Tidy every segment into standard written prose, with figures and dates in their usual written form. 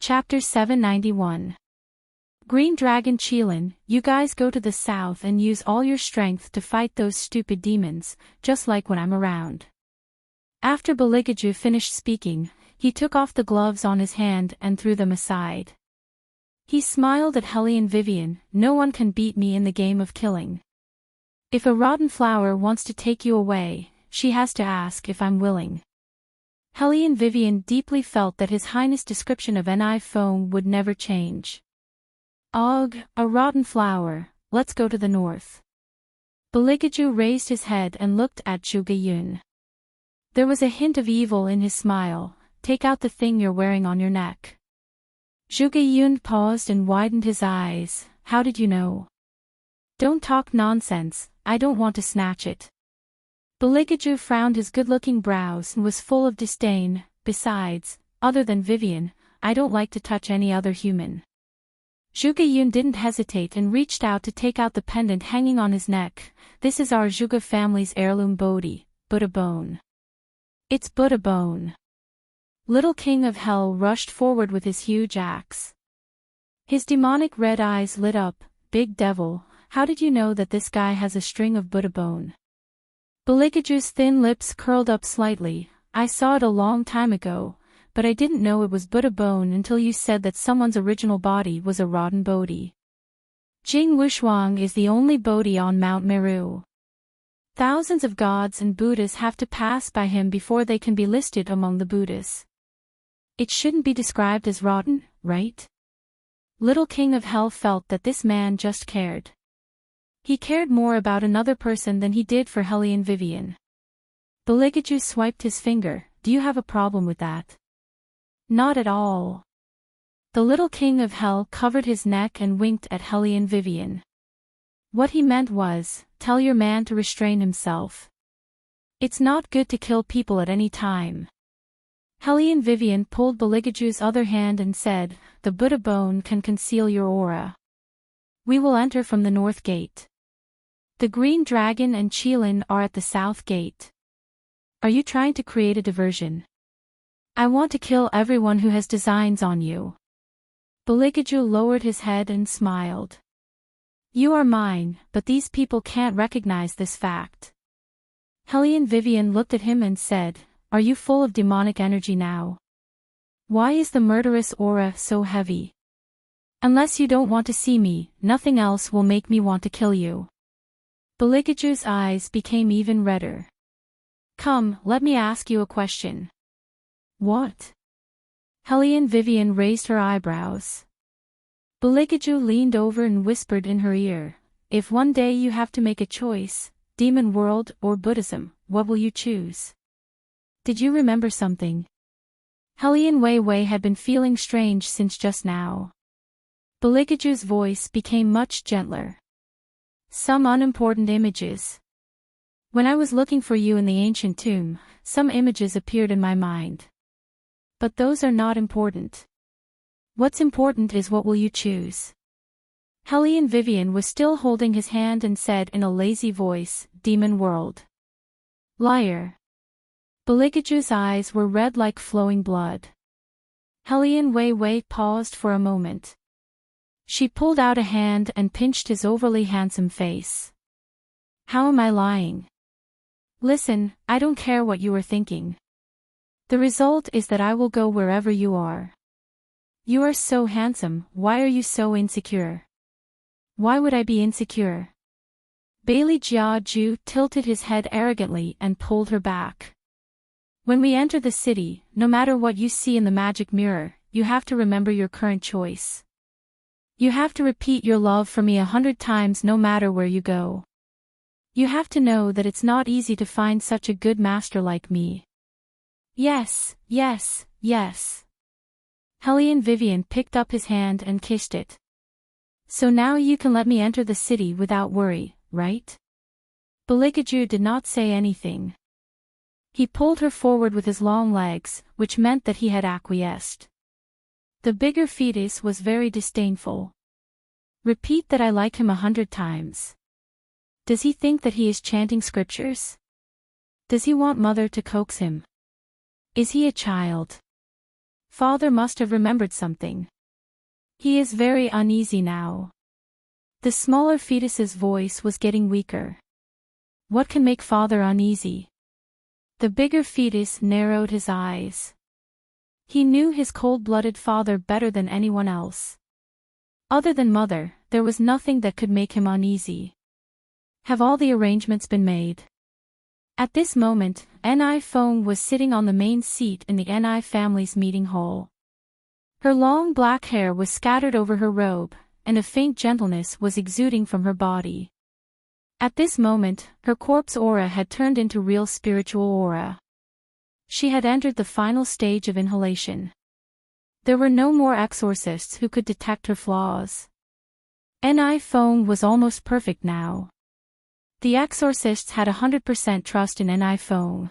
Chapter 791. Green Dragon Cheelin, you guys go to the south and use all your strength to fight those stupid demons, just like when I'm around. After Baligaju finished speaking, he took off the gloves on his hand and threw them aside. He smiled at Hellion Vivian, no one can beat me in the game of killing. If a rotten flower wants to take you away, she has to ask if I'm willing. Hellion Vivian deeply felt that His Highness' description of Ni foam would never change. Ugh, a rotten flower, let's go to the north. Baligaju raised his head and looked at Zhuge Yun. There was a hint of evil in his smile. Take out the thing you're wearing on your neck. Zhuge Yun paused and widened his eyes. How did you know? Don't talk nonsense, I don't want to snatch it. Baligaju frowned his good-looking brows and was full of disdain. Besides, other than Vivian, I don't like to touch any other human. Zhuge Yun didn't hesitate and reached out to take out the pendant hanging on his neck. This is our Zhuge family's heirloom Bodhi, Buddha bone. It's Buddha bone. Little King of Hell rushed forward with his huge axe. His demonic red eyes lit up. Big devil, how did you know that this guy has a string of Buddha bone? Baligaju's thin lips curled up slightly. I saw it a long time ago, but I didn't know it was Buddha bone until you said that someone's original body was a rotten Bodhi. Jing Wushuang is the only Bodhi on Mount Meru. Thousands of gods and Buddhas have to pass by him before they can be listed among the Buddhas. It shouldn't be described as rotten, right? Little King of Hell felt that this man just cared. He cared more about another person than he did for Hellion Vivian. Baligaju swiped his finger. Do you have a problem with that? Not at all. The little King of Hell covered his neck and winked at Hellion Vivian. What he meant was, tell your man to restrain himself. It's not good to kill people at any time. Hellion Vivian pulled Baligaju's other hand and said, the Buddha bone can conceal your aura. We will enter from the north gate. The Green Dragon and Cheelin are at the south gate. Are you trying to create a diversion? I want to kill everyone who has designs on you. Baligaju lowered his head and smiled. You are mine, but these people can't recognize this fact. Hellion Vivian looked at him and said, are you full of demonic energy now? Why is the murderous aura so heavy? Unless you don't want to see me, nothing else will make me want to kill you. Baligaju's eyes became even redder. Come, let me ask you a question. What? Hellion Vivian raised her eyebrows. Baligaju leaned over and whispered in her ear, if one day you have to make a choice, demon world or Buddhism, what will you choose? Did you remember something? Hellion Wei had been feeling strange since just now. Baligaju's voice became much gentler. Some unimportant images. When I was looking for you in the ancient tomb, some images appeared in my mind. But those are not important. What's important is what will you choose? Hellion Vivian was still holding his hand and said in a lazy voice, Demon World. Liar. Baligaju's eyes were red like flowing blood. Hellion Wei paused for a moment. She pulled out a hand and pinched his overly handsome face. How am I lying? Listen, I don't care what you are thinking. The result is that I will go wherever you are. You are so handsome, why are you so insecure? Why would I be insecure? Bailey Jiaju tilted his head arrogantly and pulled her back. When we enter the city, no matter what you see in the magic mirror, you have to remember your current choice. You have to repeat your love for me 100 times no matter where you go. You have to know that it's not easy to find such a good master like me. Yes, yes, yes. Hellion Vivian picked up his hand and kissed it. So now you can let me enter the city without worry, right? Baligaju did not say anything. He pulled her forward with his long legs, which meant that he had acquiesced. The bigger fetus was very disdainful. Repeat that I like him 100 times. Does he think that he is chanting scriptures? Does he want mother to coax him? Is he a child? Father must have remembered something. He is very uneasy now. The smaller fetus's voice was getting weaker. What can make Father uneasy? The bigger fetus narrowed his eyes. He knew his cold-blooded father better than anyone else. Other than Mother, there was nothing that could make him uneasy. Have all the arrangements been made? At this moment, Ni Feng was sitting on the main seat in the Ni family's meeting hall. Her long black hair was scattered over her robe, and a faint gentleness was exuding from her body. At this moment, her corpse aura had turned into real spiritual aura. She had entered the final stage of inhalation. There were no more exorcists who could detect her flaws. Ni Feng was almost perfect now. The exorcists had 100% trust in Ni Feng.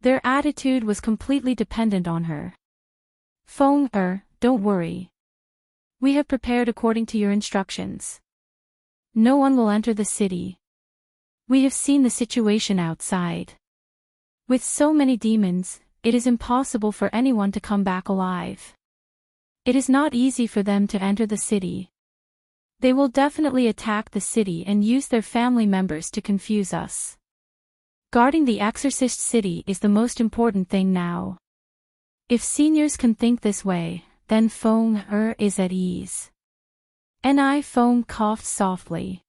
Their attitude was completely dependent on her. Feng, don't worry. We have prepared according to your instructions. No one will enter the city. We have seen the situation outside. With so many demons, it is impossible for anyone to come back alive. It is not easy for them to enter the city. They will definitely attack the city and use their family members to confuse us. Guarding the exorcist city is the most important thing now. If seniors can think this way, then Feng is at ease. Ni Feng coughed softly.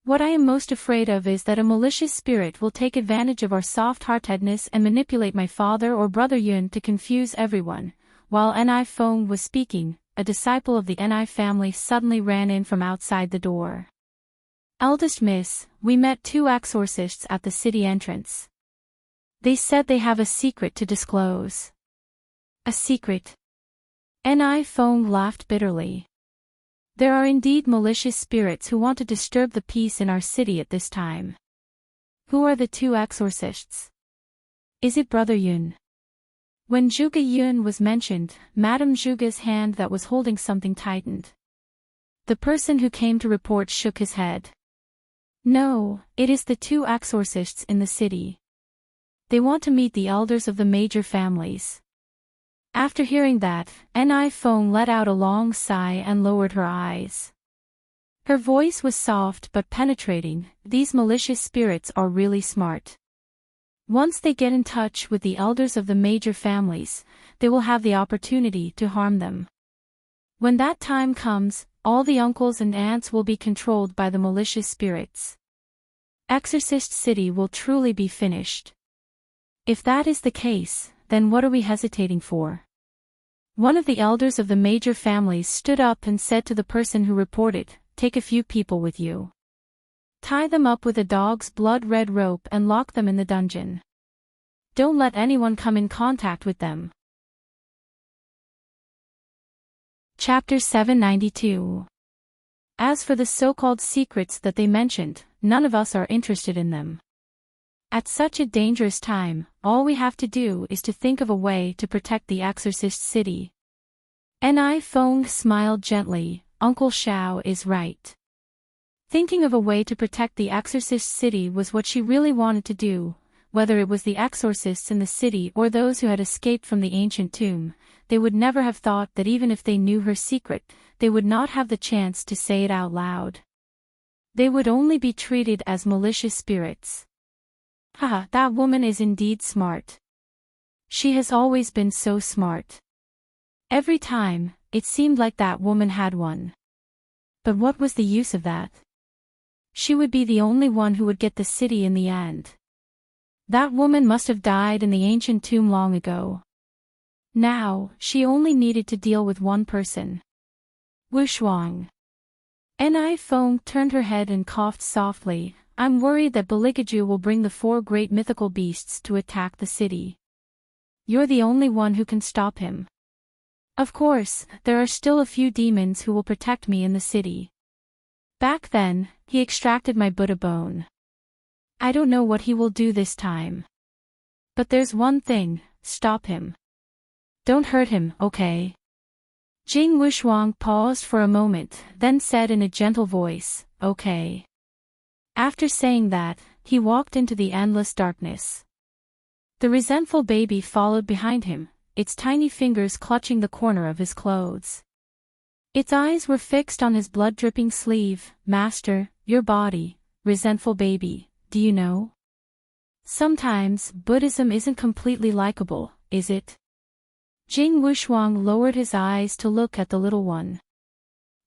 What I am most afraid of is that a malicious spirit will take advantage of our soft-heartedness and manipulate my father or brother Yun to confuse everyone. While Ni Feng was speaking, a disciple of the Ni family suddenly ran in from outside the door. Eldest Miss, we met 2 exorcists at the city entrance. They said they have a secret to disclose. A secret? Ni Feng laughed bitterly. There are indeed malicious spirits who want to disturb the peace in our city at this time. Who are the 2 exorcists? Is it Brother Yun? When Zhuge Yun was mentioned, Madame Zhuge's hand that was holding something tightened. The person who came to report shook his head. No, it is the 2 exorcists in the city. They want to meet the elders of the major families. After hearing that, Ni Feng let out a long sigh and lowered her eyes. Her voice was soft but penetrating. These malicious spirits are really smart. Once they get in touch with the elders of the major families, they will have the opportunity to harm them. When that time comes, all the uncles and aunts will be controlled by the malicious spirits. Exorcist City will truly be finished. If that is the case, then what are we hesitating for? One of the elders of the major families stood up and said to the person who reported, "Take a few people with you. Tie them up with a dog's blood-red rope and lock them in the dungeon. Don't let anyone come in contact with them." Chapter 792. As for the so-called secrets that they mentioned, none of us are interested in them. At such a dangerous time, all we have to do is to think of a way to protect the exorcist city. Ni Feng smiled gently. Uncle Xiao is right. Thinking of a way to protect the exorcist city was what she really wanted to do. Whether it was the exorcists in the city or those who had escaped from the ancient tomb, they would never have thought that even if they knew her secret, they would not have the chance to say it out loud. They would only be treated as malicious spirits. Haha, that woman is indeed smart. She has always been so smart. Every time, it seemed like that woman had one. But what was the use of that? She would be the only one who would get the city in the end. That woman must have died in the ancient tomb long ago. Now, she only needed to deal with one person. Wushuang. Ni Feng turned her head and coughed softly. I'm worried that Beligaju will bring the 4 great mythical beasts to attack the city. You're the only one who can stop him. Of course, there are still a few demons who will protect me in the city. Back then, he extracted my Buddha bone. I don't know what he will do this time. But there's one thing, stop him. Don't hurt him, okay? Jing Wushuang paused for a moment, then said in a gentle voice, okay. After saying that, he walked into the endless darkness. The resentful baby followed behind him, its tiny fingers clutching the corner of his clothes. Its eyes were fixed on his blood-dripping sleeve. "Master, your body, resentful baby, do you know? Sometimes, Buddhism isn't completely likable, is it?" Jing Wushuang lowered his eyes to look at the little one.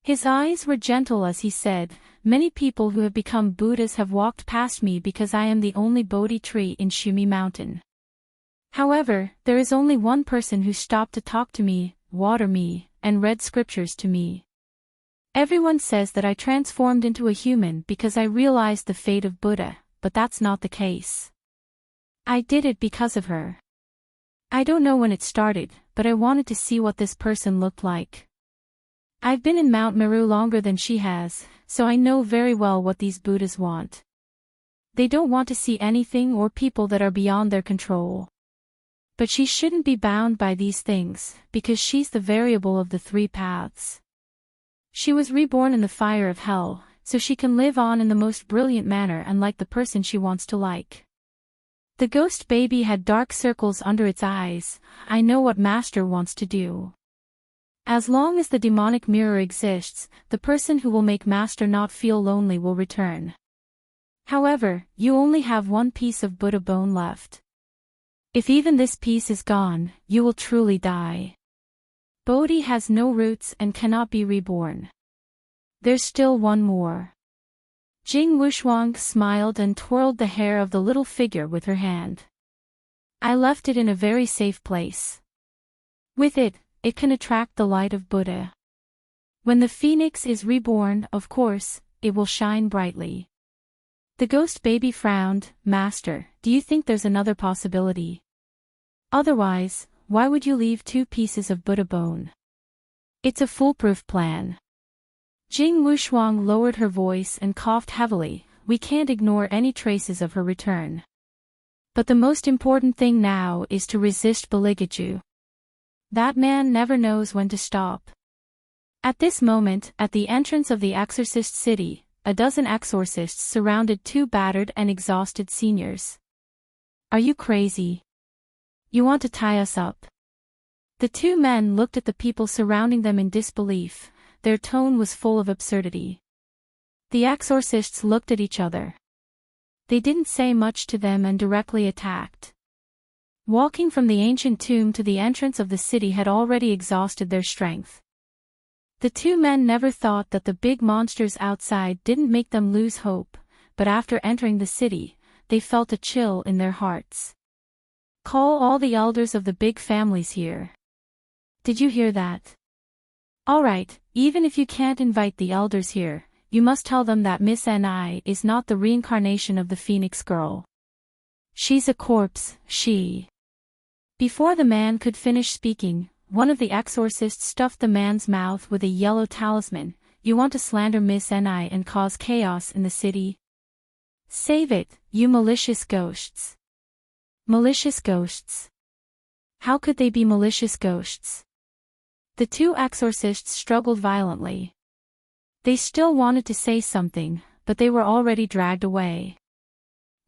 His eyes were gentle as he said, "Many people who have become Buddhas have walked past me because I am the only Bodhi tree in Shumi Mountain. However, there is only one person who stopped to talk to me, water me, and read scriptures to me. Everyone says that I transformed into a human because I realized the fate of Buddha, but that's not the case. I did it because of her. I don't know when it started, but I wanted to see what this person looked like. I've been in Mount Meru longer than she has, so I know very well what these Buddhas want. They don't want to see anything or people that are beyond their control. But she shouldn't be bound by these things, because she's the variable of the three paths. She was reborn in the fire of hell, so she can live on in the most brilliant manner and like the person she wants to like." The ghost baby had dark circles under its eyes. "I know what Master wants to do. As long as the demonic mirror exists, the person who will make Master not feel lonely will return. However, you only have one piece of Buddha bone left. If even this piece is gone, you will truly die. Bodhi has no roots and cannot be reborn. There's still one more." Jing Wushuang smiled and twirled the hair of the little figure with her hand. "I left it in a very safe place. With it, it can attract the light of Buddha. When the phoenix is reborn, of course, it will shine brightly." The ghost baby frowned. "Master, do you think there's another possibility? Otherwise, why would you leave 2 pieces of Buddha bone? It's a foolproof plan." Jing Wushuang lowered her voice and coughed heavily. "We can't ignore any traces of her return. But the most important thing now is to resist Baligaju. That man never knows when to stop." At this moment, at the entrance of the exorcist city, a dozen exorcists surrounded 2 battered and exhausted seniors. "Are you crazy? You want to tie us up?" The 2 men looked at the people surrounding them in disbelief. Their tone was full of absurdity. The exorcists looked at each other. They didn't say much to them and directly attacked. Walking from the ancient tomb to the entrance of the city had already exhausted their strength. The 2 men never thought that the big monsters outside didn't make them lose hope, but after entering the city, they felt a chill in their hearts. "Call all the elders of the big families here. Did you hear that? All right, even if you can't invite the elders here, you must tell them that Miss Ni is not the reincarnation of the Phoenix girl. She's a corpse, she." Before the man could finish speaking, one of the exorcists stuffed the man's mouth with a yellow talisman. "You want to slander Miss Ni and cause chaos in the city? Save it, you malicious ghosts." "Malicious ghosts? How could they be malicious ghosts?" The 2 exorcists struggled violently. They still wanted to say something, but they were already dragged away.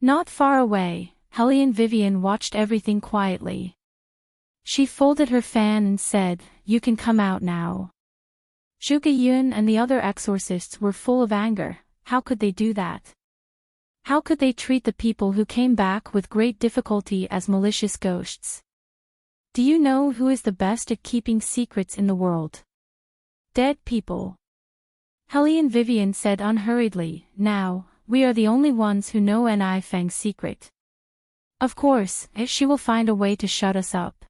Not far away, Hellion Vivian watched everything quietly. She folded her fan and said, "You can come out now." Zhuge Yun and the other exorcists were full of anger. How could they do that? How could they treat the people who came back with great difficulty as malicious ghosts? Do you know who is the best at keeping secrets in the world? Dead people. Hellion Vivian said unhurriedly, "Now, we are the only ones who know Ni Feng's secret. Of course, she will find a way to shut us up.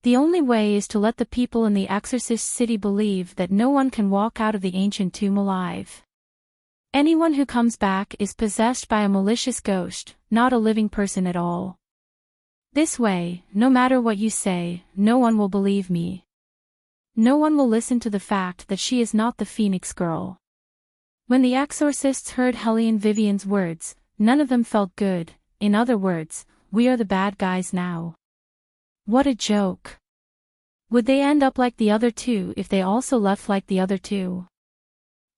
The only way is to let the people in the exorcist city believe that no one can walk out of the ancient tomb alive. Anyone who comes back is possessed by a malicious ghost, not a living person at all. This way, no matter what you say, no one will believe me. No one will listen to the fact that she is not the Phoenix girl." When the exorcists heard Hellion Vivian's words, none of them felt good. In other words, we are the bad guys now. What a joke. Would they end up like the other 2 if they also left like the other 2?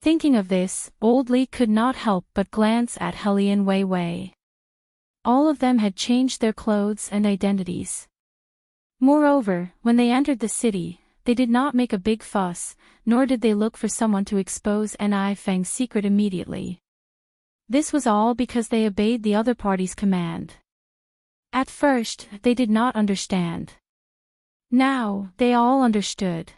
Thinking of this, Old Li could not help but glance at Hellion Wei Wei. All of them had changed their clothes and identities. Moreover, when they entered the city, they did not make a big fuss, nor did they look for someone to expose Ni Feng's secret immediately. This was all because they obeyed the other party's command. At first, they did not understand. Now, they all understood.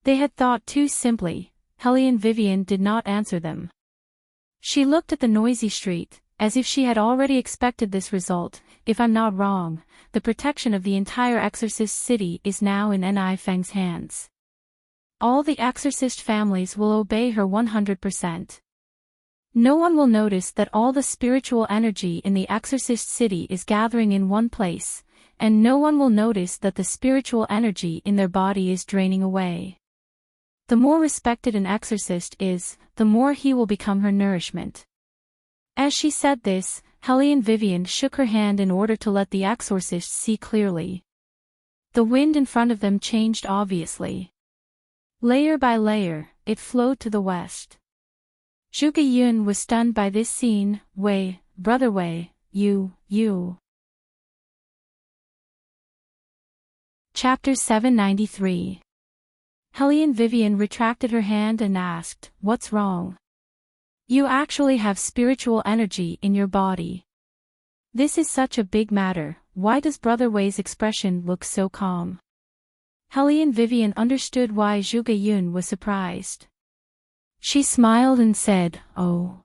They had thought too simply. Helene Vivian did not answer them. She looked at the noisy street, as if she had already expected this result. If I'm not wrong, the protection of the entire Exorcist city is now in Ni Feng's hands. All the Exorcist families will obey her 100%. No one will notice that all the spiritual energy in the Exorcist city is gathering in one place, and no one will notice that the spiritual energy in their body is draining away. The more respected an exorcist is, the more he will become her nourishment. As she said this, Helene Vivian shook her hand in order to let the exorcist see clearly. The wind in front of them changed obviously. Layer by layer, it flowed to the west. Zhuge Yun was stunned by this scene. Wei, brother Wei, you. Chapter 793. Helene Vivian retracted her hand and asked, "What's wrong? You actually have spiritual energy in your body. This is such a big matter, why does Brother Wei's expression look so calm?" Helene Vivian understood why Zhuge Yun was surprised. She smiled and said, "Oh.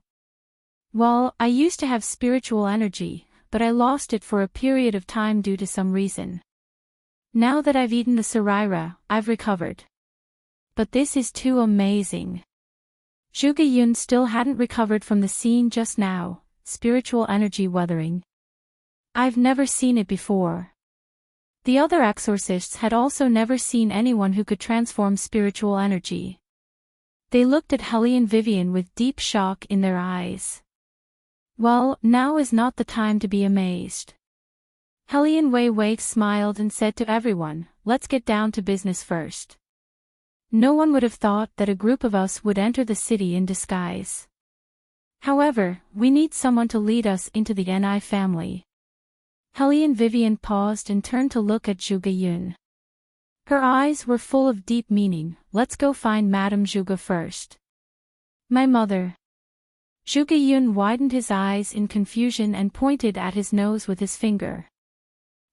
Well, I used to have spiritual energy, but I lost it for a period of time due to some reason. Now that I've eaten the Sarira, I've recovered. But this is too amazing." Zhuge Yun still hadn't recovered from the scene just now, spiritual energy weathering. I've never seen it before. The other exorcists had also never seen anyone who could transform spiritual energy. They looked at Helene Vivian with deep shock in their eyes. Well, now is not the time to be amazed. Helene Wei smiled and said to everyone, "Let's get down to business first. No one would have thought that a group of us would enter the city in disguise. However, we need someone to lead us into the Ni family." Helene Vivian paused and turned to look at Zhuge Yun. Her eyes were full of deep meaning. "Let's go find Madame Zhuge first." "My mother." Zhuge Yun widened his eyes in confusion and pointed at his nose with his finger.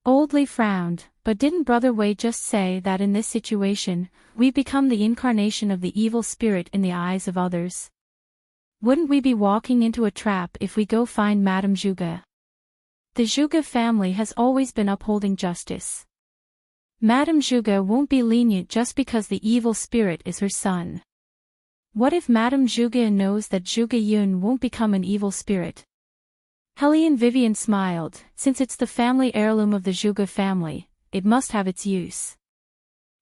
Old Li frowned, "But didn't Brother Wei just say that in this situation, we become the incarnation of the evil spirit in the eyes of others? Wouldn't we be walking into a trap if we go find Madame Zhuge? The Zhuge family has always been upholding justice. Madame Zhuge won't be lenient just because the evil spirit is her son. What if Madame Zhuge knows that Zhuge Yun won't become an evil spirit?" Helene Vivian smiled. "Since it's the family heirloom of the Zhuge family, it must have its use.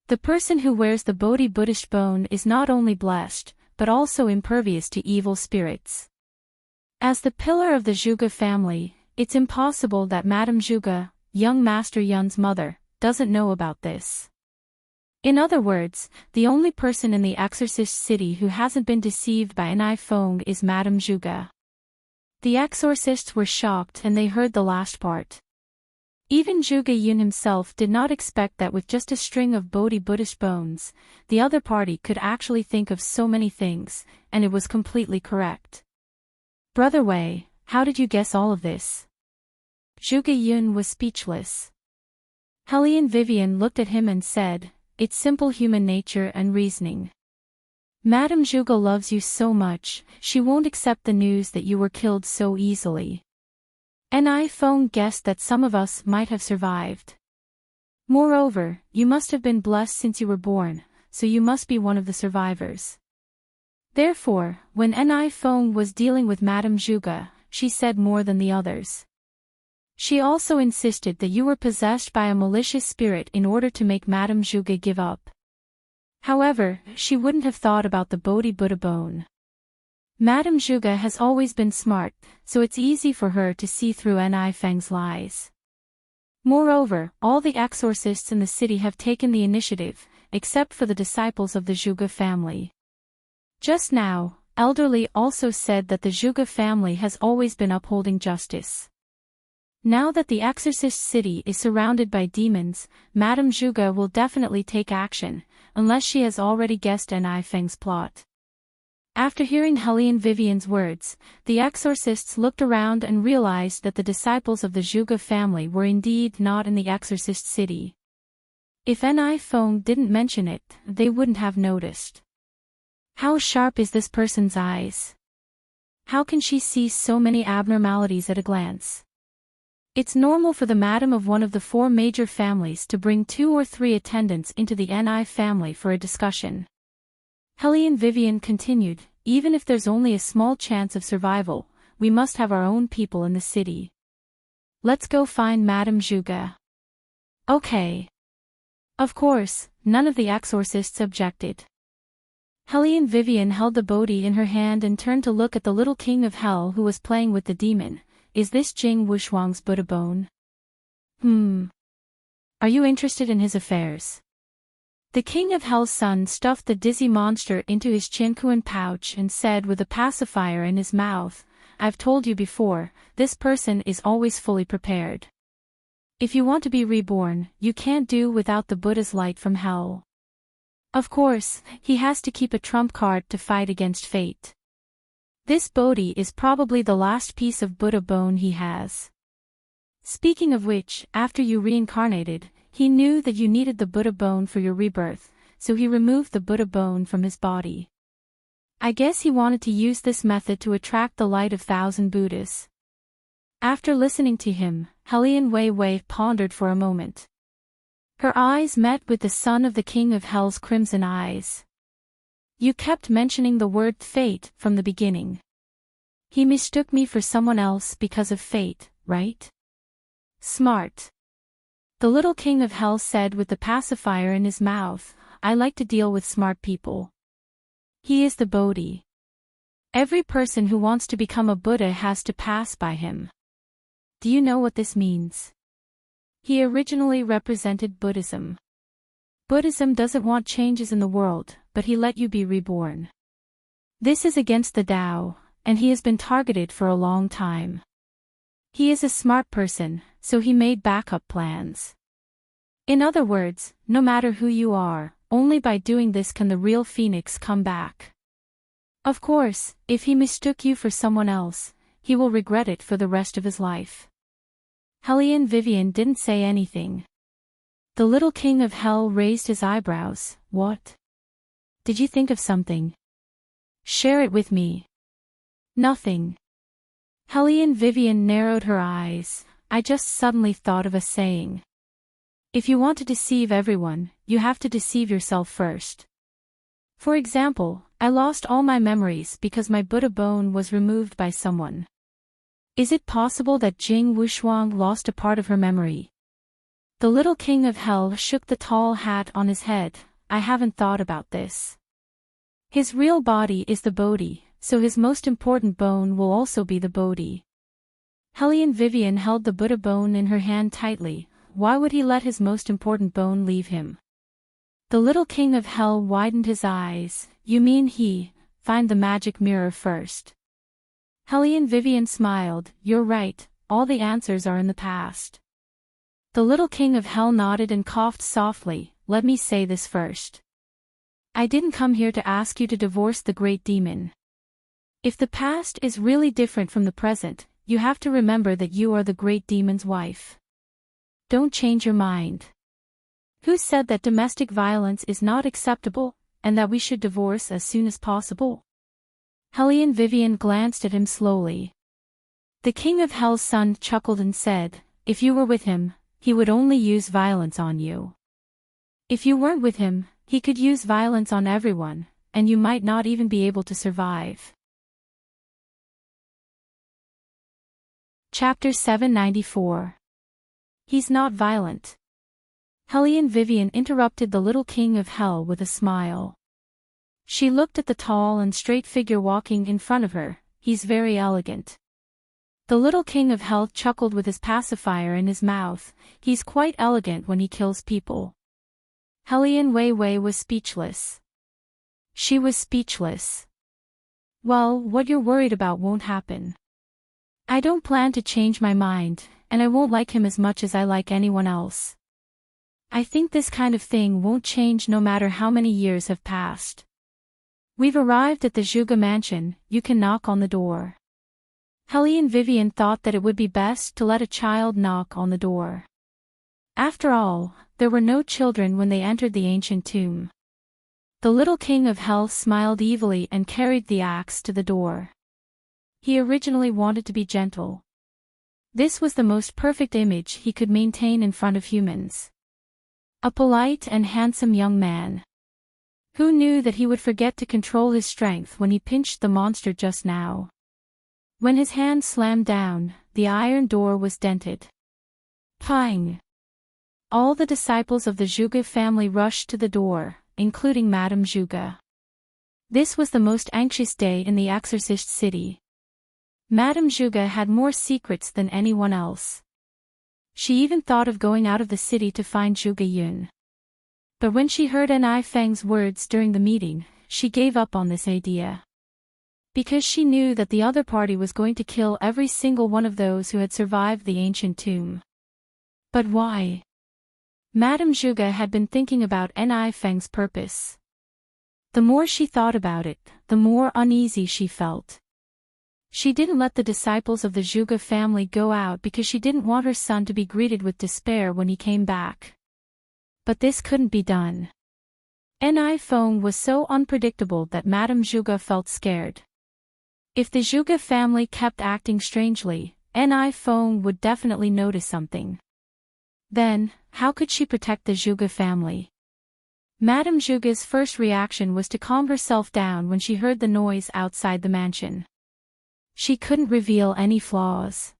The person who wears the Bodhi Buddhist bone is not only blessed, but also impervious to evil spirits. As the pillar of the Zhuge family, it's impossible that Madame Zhuge, young Master Yun's mother, doesn't know about this. In other words, the only person in the exorcist city who hasn't been deceived by Ni Feng is Madame Zhuge." The exorcists were shocked and they heard the last part. Even Zhuge Yun himself did not expect that with just a string of Bodhi Buddhist bones, the other party could actually think of so many things, and it was completely correct. "Brother Wei, how did you guess all of this?" Zhuge Yun was speechless. Helene Vivian looked at him and said, "It's simple human nature and reasoning. Madame Zhuge loves you so much, she won't accept the news that you were killed so easily. Ni Feng guessed that some of us might have survived. Moreover, you must have been blessed since you were born, so you must be one of the survivors. Therefore, when Ni Feng was dealing with Madame Zhuge, she said more than the others. She also insisted that you were possessed by a malicious spirit in order to make Madame Zhuge give up. However, she wouldn't have thought about the Bodhi Buddha bone. Madame Zhuge has always been smart, so it's easy for her to see through Ni Feng's lies. Moreover, all the exorcists in the city have taken the initiative, except for the disciples of the Zhuge family. Just now, Elderly also said that the Zhuge family has always been upholding justice. Now that the exorcist city is surrounded by demons, Madame Zhuge will definitely take action, unless she has already guessed N.I. Feng's plot. After hearing Hellion Vivian's words, the exorcists looked around and realized that the disciples of the Zhuge family were indeed not in the exorcist city. If N.I. Feng didn't mention it, they wouldn't have noticed. How sharp is this person's eyes? How can she see so many abnormalities at a glance? It's normal for the madam of one of the 4 major families to bring 2 or 3 attendants into the N.I. family for a discussion. Hellion Vivian continued, even if there's only a small chance of survival, we must have our own people in the city. Let's go find Madame Zhuge. Okay. Of course, none of the exorcists objected. Hellion Vivian held the Bodhi in her hand and turned to look at the little king of hell who was playing with the demon. Is this Jing Wushuang's Buddha bone? Are you interested in his affairs? The king of hell's son stuffed the dizzy monster into his Qiankuan pouch and said with a pacifier in his mouth, I've told you before, this person is always fully prepared. If you want to be reborn, you can't do without the Buddha's light from hell. Of course, he has to keep a trump card to fight against fate. This Bodhi is probably the last piece of Buddha bone he has. Speaking of which, after you reincarnated, he knew that you needed the Buddha bone for your rebirth, so he removed the Buddha bone from his body. I guess he wanted to use this method to attract the light of 1,000 Buddhas. After listening to him, Hellion Wei pondered for a moment. Her eyes met with the son of the king of hell's crimson eyes. You kept mentioning the word fate from the beginning. He mistook me for someone else because of fate, right? Smart. The little king of hell said with the pacifier in his mouth, I like to deal with smart people. He is the Bodhi. Every person who wants to become a Buddha has to pass by him. Do you know what this means? He originally represented Buddhism. Buddhism doesn't want changes in the world, but he let you be reborn. This is against the Tao, and he has been targeted for a long time. He is a smart person, so he made backup plans. In other words, no matter who you are, only by doing this can the real Phoenix come back. Of course, if he mistook you for someone else, he will regret it for the rest of his life. Hellion Vivian didn't say anything. The little king of hell raised his eyebrows. What? Did you think of something? Share it with me. Nothing. Hellion Vivian narrowed her eyes. I just suddenly thought of a saying. If you want to deceive everyone, you have to deceive yourself first. For example, I lost all my memories because my Buddha bone was removed by someone. Is it possible that Jing Wushuang lost a part of her memory? The little king of hell shook the tall hat on his head. I haven't thought about this. His real body is the Bodhi, so his most important bone will also be the Bodhi. Hellion Vivian held the Buddha bone in her hand tightly. Why would he let his most important bone leave him? The little king of hell widened his eyes. You mean he, find the magic mirror first. Hellion Vivian smiled. You're right, all the answers are in the past. The little king of hell nodded and coughed softly. Let me say this first. I didn't come here to ask you to divorce the great demon. If the past is really different from the present, you have to remember that you are the great demon's wife. Don't change your mind. Who said that domestic violence is not acceptable, and that we should divorce as soon as possible? Hellion Vivian glanced at him slowly. The king of hell's son chuckled and said, if you were with him, he would only use violence on you. If you weren't with him, he could use violence on everyone, and you might not even be able to survive. Chapter 794. He's not violent. Hellion Vivian interrupted the little king of hell with a smile. She looked at the tall and straight figure walking in front of her. He's very elegant. The little king of hell chuckled with his pacifier in his mouth. He's quite elegant when he kills people. Hellion Wei was speechless. She was speechless. Well, what you're worried about won't happen. I don't plan to change my mind, and I won't like him as much as I like anyone else. I think this kind of thing won't change no matter how many years have passed. We've arrived at the Zhuge mansion, you can knock on the door. Helly and Vivian thought that it would be best to let a child knock on the door. After all, there were no children when they entered the ancient tomb. The little king of hell smiled evilly and carried the axe to the door. He originally wanted to be gentle. This was the most perfect image he could maintain in front of humans. A polite and handsome young man. Who knew that he would forget to control his strength when he pinched the monster just now? When his hand slammed down, the iron door was dented. Pang! All the disciples of the Zhuge family rushed to the door, including Madame Zhuge. This was the most anxious day in the exorcist city. Madame Zhuge had more secrets than anyone else. She even thought of going out of the city to find Zhuge Yun. But when she heard Ni Feng's words during the meeting, she gave up on this idea. Because she knew that the other party was going to kill every single one of those who had survived the ancient tomb. But why? Madame Zhuge had been thinking about Ni Feng's purpose. The more she thought about it, the more uneasy she felt. She didn't let the disciples of the Zhuge family go out because she didn't want her son to be greeted with despair when he came back. But this couldn't be done. Ni Feng was so unpredictable that Madame Zhuge felt scared. If the Zhuge family kept acting strangely, Ni Feng would definitely notice something. Then, how could she protect the Zhuge family? Madame Zhuge's first reaction was to calm herself down when she heard the noise outside the mansion. She couldn't reveal any flaws.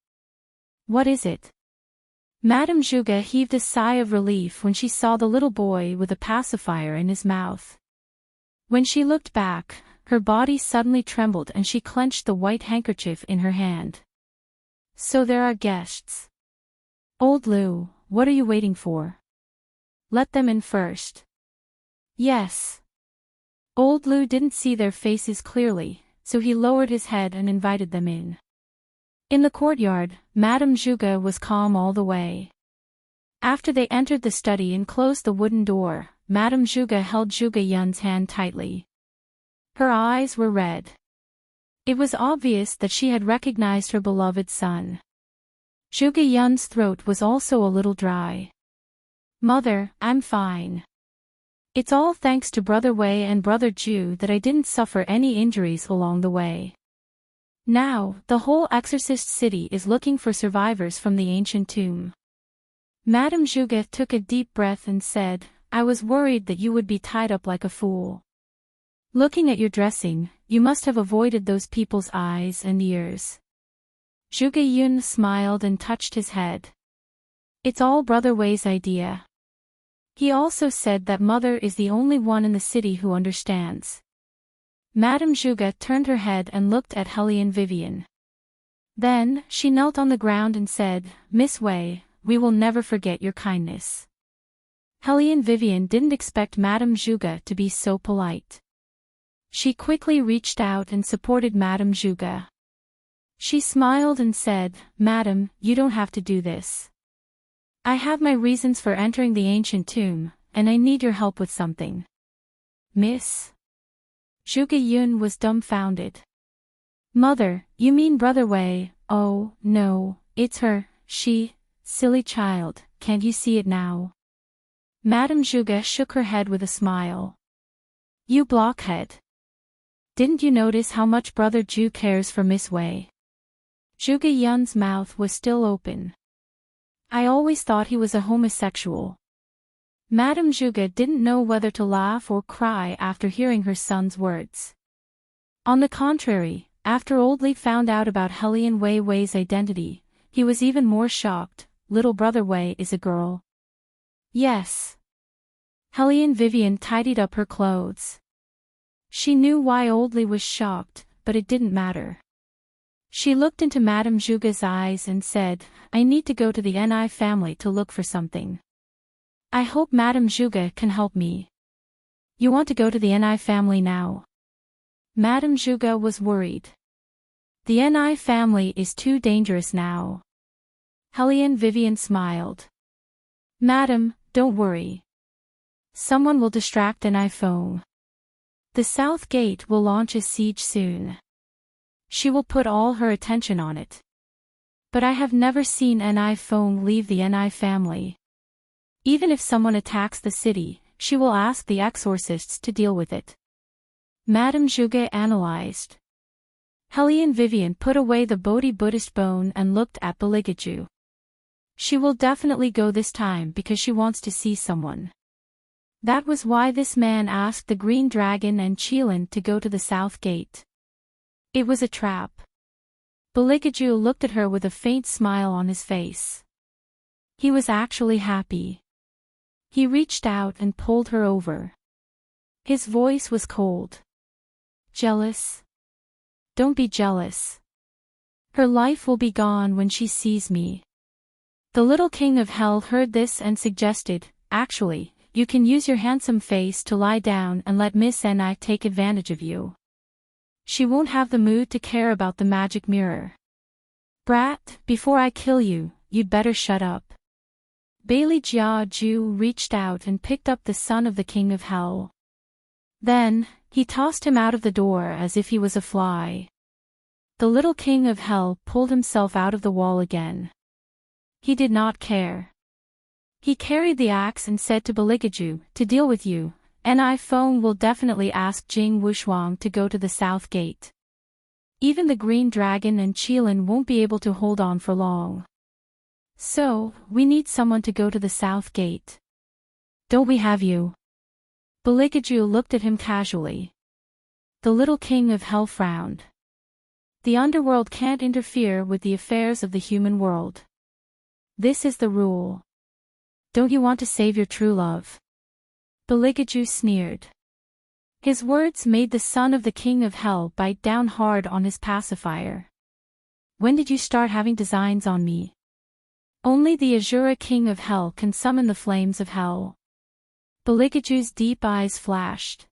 What is it? Madame Zhuge heaved a sigh of relief when she saw the little boy with a pacifier in his mouth. When she looked back, her body suddenly trembled and she clenched the white handkerchief in her hand. So there are guests. Old Lu, what are you waiting for? Let them in first. Yes. Old Lu didn't see their faces clearly, so he lowered his head and invited them in. In the courtyard, Madame Zhuge was calm all the way. After they entered the study and closed the wooden door, Madame Zhuge held Zhuge Yun's hand tightly. Her eyes were red. It was obvious that she had recognized her beloved son. Zhuge Yun's throat was also a little dry. Mother, I'm fine. It's all thanks to Brother Wei and Brother Ju that I didn't suffer any injuries along the way. Now, the whole exorcist city is looking for survivors from the ancient tomb. Madame Zhuge took a deep breath and said, I was worried that you would be tied up like a fool. Looking at your dressing, you must have avoided those people's eyes and ears. Zhuge Yun smiled and touched his head. It's all Brother Wei's idea. He also said that Mother is the only one in the city who understands. Madame Zhuge turned her head and looked at Helly and Vivian. Then, she knelt on the ground and said, Miss Wei, we will never forget your kindness. Helly and Vivian didn't expect Madame Zhuge to be so polite. She quickly reached out and supported Madame Zhuge. She smiled and said, Madam, you don't have to do this. I have my reasons for entering the ancient tomb, and I need your help with something. Miss? Zhuge Yun was dumbfounded. Mother, you mean Brother Wei? Oh, no, it's her, she, silly child, can't you see it now? Madame Zhuge shook her head with a smile. You blockhead. Didn't you notice how much Brother Ju cares for Miss Wei? Zhuge Yun's mouth was still open. I always thought he was a homosexual. Madame Zhuge didn't know whether to laugh or cry after hearing her son's words. On the contrary, after Old Li found out about Helly and Wei Wei's identity, he was even more shocked. Little Brother Wei is a girl. Yes. Helly and Vivian tidied up her clothes. She knew why Old Li was shocked, but it didn't matter. She looked into Madame Zhuge's eyes and said, I need to go to the Ni family to look for something. I hope Madame Zhuge can help me. You want to go to the Ni family now? Madame Zhuge was worried. The Ni family is too dangerous now. Hellion Vivian smiled. Madam, don't worry. Someone will distract an iPhone. The South Gate will launch a siege soon. She will put all her attention on it. But I have never seen an iPhone leave the Ni family. Even if someone attacks the city, she will ask the exorcists to deal with it. Madame Juge analyzed. Hellion Vivian put away the Bodhi Buddhist bone and looked at Beligaju. She will definitely go this time because she wants to see someone. That was why this man asked the Green Dragon and Qilin to go to the South Gate. It was a trap. Beligaju looked at her with a faint smile on his face. He was actually happy. He reached out and pulled her over. His voice was cold. Jealous? Don't be jealous. Her life will be gone when she sees me. The little king of hell heard this and suggested, actually, you can use your handsome face to lie down and let Miss Ni take advantage of you. She won't have the mood to care about the magic mirror. Brat, before I kill you, you'd better shut up. Bailey Jia Ju reached out and picked up the son of the king of hell. Then, he tossed him out of the door as if he was a fly. The little king of hell pulled himself out of the wall again. He did not care. He carried the axe and said to Beligaju, to deal with you, Ni Feng will definitely ask Jing Wushuang to go to the South Gate. Even the Green Dragon and Qilin won't be able to hold on for long. So, we need someone to go to the South Gate. Don't we have you? Beligaju looked at him casually. The little king of hell frowned. The underworld can't interfere with the affairs of the human world. This is the rule. Don't you want to save your true love? Beligaju sneered. His words made the son of the king of hell bite down hard on his pacifier. When did you start having designs on me? Only the Azura king of hell can summon the flames of hell. Beligaju's deep eyes flashed.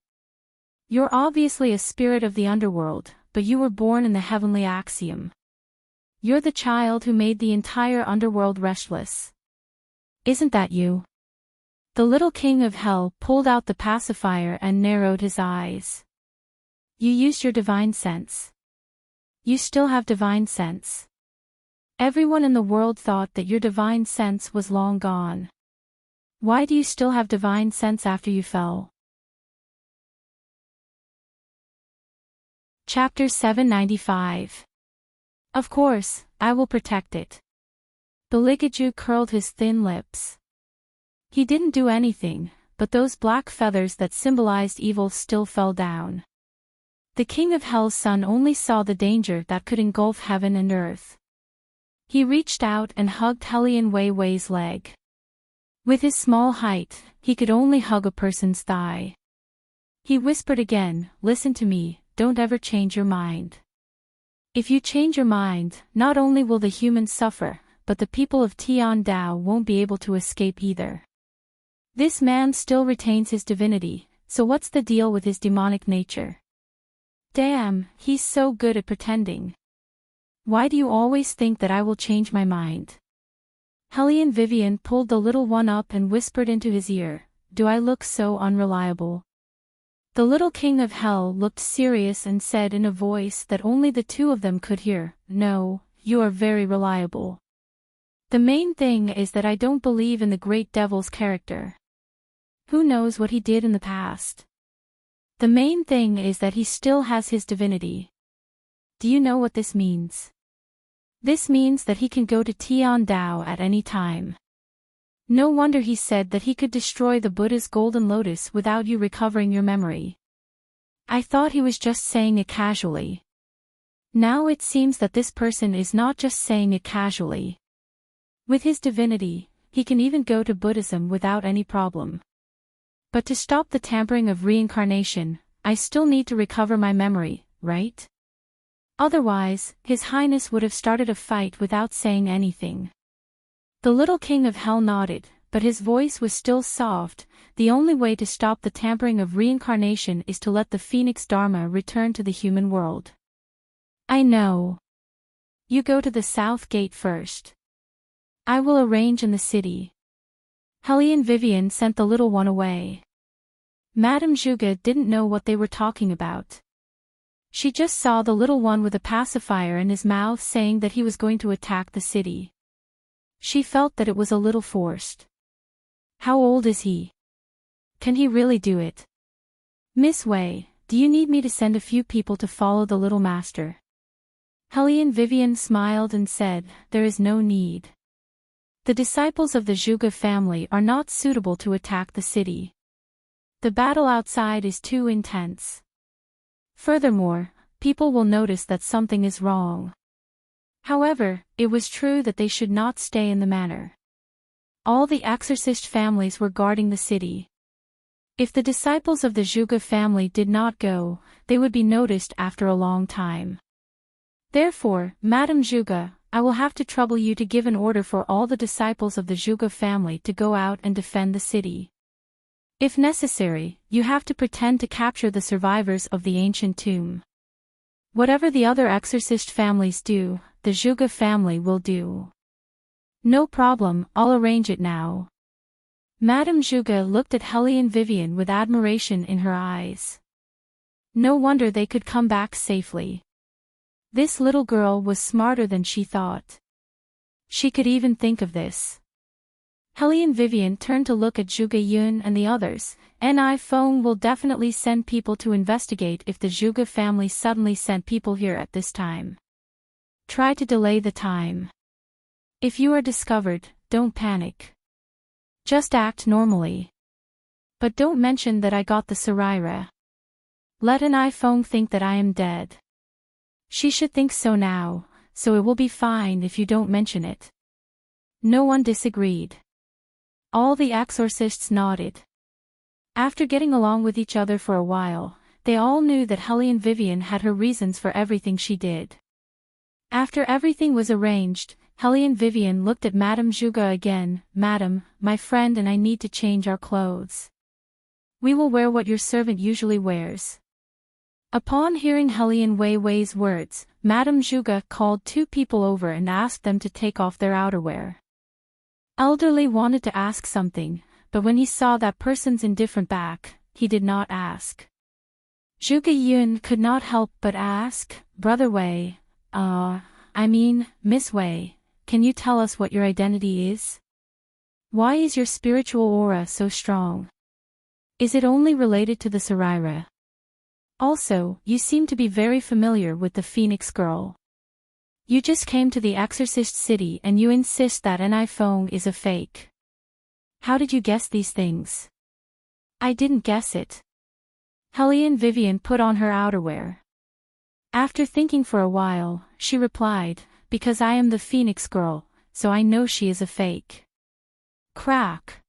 You're obviously a spirit of the underworld, but you were born in the heavenly axiom. You're the child who made the entire underworld restless. Isn't that you? The little king of hell pulled out the pacifier and narrowed his eyes. You used your divine sense. You still have divine sense. Everyone in the world thought that your divine sense was long gone. Why do you still have divine sense after you fell? Chapter 795. Of course, I will protect it. Beligaju curled his thin lips. He didn't do anything, but those black feathers that symbolized evil still fell down. The king of hell's son only saw the danger that could engulf heaven and earth. He reached out and hugged Hellion Wei Wei's leg. With his small height, he could only hug a person's thigh. He whispered again, listen to me, don't ever change your mind. If you change your mind, not only will the humans suffer, but the people of Tian Dao won't be able to escape either. This man still retains his divinity, so what's the deal with his demonic nature? Damn, he's so good at pretending. Why do you always think that I will change my mind? Hellion Vivian pulled the little one up and whispered into his ear, do I look so unreliable? The little king of hell looked serious and said in a voice that only the two of them could hear, no, you are very reliable. The main thing is that I don't believe in the great devil's character. Who knows what he did in the past? The main thing is that he still has his divinity. Do you know what this means? This means that he can go to Tian Dao at any time. No wonder he said that he could destroy the Buddha's golden lotus without you recovering your memory. I thought he was just saying it casually. Now it seems that this person is not just saying it casually. With his divinity, he can even go to Buddhism without any problem. But to stop the tampering of reincarnation, I still need to recover my memory, right? Otherwise, His Highness would have started a fight without saying anything. The little king of hell nodded, but his voice was still soft. The only way to stop the tampering of reincarnation is to let the Phoenix Dharma return to the human world. I know. You go to the South Gate first. I will arrange in the city. Hellion Vivian sent the little one away. Madame Juga didn't know what they were talking about. She just saw the little one with a pacifier in his mouth saying that he was going to attack the city. She felt that it was a little forced. How old is he? Can he really do it? Miss Wei, do you need me to send a few people to follow the little master? Hellion Vivian smiled and said, there is no need. The disciples of the Juga family are not suitable to attack the city. The battle outside is too intense. Furthermore, people will notice that something is wrong. However, it was true that they should not stay in the manor. All the exorcist families were guarding the city. If the disciples of the Juga family did not go, they would be noticed after a long time. Therefore, Madame Juga, I will have to trouble you to give an order for all the disciples of the Juga family to go out and defend the city. If necessary, you have to pretend to capture the survivors of the ancient tomb. Whatever the other exorcist families do, the Juga family will do. No problem, I'll arrange it now. Madame Juga looked at Hellion Vivian with admiration in her eyes. No wonder they could come back safely. This little girl was smarter than she thought. She could even think of this. Hellion Vivian turned to look at Juga Yun and the others. Ni Feng will definitely send people to investigate if the Juga family suddenly sent people here at this time. Try to delay the time. If you are discovered, don't panic. Just act normally. But don't mention that I got the Saraira. Let Ni Feng think that I am dead. She should think so now, so it will be fine if you don't mention it. No one disagreed. All the exorcists nodded. After getting along with each other for a while, they all knew that Hellion Vivian had her reasons for everything she did. After everything was arranged, Hellion Vivian looked at Madame Juga again. Madam, my friend and I need to change our clothes. We will wear what your servant usually wears. Upon hearing Hellion Wei's words, Madame Juga called two people over and asked them to take off their outerwear. Elderly wanted to ask something, but when he saw that person's indifferent back, he did not ask. Juga Yun could not help but ask, Brother Wei, Miss Wei, can you tell us what your identity is? Why is your spiritual aura so strong? Is it only related to the Saraira? Also, you seem to be very familiar with the Phoenix girl. You just came to the Exorcist City and you insist that Ni Feng is a fake. How did you guess these things? I didn't guess it. Hellion Vivian put on her outerwear. After thinking for a while, she replied, because I am the Phoenix girl, so I know she is a fake. Crack.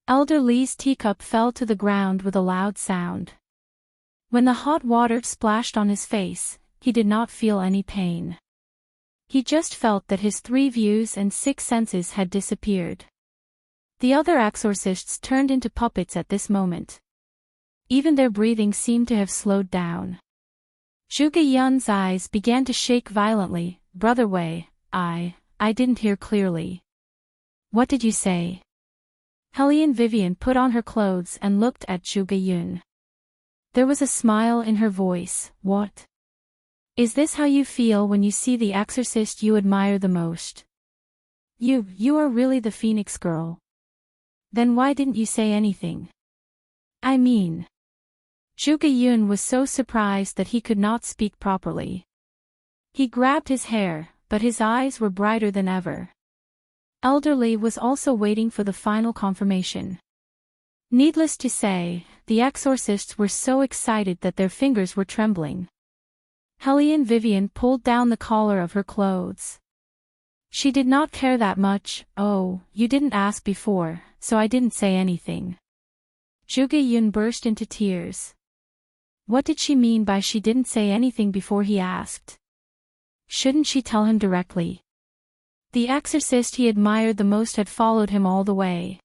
Elder Lee's teacup fell to the ground with a loud sound. When the hot water splashed on his face, he did not feel any pain. He just felt that his 3 views and 6 senses had disappeared. The other exorcists turned into puppets at this moment. Even their breathing seemed to have slowed down. Juga Yun's eyes began to shake violently. Brother Wei, I didn't hear clearly. What did you say? Hellion Vivian put on her clothes and looked at Juga Yun. There was a smile in her voice. What? Is this how you feel when you see the exorcist you admire the most? You are really the Phoenix girl. Then why didn't you say anything? I mean. Juga Yun was so surprised that he could not speak properly. He grabbed his hair, but his eyes were brighter than ever. Elderly was also waiting for the final confirmation. Needless to say, the exorcists were so excited that their fingers were trembling. Hellion Vivian pulled down the collar of her clothes. She did not care that much. Oh, you didn't ask before, so I didn't say anything. Juga Yun burst into tears. What did she mean by she didn't say anything before he asked? Shouldn't she tell him directly? The exorcist he admired the most had followed him all the way.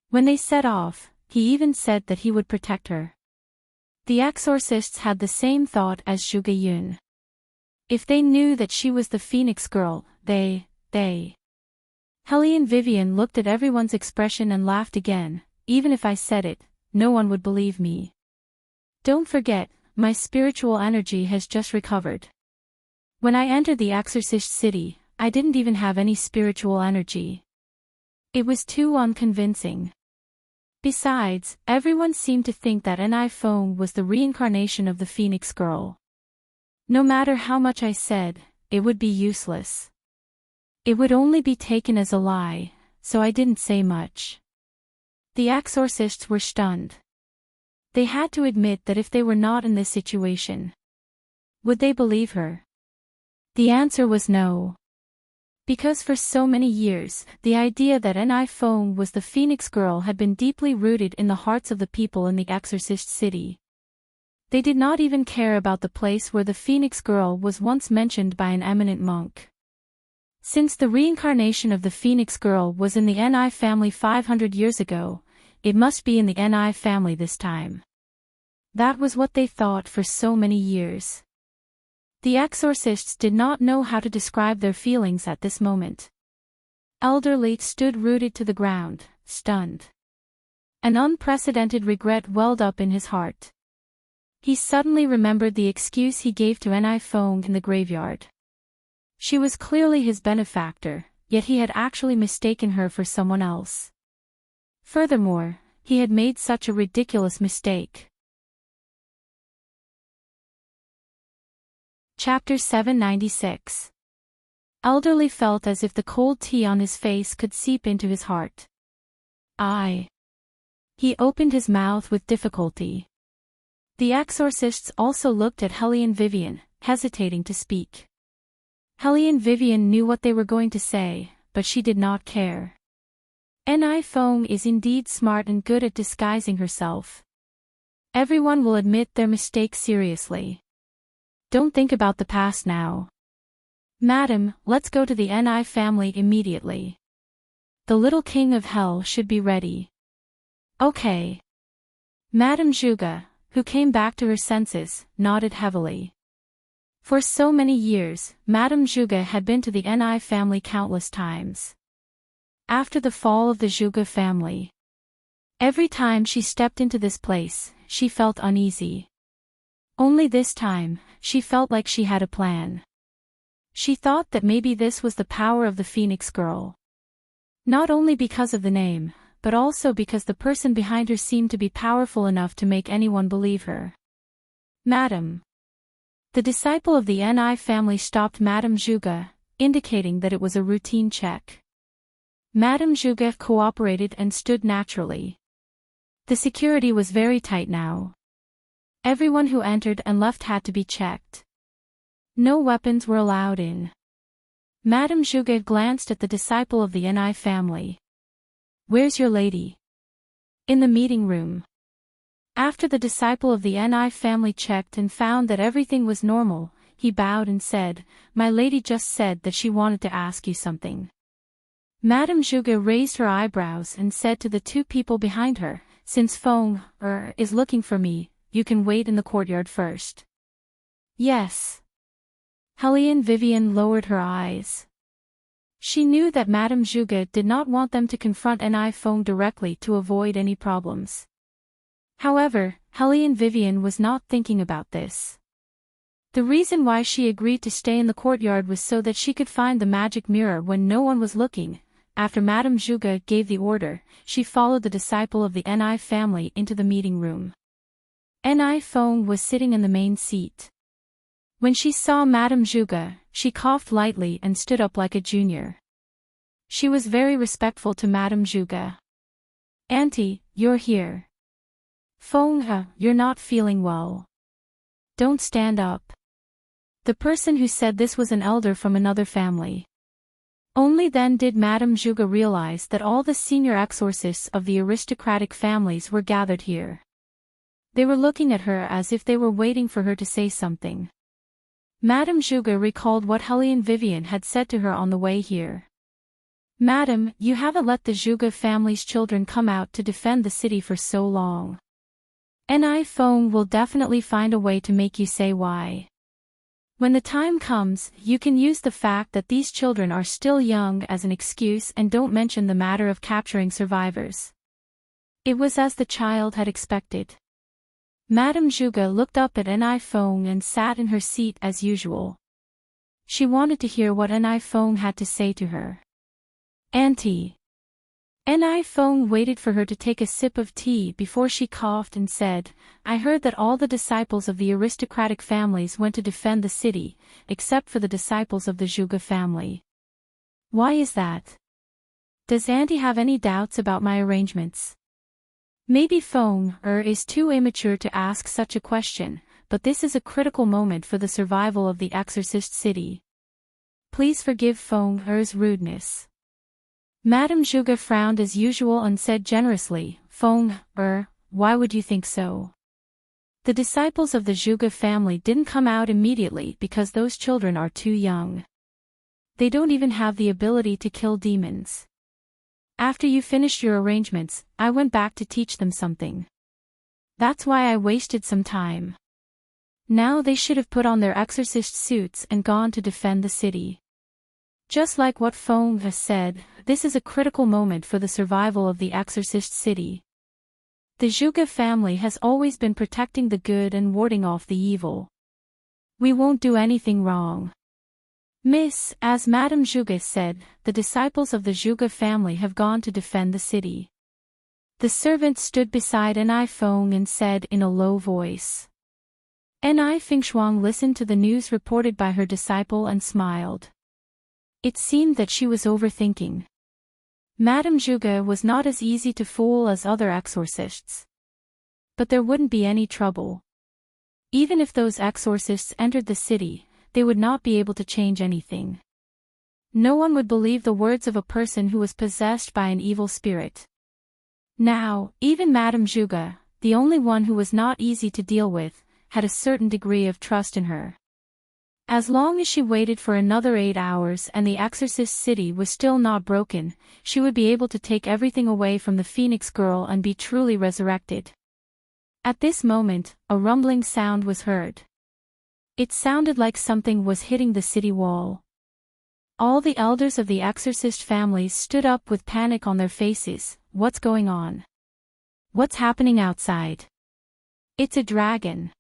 When they set off, he even said that he would protect her. The exorcists had the same thought as Juga Yun. If they knew that she was the Phoenix girl, they Helly and Vivian looked at everyone's expression and laughed again. Even if I said it, no one would believe me. Don't forget, my spiritual energy has just recovered. When I entered the Exorcist city, I didn't even have any spiritual energy. It was too unconvincing. Besides, everyone seemed to think that an iPhone was the reincarnation of the Phoenix Girl. No matter how much I said, it would be useless. It would only be taken as a lie, so I didn't say much. The exorcists were stunned. They had to admit that if they were not in this situation, would they believe her? The answer was no. Because for so many years, the idea that an iPhone was the Phoenix Girl had been deeply rooted in the hearts of the people in the Exorcist city. They did not even care about the place where the Phoenix Girl was once mentioned by an eminent monk. Since the reincarnation of the Phoenix Girl was in the Ni family 500 years ago, it must be in the Ni family this time. That was what they thought for so many years. The exorcists did not know how to describe their feelings at this moment. Elderly stood rooted to the ground, stunned. An unprecedented regret welled up in his heart. He suddenly remembered the excuse he gave to Ni Fong in the graveyard. She was clearly his benefactor, yet he had actually mistaken her for someone else. Furthermore, he had made such a ridiculous mistake. Chapter 796. Elderly felt as if the cold tea on his face could seep into his heart. He opened his mouth with difficulty. The exorcists also looked at Helly and Vivian, hesitating to speak. Helly and Vivian knew what they were going to say, but she did not care. Ni Fong is indeed smart and good at disguising herself. Everyone will admit their mistake seriously. Don't think about the past now. Madam, let's go to the Ni family immediately. The little king of hell should be ready. Okay. Madame Zhuge, who came back to her senses, nodded heavily. For so many years, Madame Zhuge had been to the Ni family countless times. After the fall of the Zhuge family, every time she stepped into this place, she felt uneasy. Only this time, she felt like she had a plan. She thought that maybe this was the power of the Phoenix Girl. Not only because of the name, but also because the person behind her seemed to be powerful enough to make anyone believe her. Madam. The disciple of the Ni family stopped Madame Zhuge, indicating that it was a routine check. Madame Zhuge cooperated and stood naturally. The security was very tight now. Everyone who entered and left had to be checked. No weapons were allowed in. Madame Zhuge glanced at the disciple of the Ni family. Where's your lady? In the meeting room. After the disciple of the Ni family checked and found that everything was normal, he bowed and said, My lady just said that she wanted to ask you something. Madame Zhuge raised her eyebrows and said to the two people behind her, Since Fong is looking for me, you can wait in the courtyard first. Yes. Helly and Vivian lowered her eyes. She knew that Madame Zhuge did not want them to confront Ni Fong directly to avoid any problems. However, Helly and Vivian was not thinking about this. The reason why she agreed to stay in the courtyard was so that she could find the magic mirror when no one was looking. After Madame Zhuge gave the order, she followed the disciple of the Ni family into the meeting room. Ni Fong was sitting in the main seat. When she saw Madame Zhuge, she coughed lightly and stood up like a junior. She was very respectful to Madame Zhuge. Auntie, you're here. Fong, you're not feeling well. Don't stand up. The person who said this was an elder from another family. Only then did Madame Zhuge realize that all the senior exorcists of the aristocratic families were gathered here. They were looking at her as if they were waiting for her to say something. Madame Zhuge recalled what Helly and Vivian had said to her on the way here. Madam, you haven't let the Zhuge family's children come out to defend the city for so long. Ni Fong will definitely find a way to make you say why. When the time comes, you can use the fact that these children are still young as an excuse and don't mention the matter of capturing survivors. It was as the child had expected. Madame Zhuge looked up at Enai Feng and sat in her seat as usual. She wanted to hear what Enai Feng had to say to her. "Auntie." Enai Feng waited for her to take a sip of tea before she coughed and said, "I heard that all the disciples of the aristocratic families went to defend the city, except for the disciples of the Zhuge family. Why is that? Does Auntie have any doubts about my arrangements?" Maybe Feng is too immature to ask such a question, but this is a critical moment for the survival of the exorcist city. Please forgive Feng's rudeness. Madame Zhuge frowned as usual and said generously, "Feng, why would you think so? The disciples of the Zhuge family didn't come out immediately because those children are too young. They don't even have the ability to kill demons. After you finished your arrangements, I went back to teach them something. That's why I wasted some time. Now they should have put on their exorcist suits and gone to defend the city." Just like what Feng has said, this is a critical moment for the survival of the exorcist city. The Zhuge family has always been protecting the good and warding off the evil. We won't do anything wrong. Miss, as Madame Zhuge said, the disciples of the Zhuge family have gone to defend the city. The servant stood beside Enai Feng and said in a low voice. Enai Fengshuang listened to the news reported by her disciple and smiled. It seemed that she was overthinking. Madame Zhuge was not as easy to fool as other exorcists. But there wouldn't be any trouble. Even if those exorcists entered the city, they would not be able to change anything. No one would believe the words of a person who was possessed by an evil spirit. Now, even Madame Zhuge, the only one who was not easy to deal with, had a certain degree of trust in her. As long as she waited for another 8 hours and the exorcist city was still not broken, she would be able to take everything away from the Phoenix girl and be truly resurrected. At this moment, a rumbling sound was heard. It sounded like something was hitting the city wall. All the elders of the exorcist families stood up with panic on their faces. What's going on? What's happening outside? It's a dragon.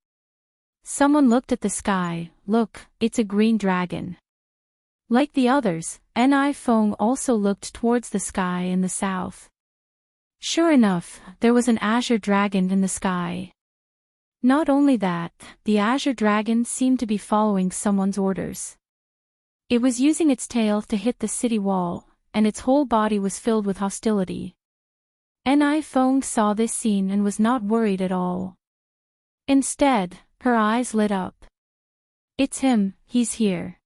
Someone looked at the sky. Look, it's a green dragon. Like the others, Enai Feng also looked towards the sky in the south. Sure enough, there was an azure dragon in the sky. Not only that, the azure dragon seemed to be following someone's orders. It was using its tail to hit the city wall, and its whole body was filled with hostility. Enai Feng saw this scene and was not worried at all. Instead, her eyes lit up. It's him, he's here.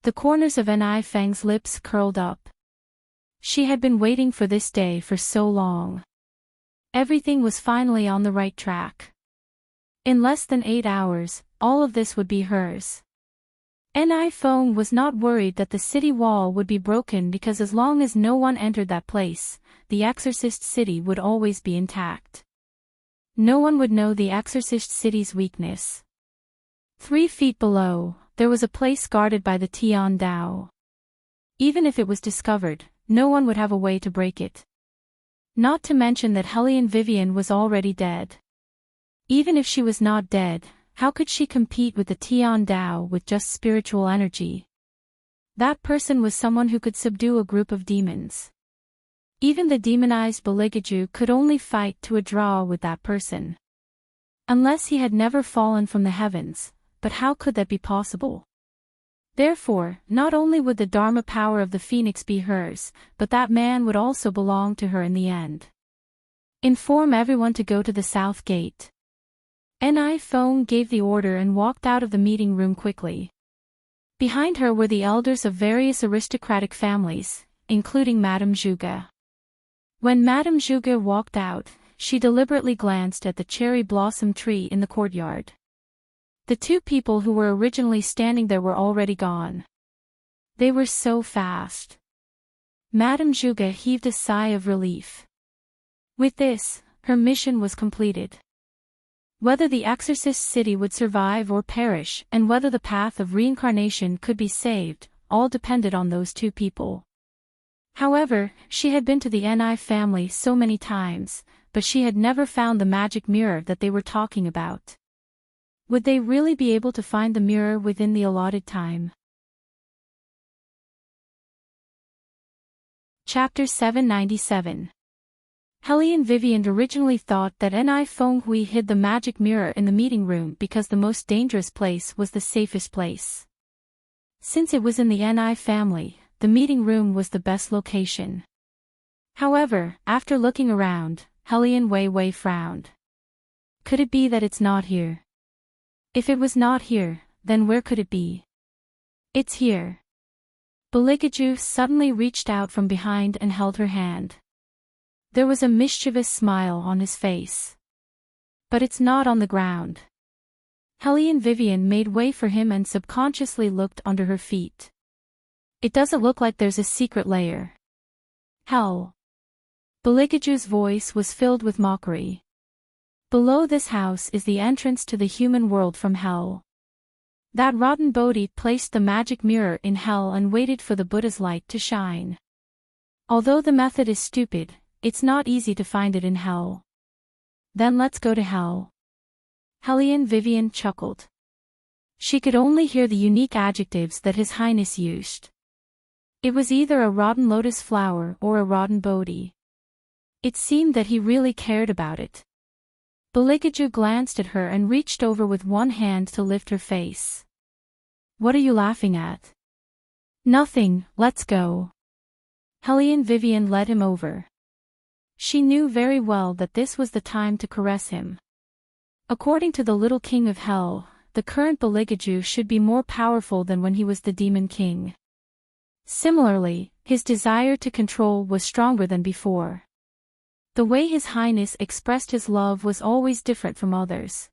The corners of Enai Feng's lips curled up. She had been waiting for this day for so long. Everything was finally on the right track. In less than 8 hours, all of this would be hers. Enai Feng was not worried that the city wall would be broken because as long as no one entered that place, the exorcist city would always be intact. No one would know the exorcist city's weakness. 3 feet below, there was a place guarded by the Tian Dao. Even if it was discovered, no one would have a way to break it. Not to mention that Hellion Vivian was already dead. Even if she was not dead, how could she compete with the Tian Dao with just spiritual energy? That person was someone who could subdue a group of demons. Even the demonized Beligaju could only fight to a draw with that person. Unless he had never fallen from the heavens, but how could that be possible? Therefore, not only would the Dharma power of the Phoenix be hers, but that man would also belong to her in the end. Inform everyone to go to the south gate. Enai Feng gave the order and walked out of the meeting room quickly. Behind her were the elders of various aristocratic families, including Madame Zhuge. When Madame Zhuge walked out, she deliberately glanced at the cherry blossom tree in the courtyard. The 2 people who were originally standing there were already gone. They were so fast. Madame Zhuge heaved a sigh of relief. With this, her mission was completed. Whether the exorcist city would survive or perish, and whether the path of reincarnation could be saved, all depended on those two people. However, she had been to the Ni family so many times, but she had never found the magic mirror that they were talking about. Would they really be able to find the mirror within the allotted time? Chapter 797. Helly and Vivian originally thought that Ni Feng Hui hid the magic mirror in the meeting room because the most dangerous place was the safest place. Since it was in the Ni family, the meeting room was the best location. However, after looking around, Helly and Wei Wei frowned. Could it be that it's not here? If it was not here, then where could it be? It's here. Beligaju suddenly reached out from behind and held her hand. There was a mischievous smile on his face. But it's not on the ground. Helly and Vivian made way for him and subconsciously looked under her feet. It doesn't look like there's a secret layer. Hell. Beligaju's voice was filled with mockery. Below this house is the entrance to the human world from hell. That rotten Bodhi placed the magic mirror in hell and waited for the Buddha's light to shine. Although the method is stupid, it's not easy to find it in hell. Then let's go to hell. Helly and Vivian chuckled. She could only hear the unique adjectives that His Highness used. It was either a rotten lotus flower or a rotten Bodhi. It seemed that he really cared about it. Beligaju glanced at her and reached over with one hand to lift her face. What are you laughing at? Nothing, let's go. Helly and Vivian led him over. She knew very well that this was the time to caress him. According to the little king of hell, the current Beligaju should be more powerful than when he was the demon king. Similarly, his desire to control was stronger than before. The way His Highness expressed his love was always different from others.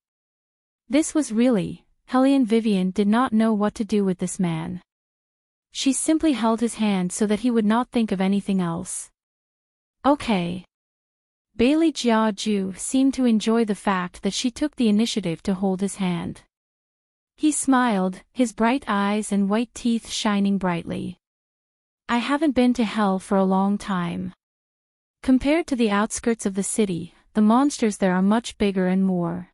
This was really, Helly and Vivian did not know what to do with this man. She simply held his hand so that he would not think of anything else. Okay. Bailey Jiaju seemed to enjoy the fact that she took the initiative to hold his hand. He smiled, his bright eyes and white teeth shining brightly. I haven't been to hell for a long time. Compared to the outskirts of the city, the monsters there are much bigger and more.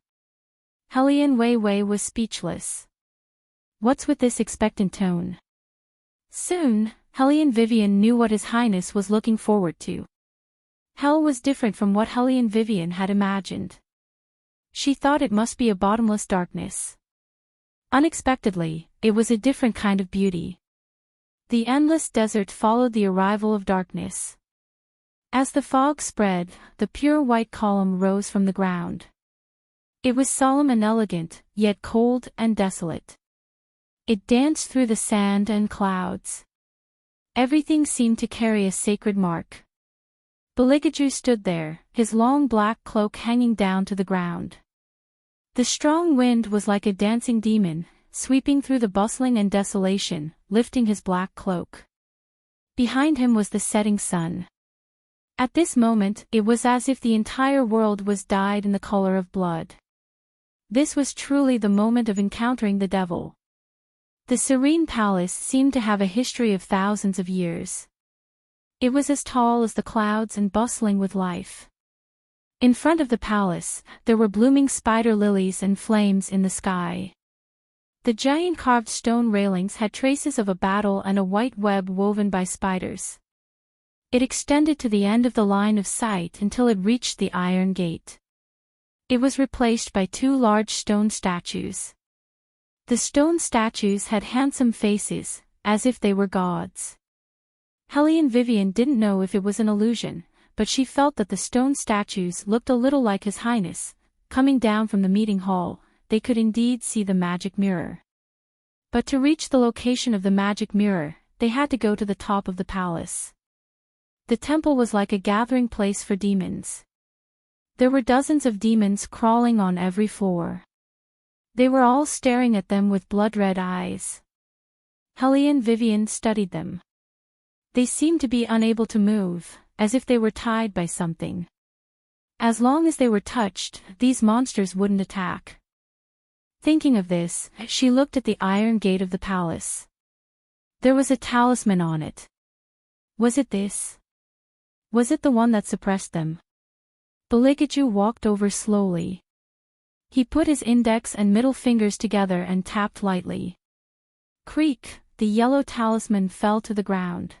Helly and Wei Wei was speechless. What's with this expectant tone? Soon, Helly and Vivian knew what His Highness was looking forward to. Hell was different from what Helly and Vivian had imagined. She thought it must be a bottomless darkness. Unexpectedly, it was a different kind of beauty. The endless desert followed the arrival of darkness. As the fog spread, the pure white column rose from the ground. It was solemn and elegant, yet cold and desolate. It danced through the sand and clouds. Everything seemed to carry a sacred mark. Beligaju stood there, his long black cloak hanging down to the ground. The strong wind was like a dancing demon, sweeping through the bustling and desolation, lifting his black cloak. Behind him was the setting sun. At this moment, it was as if the entire world was dyed in the color of blood. This was truly the moment of encountering the devil. The serene palace seemed to have a history of thousands of years. It was as tall as the clouds and bustling with life. In front of the palace, there were blooming spider lilies and flames in the sky. The giant carved stone railings had traces of a battle and a white web woven by spiders. It extended to the end of the line of sight until it reached the iron gate. It was replaced by two large stone statues. The stone statues had handsome faces, as if they were gods. Helly and Vivian didn't know if it was an illusion, but she felt that the stone statues looked a little like His Highness. Coming down from the meeting hall, they could indeed see the magic mirror. But to reach the location of the magic mirror, they had to go to the top of the palace. The temple was like a gathering place for demons. There were dozens of demons crawling on every floor. They were all staring at them with blood-red eyes. Helly and Vivian studied them. They seemed to be unable to move, as if they were tied by something. As long as they were touched, these monsters wouldn't attack. Thinking of this, she looked at the iron gate of the palace. There was a talisman on it. Was it this? Was it the one that suppressed them? Beligaju walked over slowly. He put his index and middle fingers together and tapped lightly. Creak, the yellow talisman fell to the ground.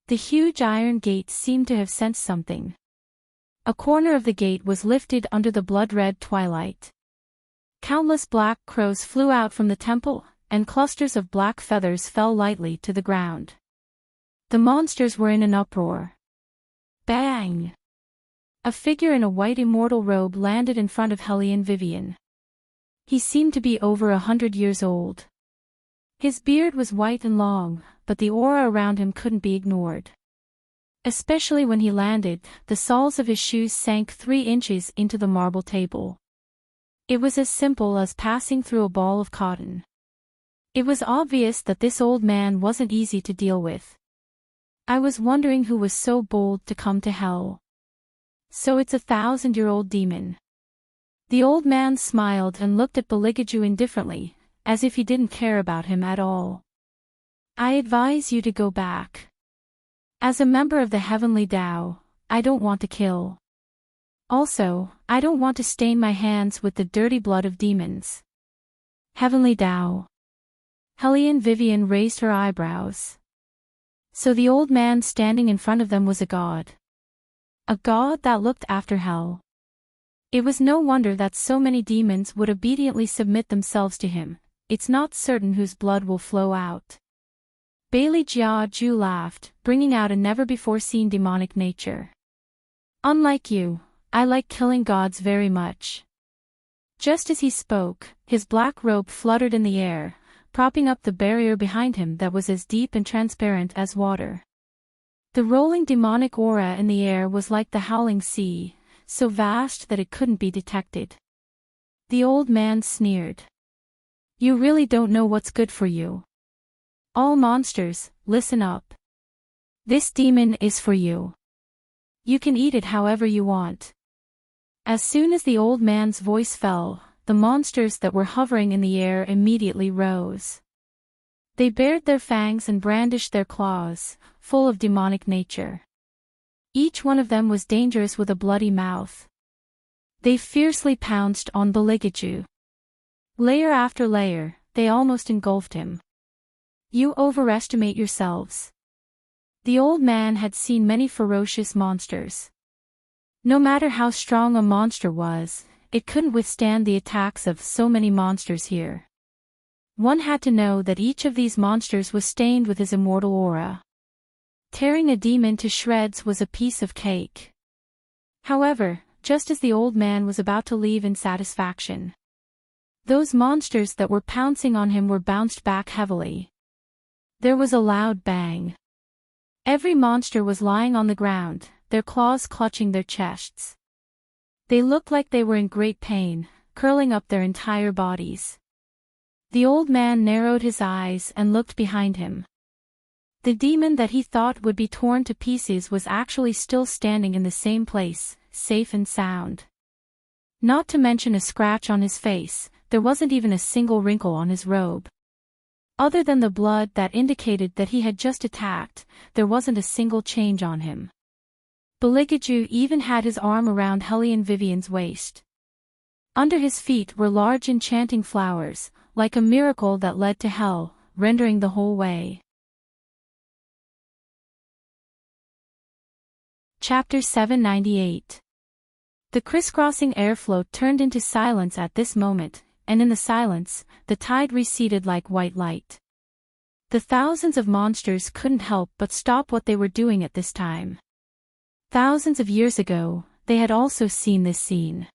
The huge iron gate seemed to have sensed something. A corner of the gate was lifted under the blood-red twilight. Countless black crows flew out from the temple, and clusters of black feathers fell lightly to the ground. The monsters were in an uproar. Bang! A figure in a white immortal robe landed in front of Hellion Vivian. He seemed to be over 100 years old. His beard was white and long, but the aura around him couldn't be ignored. Especially when he landed, the soles of his shoes sank 3 inches into the marble table. It was as simple as passing through a ball of cotton. It was obvious that this old man wasn't easy to deal with. I was wondering who was so bold to come to hell. So it's a 1,000-year-old demon. The old man smiled and looked at Beligaju indifferently, as if he didn't care about him at all. I advise you to go back. As a member of the Heavenly Tao, I don't want to kill. Also, I don't want to stain my hands with the dirty blood of demons. Heavenly Tao. Hellion Vivian raised her eyebrows. So the old man standing in front of them was a god. A god that looked after hell. It was no wonder that so many demons would obediently submit themselves to him. It's not certain whose blood will flow out. Bailey Jia Ju laughed, bringing out a never-before-seen demonic nature. Unlike you, I like killing gods very much. Just as he spoke, his black robe fluttered in the air, propping up the barrier behind him that was as deep and transparent as water. The rolling demonic aura in the air was like the howling sea, so vast that it couldn't be detected. The old man sneered. You really don't know what's good for you. All monsters, listen up. This demon is for you. You can eat it however you want. As soon as the old man's voice fell, the monsters that were hovering in the air immediately rose. They bared their fangs and brandished their claws, full of demonic nature. Each one of them was dangerous with a bloody mouth. They fiercely pounced on Beligaju. Layer after layer, they almost engulfed him. You overestimate yourselves. The old man had seen many ferocious monsters. No matter how strong a monster was, it couldn't withstand the attacks of so many monsters here. One had to know that each of these monsters was stained with his immortal aura. Tearing a demon to shreds was a piece of cake. However, just as the old man was about to leave in satisfaction, those monsters that were pouncing on him were bounced back heavily. There was a loud bang. Every monster was lying on the ground, their claws clutching their chests. They looked like they were in great pain, curling up their entire bodies. The old man narrowed his eyes and looked behind him. The demon that he thought would be torn to pieces was actually still standing in the same place, safe and sound. Not to mention a scratch on his face, there wasn't even a single wrinkle on his robe. Other than the blood that indicated that he had just attacked, there wasn't a single change on him. Beligaju even had his arm around Hellion Vivian's waist. Under his feet were large enchanting flowers, like a miracle that led to hell, rendering the whole way. Chapter 798. The crisscrossing airflow turned into silence at this moment, and in the silence, the tide receded like white light. The thousands of monsters couldn't help but stop what they were doing at this time. Thousands of years ago, they had also seen this scene.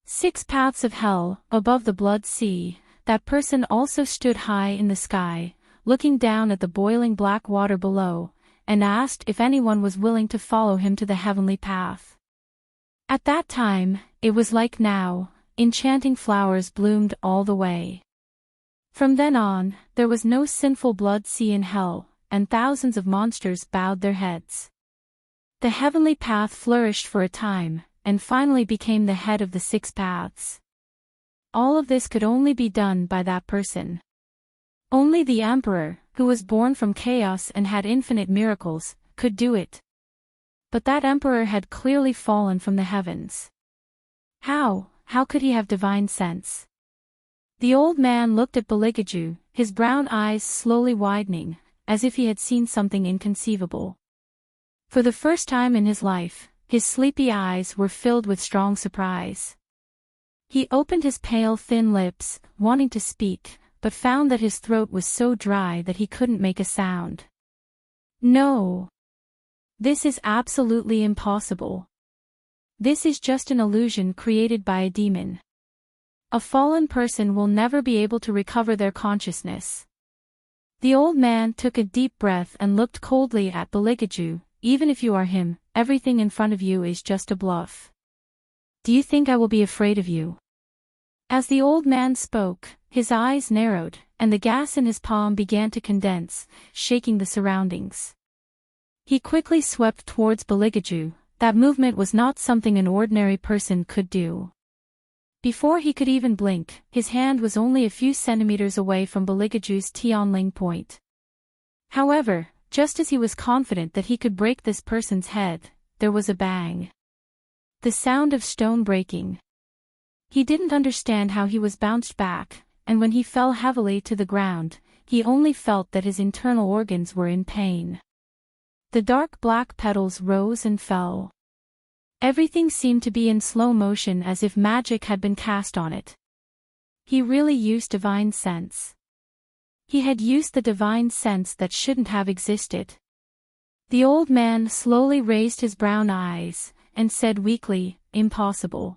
6 paths of hell, above the blood sea, that person also stood high in the sky, looking down at the boiling black water below, and asked if anyone was willing to follow him to the heavenly path. At that time, it was like now, enchanting flowers bloomed all the way. From then on, there was no sinful blood sea in hell, and thousands of monsters bowed their heads. The heavenly path flourished for a time, and finally became the head of the 6 paths. All of this could only be done by that person. Only the Emperor, who was born from chaos and had infinite miracles, could do it. But that Emperor had clearly fallen from the heavens. How could he have divine sense? The old man looked at Beligaju, his brown eyes slowly widening, as if he had seen something inconceivable. For the first time in his life, his sleepy eyes were filled with strong surprise. He opened his pale thin lips, wanting to speak, but found that his throat was so dry that he couldn't make a sound. No. This is absolutely impossible. This is just an illusion created by a demon. A fallen person will never be able to recover their consciousness. The old man took a deep breath and looked coldly at Beligaju. Even if you are him, everything in front of you is just a bluff. Do you think I will be afraid of you? As the old man spoke, his eyes narrowed, and the gas in his palm began to condense, shaking the surroundings. He quickly swept towards Beligaju. That movement was not something an ordinary person could do. Before he could even blink, his hand was only a few centimeters away from Beligaju's Tianling point. However, just as he was confident that he could break this person's head, there was a bang. The sound of stone breaking. He didn't understand how he was bounced back, and when he fell heavily to the ground, he only felt that his internal organs were in pain. The dark black petals rose and fell. Everything seemed to be in slow motion as if magic had been cast on it. He really used divine sense. He had used the divine sense that shouldn't have existed. The old man slowly raised his brown eyes, and said weakly, "Impossible.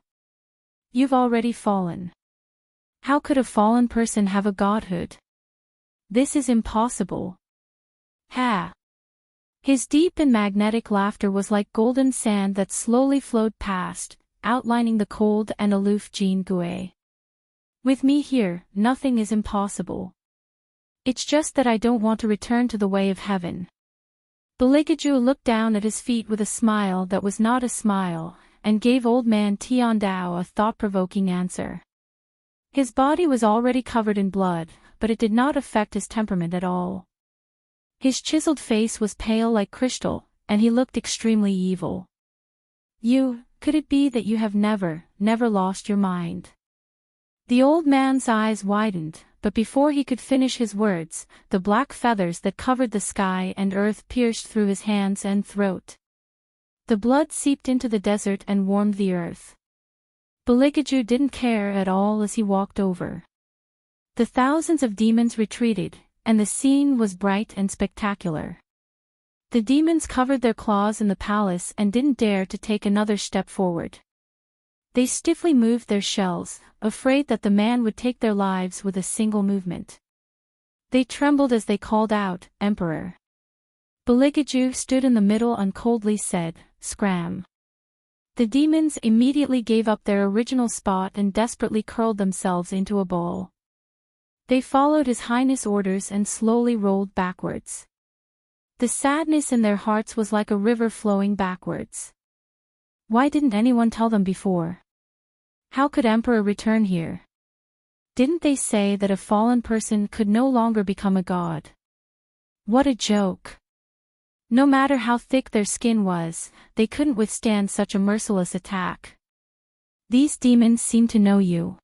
You've already fallen. How could a fallen person have a godhood? This is impossible." Ha! His deep and magnetic laughter was like golden sand that slowly flowed past, outlining the cold and aloof Jean Gouet. "With me here, nothing is impossible. It's just that I don't want to return to the way of heaven." Beligaju looked down at his feet with a smile that was not a smile, and gave old man Tiandao a thought-provoking answer. His body was already covered in blood, but it did not affect his temperament at all. His chiseled face was pale like crystal, and he looked extremely evil. Could it be that you have never lost your mind?" The old man's eyes widened, but before he could finish his words, the black feathers that covered the sky and earth pierced through his hands and throat. The blood seeped into the desert and warmed the earth. Beligaju didn't care at all as he walked over. The thousands of demons retreated, and the scene was bright and spectacular. The demons covered their claws in the palace and didn't dare to take another step forward. They stiffly moved their shells, afraid that the man would take their lives with a single movement. They trembled as they called out, "Emperor." Beligaju stood in the middle and coldly said, "Scram." The demons immediately gave up their original spot and desperately curled themselves into a ball. They followed His Highness' orders and slowly rolled backwards. The sadness in their hearts was like a river flowing backwards. Why didn't anyone tell them before? How could Emperor return here? Didn't they say that a fallen person could no longer become a god? What a joke! No matter how thick their skin was, they couldn't withstand such a merciless attack. These demons seem to know you.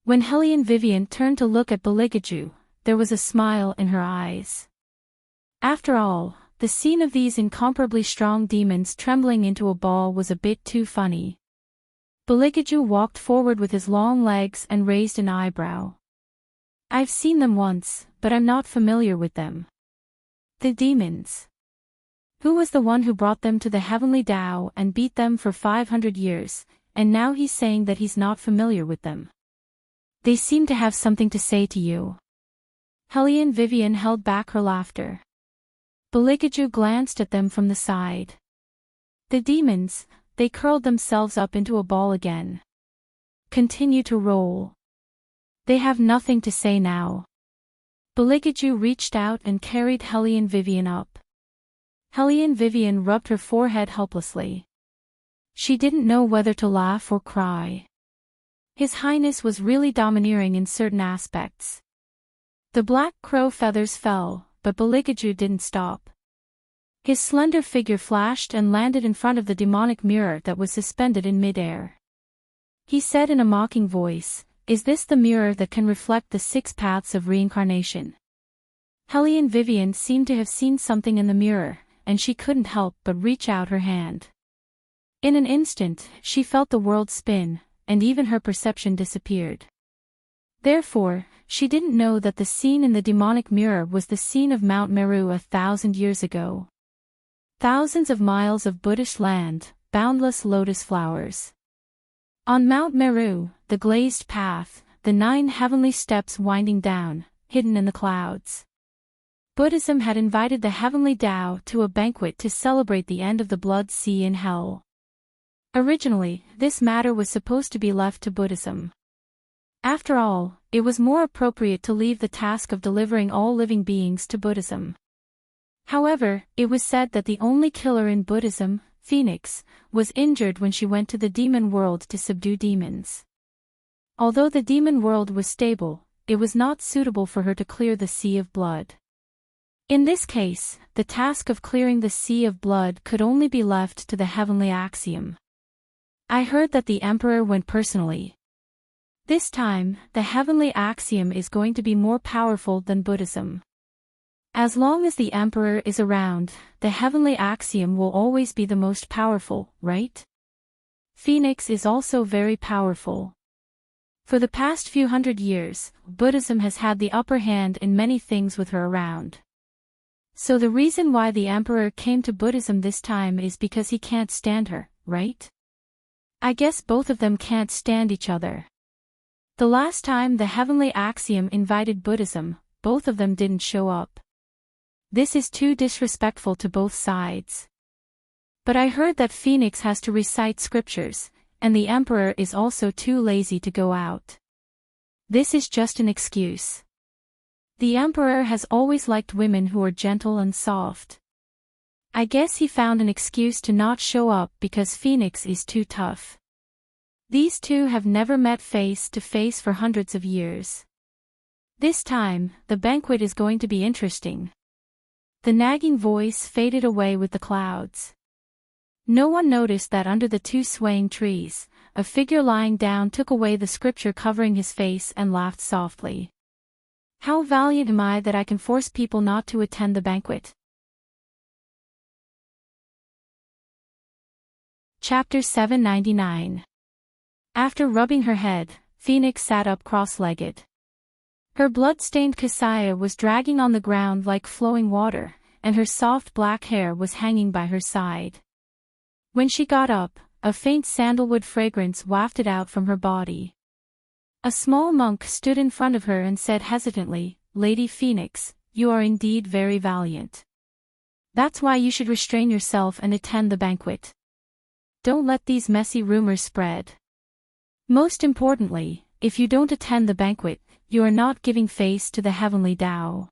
When Hellion Vivian turned to look at Beligaju, there was a smile in her eyes. After all, the scene of these incomparably strong demons trembling into a ball was a bit too funny. Beligaju walked forward with his long legs and raised an eyebrow. "I've seen them once, but I'm not familiar with them." The demons. Who was the one who brought them to the heavenly Tao and beat them for 500 years, and now he's saying that he's not familiar with them? They seem to have something to say to you. Hellion Vivian held back her laughter. Beligaju glanced at them from the side. The demons, they curled themselves up into a ball again. Continue to roll. They have nothing to say now. Beligaju reached out and carried Hellion Vivian up. Hellion Vivian rubbed her forehead helplessly. She didn't know whether to laugh or cry. His Highness was really domineering in certain aspects. The black crow feathers fell, but Beligaju didn't stop. His slender figure flashed and landed in front of the demonic mirror that was suspended in midair. He said in a mocking voice, "Is this the mirror that can reflect the 6 paths of reincarnation?" Hellion Vivian seemed to have seen something in the mirror, and she couldn't help but reach out her hand. In an instant, she felt the world spin, and even her perception disappeared. Therefore, she didn't know that the scene in the demonic mirror was the scene of Mount Meru 1,000 years ago. Thousands of miles of Buddhist land, boundless lotus flowers. On Mount Meru, the glazed path, the 9 heavenly steps winding down, hidden in the clouds. Buddhism had invited the heavenly Tao to a banquet to celebrate the end of the blood sea in hell. Originally, this matter was supposed to be left to Buddhism. After all, it was more appropriate to leave the task of delivering all living beings to Buddhism. However, it was said that the only killer in Buddhism, Phoenix, was injured when she went to the demon world to subdue demons. Although the demon world was stable, it was not suitable for her to clear the sea of blood. In this case, the task of clearing the sea of blood could only be left to the heavenly axiom. I heard that the Emperor went personally. This time, the heavenly axiom is going to be more powerful than Buddhism. As long as the Emperor is around, the heavenly axiom will always be the most powerful, right? Phoenix is also very powerful. For the past few hundred years, Buddhism has had the upper hand in many things with her around. So the reason why the Emperor came to Buddhism this time is because he can't stand her, right? I guess both of them can't stand each other. The last time the heavenly axiom invited Buddhism, both of them didn't show up. This is too disrespectful to both sides. But I heard that Phoenix has to recite scriptures, and the Emperor is also too lazy to go out. This is just an excuse. The Emperor has always liked women who are gentle and soft. I guess he found an excuse to not show up because Phoenix is too tough. These two have never met face to face for hundreds of years. This time, the banquet is going to be interesting. The nagging voice faded away with the clouds. No one noticed that under the 2 swaying trees, a figure lying down took away the scripture covering his face and laughed softly. How valiant am I that I can force people not to attend the banquet? Chapter 799. After rubbing her head, Phoenix sat up cross-legged. Her blood-stained kasaya was dragging on the ground like flowing water, and her soft black hair was hanging by her side. When she got up, a faint sandalwood fragrance wafted out from her body. A small monk stood in front of her and said hesitantly, "Lady Phoenix, you are indeed very valiant. That's why you should restrain yourself and attend the banquet. Don't let these messy rumors spread. Most importantly, if you don't attend the banquet, you are not giving face to the heavenly Tao.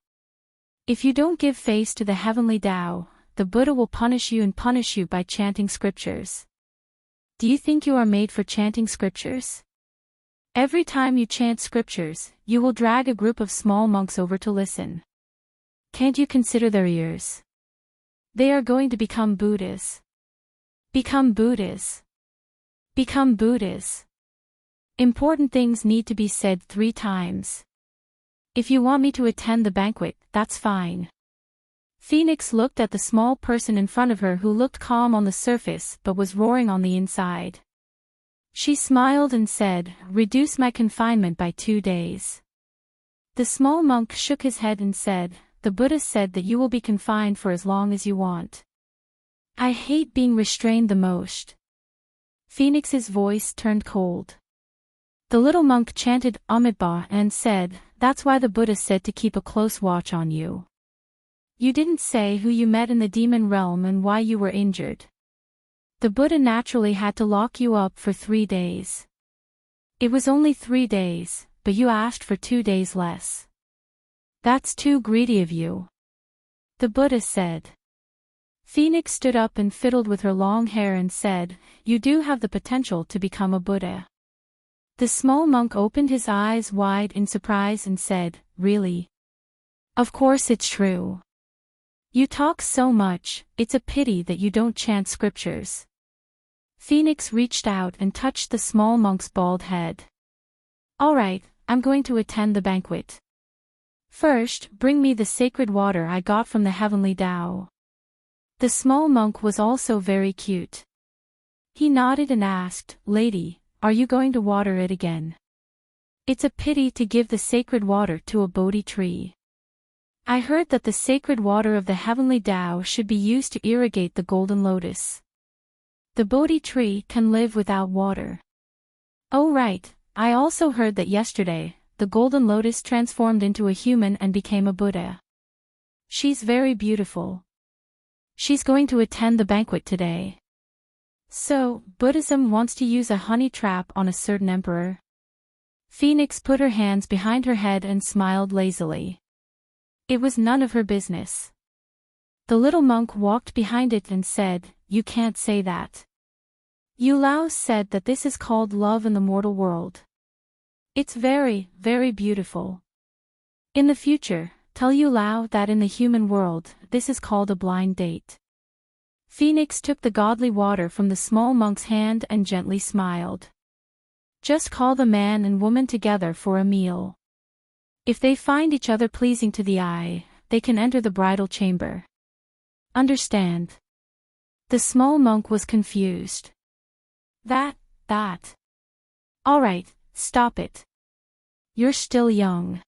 If you don't give face to the heavenly Tao, the Buddha will punish you by chanting scriptures. Do you think you are made for chanting scriptures? Every time you chant scriptures, you will drag a group of small monks over to listen. Can't you consider their ears? They are going to become Buddhas. Become Buddhas. Become Buddhas. Important things need to be said 3 times. If you want me to attend the banquet, that's fine." Phoenix looked at the small person in front of her who looked calm on the surface but was roaring on the inside. She smiled and said, "Reduce my confinement by 2 days." The small monk shook his head and said, "The Buddha said that you will be confined for as long as you want. I hate being restrained the most." Phoenix's voice turned cold. The little monk chanted Amitabha and said, "That's why the Buddha said to keep a close watch on you. You didn't say who you met in the demon realm and why you were injured. The Buddha naturally had to lock you up for 3 days. It was only 3 days, but you asked for 2 days less. That's too greedy of you." The Buddha said. Phoenix stood up and fiddled with her long hair and said, "You do have the potential to become a Buddha." The small monk opened his eyes wide in surprise and said, "Really? Of course it's true. You talk so much, it's a pity that you don't chant scriptures." Phoenix reached out and touched the small monk's bald head. "All right, I'm going to attend the banquet. First, bring me the sacred water I got from the heavenly Tao." The small monk was also very cute. He nodded and asked, "Lady, are you going to water it again? It's a pity to give the sacred water to a Bodhi tree. I heard that the sacred water of the heavenly Tao should be used to irrigate the golden lotus. The Bodhi tree can live without water." "Oh right, I also heard that yesterday, the golden lotus transformed into a human and became a Buddha. She's very beautiful. She's going to attend the banquet today. So, Buddhism wants to use a honey trap on a certain emperor?" Phoenix put her hands behind her head and smiled lazily. It was none of her business. The little monk walked behind it and said, "You can't say that. Yu Lao said that this is called love in the mortal world. It's very, very beautiful. In the future, tell Yu Lao that in the human world, this is called a blind date." Phoenix took the godly water from the small monk's hand and gently smiled. "Just call the man and woman together for a meal. If they find each other pleasing to the eye, they can enter the bridal chamber. Understand?" The small monk was confused. That. All right, stop it. You're still young.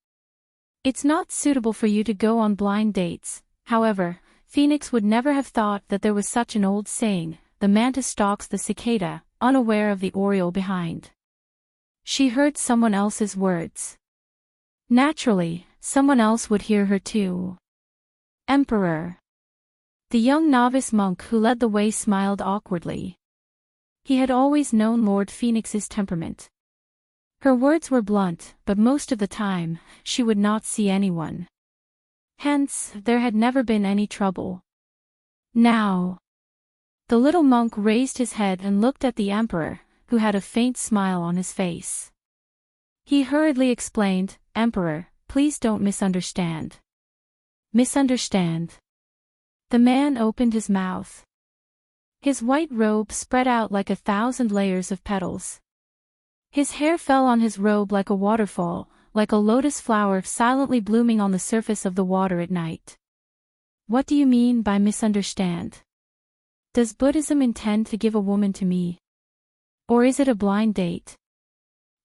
It's not suitable for you to go on blind dates." However, Phoenix would never have thought that there was such an old saying, "The mantis stalks the cicada," unaware of the oriole behind. She heard someone else's words. Naturally, someone else would hear her too. "Emperor." The young novice monk who led the way smiled awkwardly. He had always known Lord Phoenix's temperament. Her words were blunt, but most of the time, she would not see anyone. Hence, there had never been any trouble. Now, the little monk raised his head and looked at the emperor, who had a faint smile on his face. He hurriedly explained, "Emperor, please don't misunderstand." "Misunderstand?" The man opened his mouth. His white robe spread out like 1,000 layers of petals. His hair fell on his robe like a waterfall, like a lotus flower silently blooming on the surface of the water at night. "What do you mean by misunderstand? Does Buddhism intend to give a woman to me? Or is it a blind date?"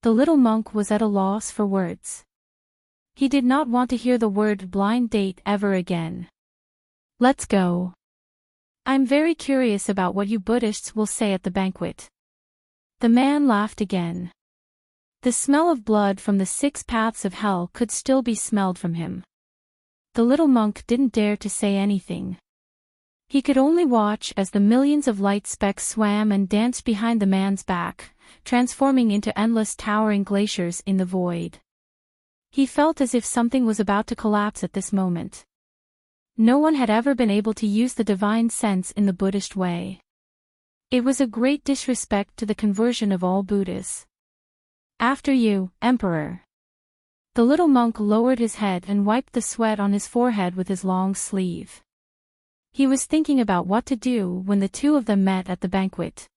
The little monk was at a loss for words. He did not want to hear the word blind date ever again. "Let's go. I'm very curious about what you Buddhists will say at the banquet." The man laughed again. The smell of blood from the 6 paths of hell could still be smelled from him. The little monk didn't dare to say anything. He could only watch as the millions of light specks swam and danced behind the man's back, transforming into endless towering glaciers in the void. He felt as if something was about to collapse at this moment. No one had ever been able to use the divine sense in the Buddhist way. It was a great disrespect to the conversion of all Buddhas. "After you, Emperor." The little monk lowered his head and wiped the sweat on his forehead with his long sleeve. He was thinking about what to do when the two of them met at the banquet.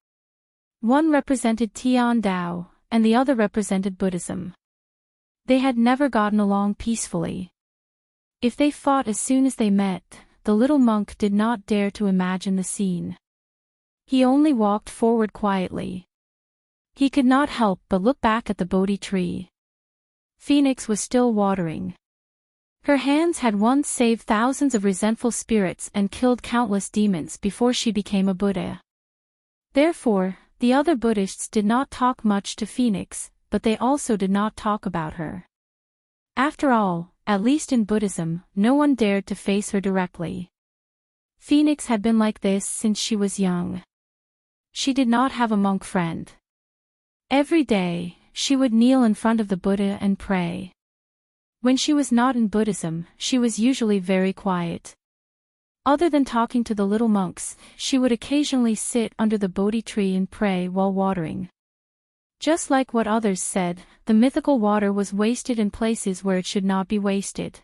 One represented Tian Dao, and the other represented Buddhism. They had never gotten along peacefully. If they fought as soon as they met, the little monk did not dare to imagine the scene. He only walked forward quietly. He could not help but look back at the Bodhi tree. Phoenix was still watering. Her hands had once saved thousands of resentful spirits and killed countless demons before she became a Buddha. Therefore, the other Buddhists did not talk much to Phoenix, but they also did not talk about her. After all, at least in Buddhism, no one dared to face her directly. Phoenix had been like this since she was young. She did not have a monk friend. Every day, she would kneel in front of the Buddha and pray. When she was not in Buddhism, she was usually very quiet. Other than talking to the little monks, she would occasionally sit under the Bodhi tree and pray while watering. Just like what others said, the mythical water was wasted in places where it should not be wasted.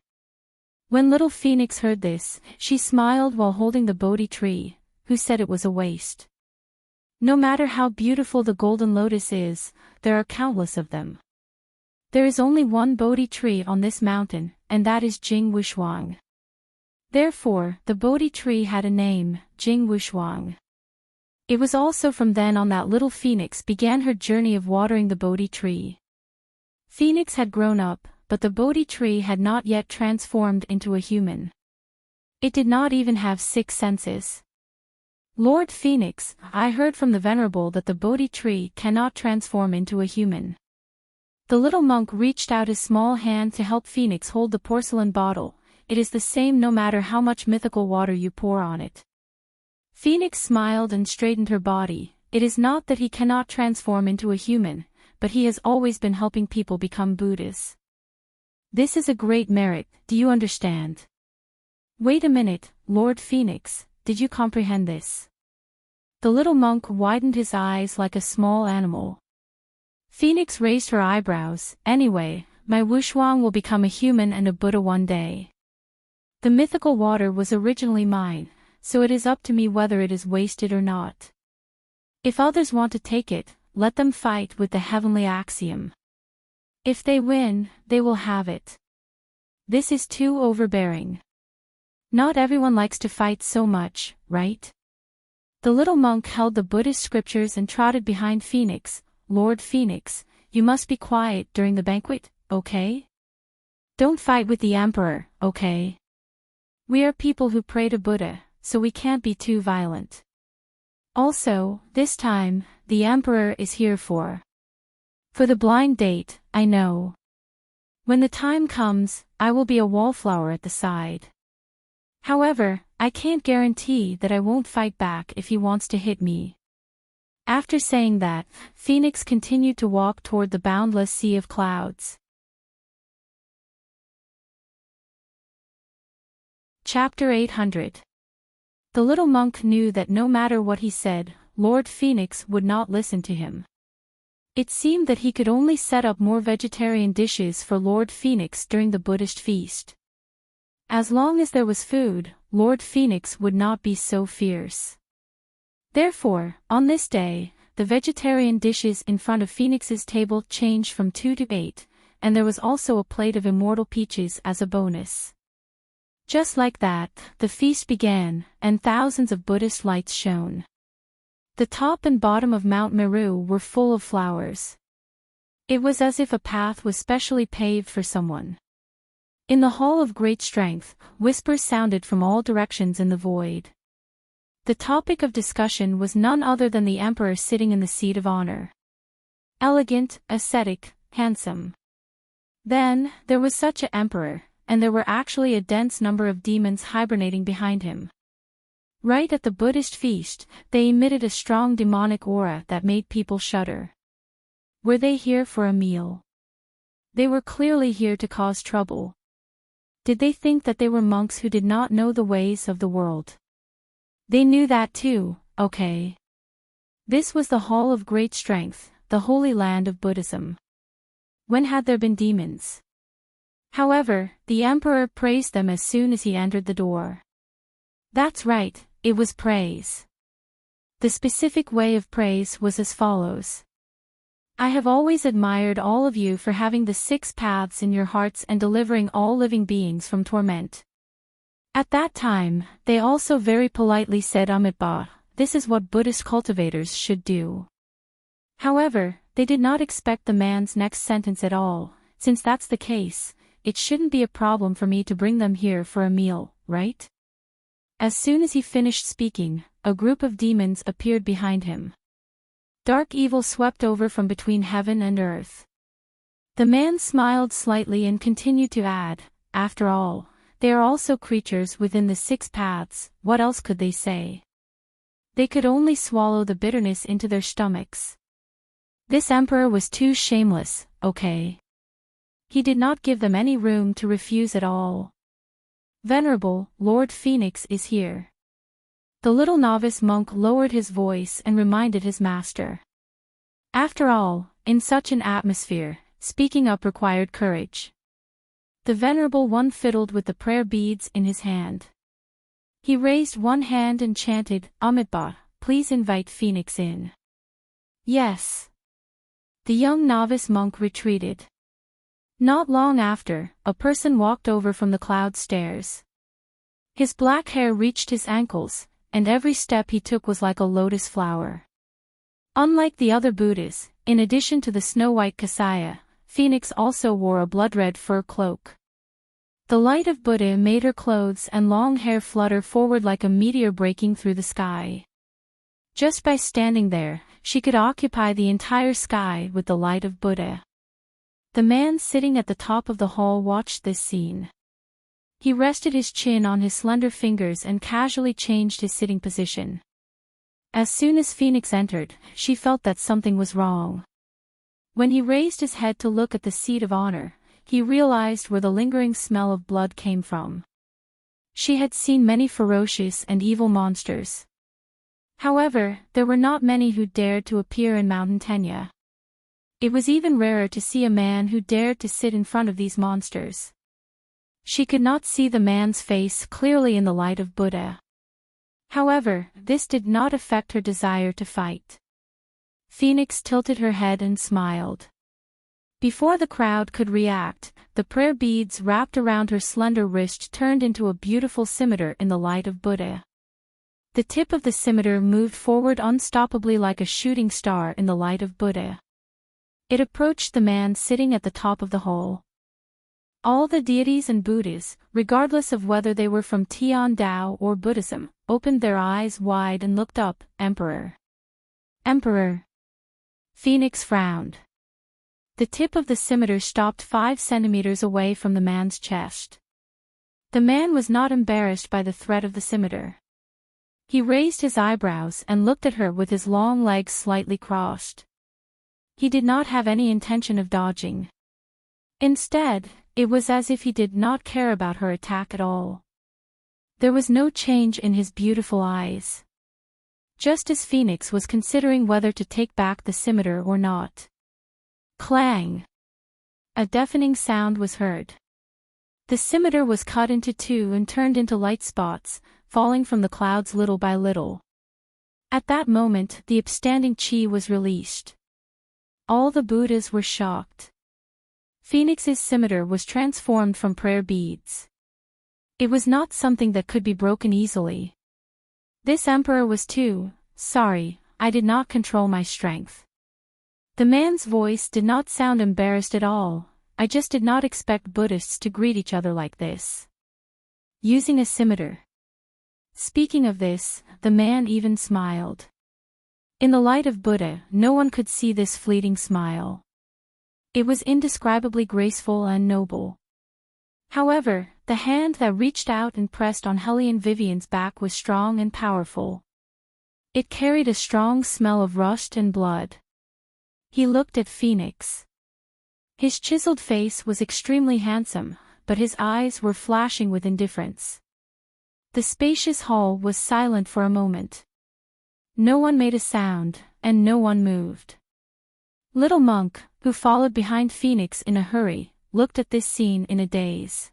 When little Phoenix heard this, she smiled while holding the Bodhi tree, who said it was a waste. No matter how beautiful the golden lotus is, there are countless of them. There is only one Bodhi tree on this mountain, and that is Jing Wushuang. Therefore, the Bodhi tree had a name, Jing Wushuang. It was also from then on that little Phoenix began her journey of watering the Bodhi tree. Phoenix had grown up, but the Bodhi tree had not yet transformed into a human. It did not even have 6 senses. Lord Phoenix, I heard from the Venerable that the Bodhi tree cannot transform into a human. The little monk reached out his small hand to help Phoenix hold the porcelain bottle. It is the same no matter how much mythical water you pour on it. Phoenix smiled and straightened her body. It is not that he cannot transform into a human, but he has always been helping people become Buddhas. This is a great merit, do you understand? Wait a minute, Lord Phoenix, did you comprehend this? The little monk widened his eyes like a small animal. Phoenix raised her eyebrows. Anyway, my Wushuang will become a human and a Buddha one day. The mythical water was originally mine, so it is up to me whether it is wasted or not. If others want to take it, let them fight with the heavenly axiom. If they win, they will have it. This is too overbearing. Not everyone likes to fight so much, right? The little monk held the Buddhist scriptures and trotted behind Phoenix. Lord Phoenix, you must be quiet during the banquet, okay? Don't fight with the emperor, okay? We are people who pray to Buddha, so we can't be too violent. Also, this time, the emperor is here for the blind date, I know. When the time comes, I will be a wallflower at the side. However, I can't guarantee that I won't fight back if he wants to hit me. After saying that, Phoenix continued to walk toward the boundless sea of clouds. Chapter 800. The little monk knew that no matter what he said, Lord Phoenix would not listen to him. It seemed that he could only set up more vegetarian dishes for Lord Phoenix during the Buddhist feast. As long as there was food, Lord Phoenix would not be so fierce. Therefore, on this day, the vegetarian dishes in front of Phoenix's table changed from 2 to 8, and there was also a plate of immortal peaches as a bonus. Just like that, the feast began, and thousands of Buddhist lights shone. The top and bottom of Mount Meru were full of flowers. It was as if a path was specially paved for someone. In the hall of great strength, whispers sounded from all directions in the void. The topic of discussion was none other than the emperor sitting in the seat of honor. Elegant, ascetic, handsome. Then, there was such an emperor, and there were actually a dense number of demons hibernating behind him. Right at the Buddhist feast, they emitted a strong demonic aura that made people shudder. Were they here for a meal? They were clearly here to cause trouble. Did they think that they were monks who did not know the ways of the world? They knew that too, okay. This was the Hall of Great Strength, the Holy Land of Buddhism. When had there been demons? However, the emperor praised them as soon as he entered the door. That's right, it was praise. The specific way of praise was as follows. I have always admired all of you for having the 6 paths in your hearts and delivering all living beings from torment. At that time, they also very politely said Amitabha, this is what Buddhist cultivators should do. However, they did not expect the man's next sentence at all. Since that's the case, it shouldn't be a problem for me to bring them here for a meal, right? As soon as he finished speaking, a group of demons appeared behind him. Dark evil swept over from between heaven and earth. The man smiled slightly and continued to add, after all, they are also creatures within the 6 paths, what else could they say? They could only swallow the bitterness into their stomachs. This emperor was too shameless, okay? He did not give them any room to refuse at all. Venerable, Lord Phoenix is here. The little novice monk lowered his voice and reminded his master. After all, in such an atmosphere, speaking up required courage. The Venerable One fiddled with the prayer beads in his hand. He raised one hand and chanted, Amitabha, please invite Phoenix in. Yes. The young novice monk retreated. Not long after, a person walked over from the cloud stairs. His black hair reached his ankles, and every step he took was like a lotus flower. Unlike the other Buddhas, in addition to the snow-white kasaya, Phoenix also wore a blood-red fur cloak. The light of Buddha made her clothes and long hair flutter forward like a meteor breaking through the sky. Just by standing there, she could occupy the entire sky with the light of Buddha. The man sitting at the top of the hall watched this scene. He rested his chin on his slender fingers and casually changed his sitting position. As soon as Phoenix entered, she felt that something was wrong. When he raised his head to look at the seat of honor, he realized where the lingering smell of blood came from. She had seen many ferocious and evil monsters. However, there were not many who dared to appear in Mountain Tenya. It was even rarer to see a man who dared to sit in front of these monsters. She could not see the man's face clearly in the light of Buddha. However, this did not affect her desire to fight. Phoenix tilted her head and smiled. Before the crowd could react, the prayer beads wrapped around her slender wrist turned into a beautiful scimitar in the light of Buddha. The tip of the scimitar moved forward unstoppably like a shooting star in the light of Buddha. It approached the man sitting at the top of the hall. All the deities and Buddhas, regardless of whether they were from Tian Dao or Buddhism, opened their eyes wide and looked up. Emperor. Emperor. Phoenix frowned. The tip of the scimitar stopped 5 centimeters away from the man's chest. The man was not embarrassed by the threat of the scimitar. He raised his eyebrows and looked at her with his long legs slightly crossed. He did not have any intention of dodging. Instead, it was as if he did not care about her attack at all. There was no change in his beautiful eyes. Just as Phoenix was considering whether to take back the scimitar or not. Clang! A deafening sound was heard. The scimitar was cut into 2 and turned into light spots, falling from the clouds little by little. At that moment, the upstanding chi was released. All the Buddhas were shocked. Phoenix's scimitar was transformed from prayer beads. It was not something that could be broken easily. This emperor was too, sorry, I did not control my strength. The man's voice did not sound embarrassed at all, I just did not expect Buddhists to greet each other like this. Using a scimitar. Speaking of this, the man even smiled. In the light of Buddha, no one could see this fleeting smile. It was indescribably graceful and noble. However, the hand that reached out and pressed on Hellion Vivian's back was strong and powerful. It carried a strong smell of rust and blood. He looked at Phoenix. His chiseled face was extremely handsome, but his eyes were flashing with indifference. The spacious hall was silent for a moment. No one made a sound, and no one moved. Little Monk, who followed behind Phoenix in a hurry, looked at this scene in a daze.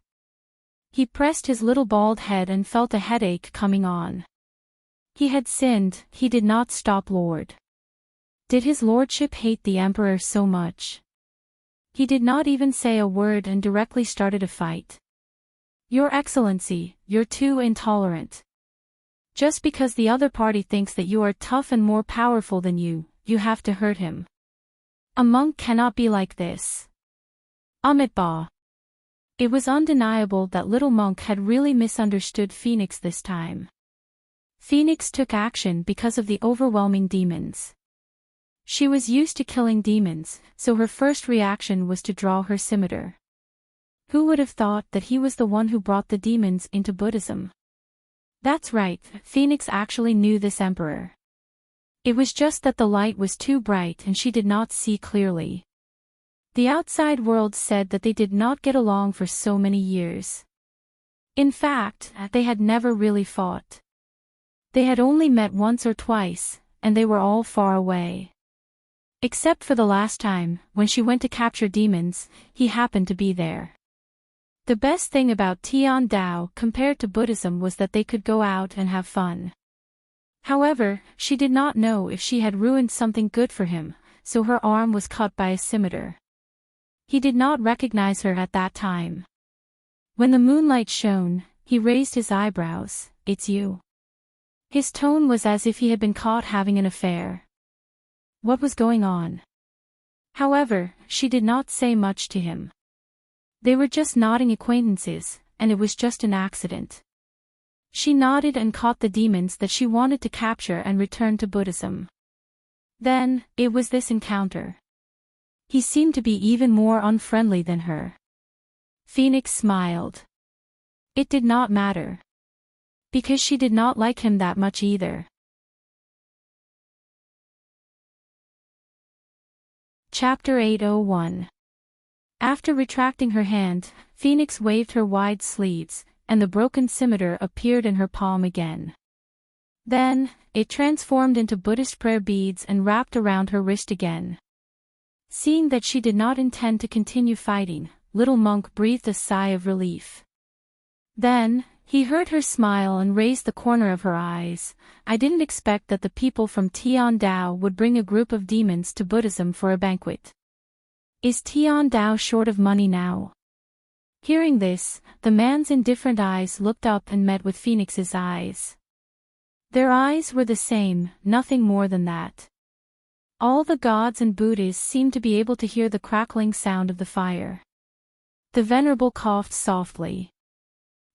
He pressed his little bald head and felt a headache coming on. He had sinned, he did not stop Lord. Did his lordship hate the emperor so much? He did not even say a word and directly started a fight. Your Excellency, you're too intolerant. Just because the other party thinks that you are tough and more powerful than you have to hurt him. A monk cannot be like this. Amitabha. It was undeniable that Little Monk had really misunderstood Phoenix this time. Phoenix took action because of the overwhelming demons. She was used to killing demons, so her first reaction was to draw her scimitar. Who would have thought that he was the one who brought the demons into Buddhism? That's right, Phoenix actually knew this emperor. It was just that the light was too bright and she did not see clearly. The outside world said that they did not get along for so many years. In fact, they had never really fought. They had only met once or twice, and they were all far away. Except for the last time, when she went to capture demons, he happened to be there. The best thing about Tian Dao compared to Buddhism was that they could go out and have fun. However, she did not know if she had ruined something good for him, so her arm was cut by a scimitar. He did not recognize her at that time. When the moonlight shone, he raised his eyebrows. "It's you." His tone was as if he had been caught having an affair. What was going on? However, she did not say much to him. They were just nodding acquaintances, and it was just an accident. She nodded and caught the demons that she wanted to capture and returned to Buddhism. Then, it was this encounter. He seemed to be even more unfriendly than her. Phoenix smiled. It did not matter. Because she did not like him that much either. Chapter 801. After retracting her hand, Phoenix waved her wide sleeves, and the broken scimitar appeared in her palm again. Then, it transformed into Buddhist prayer beads and wrapped around her wrist again. Seeing that she did not intend to continue fighting, little monk breathed a sigh of relief. Then, he heard her smile and raised the corner of her eyes. "I didn't expect that the people from Tian Dao would bring a group of demons to Buddhism for a banquet. Is Tian Dao short of money now?" Hearing this, the man's indifferent eyes looked up and met with Phoenix's eyes. Their eyes were the same, nothing more than that. All the gods and Buddhas seemed to be able to hear the crackling sound of the fire. The Venerable coughed softly.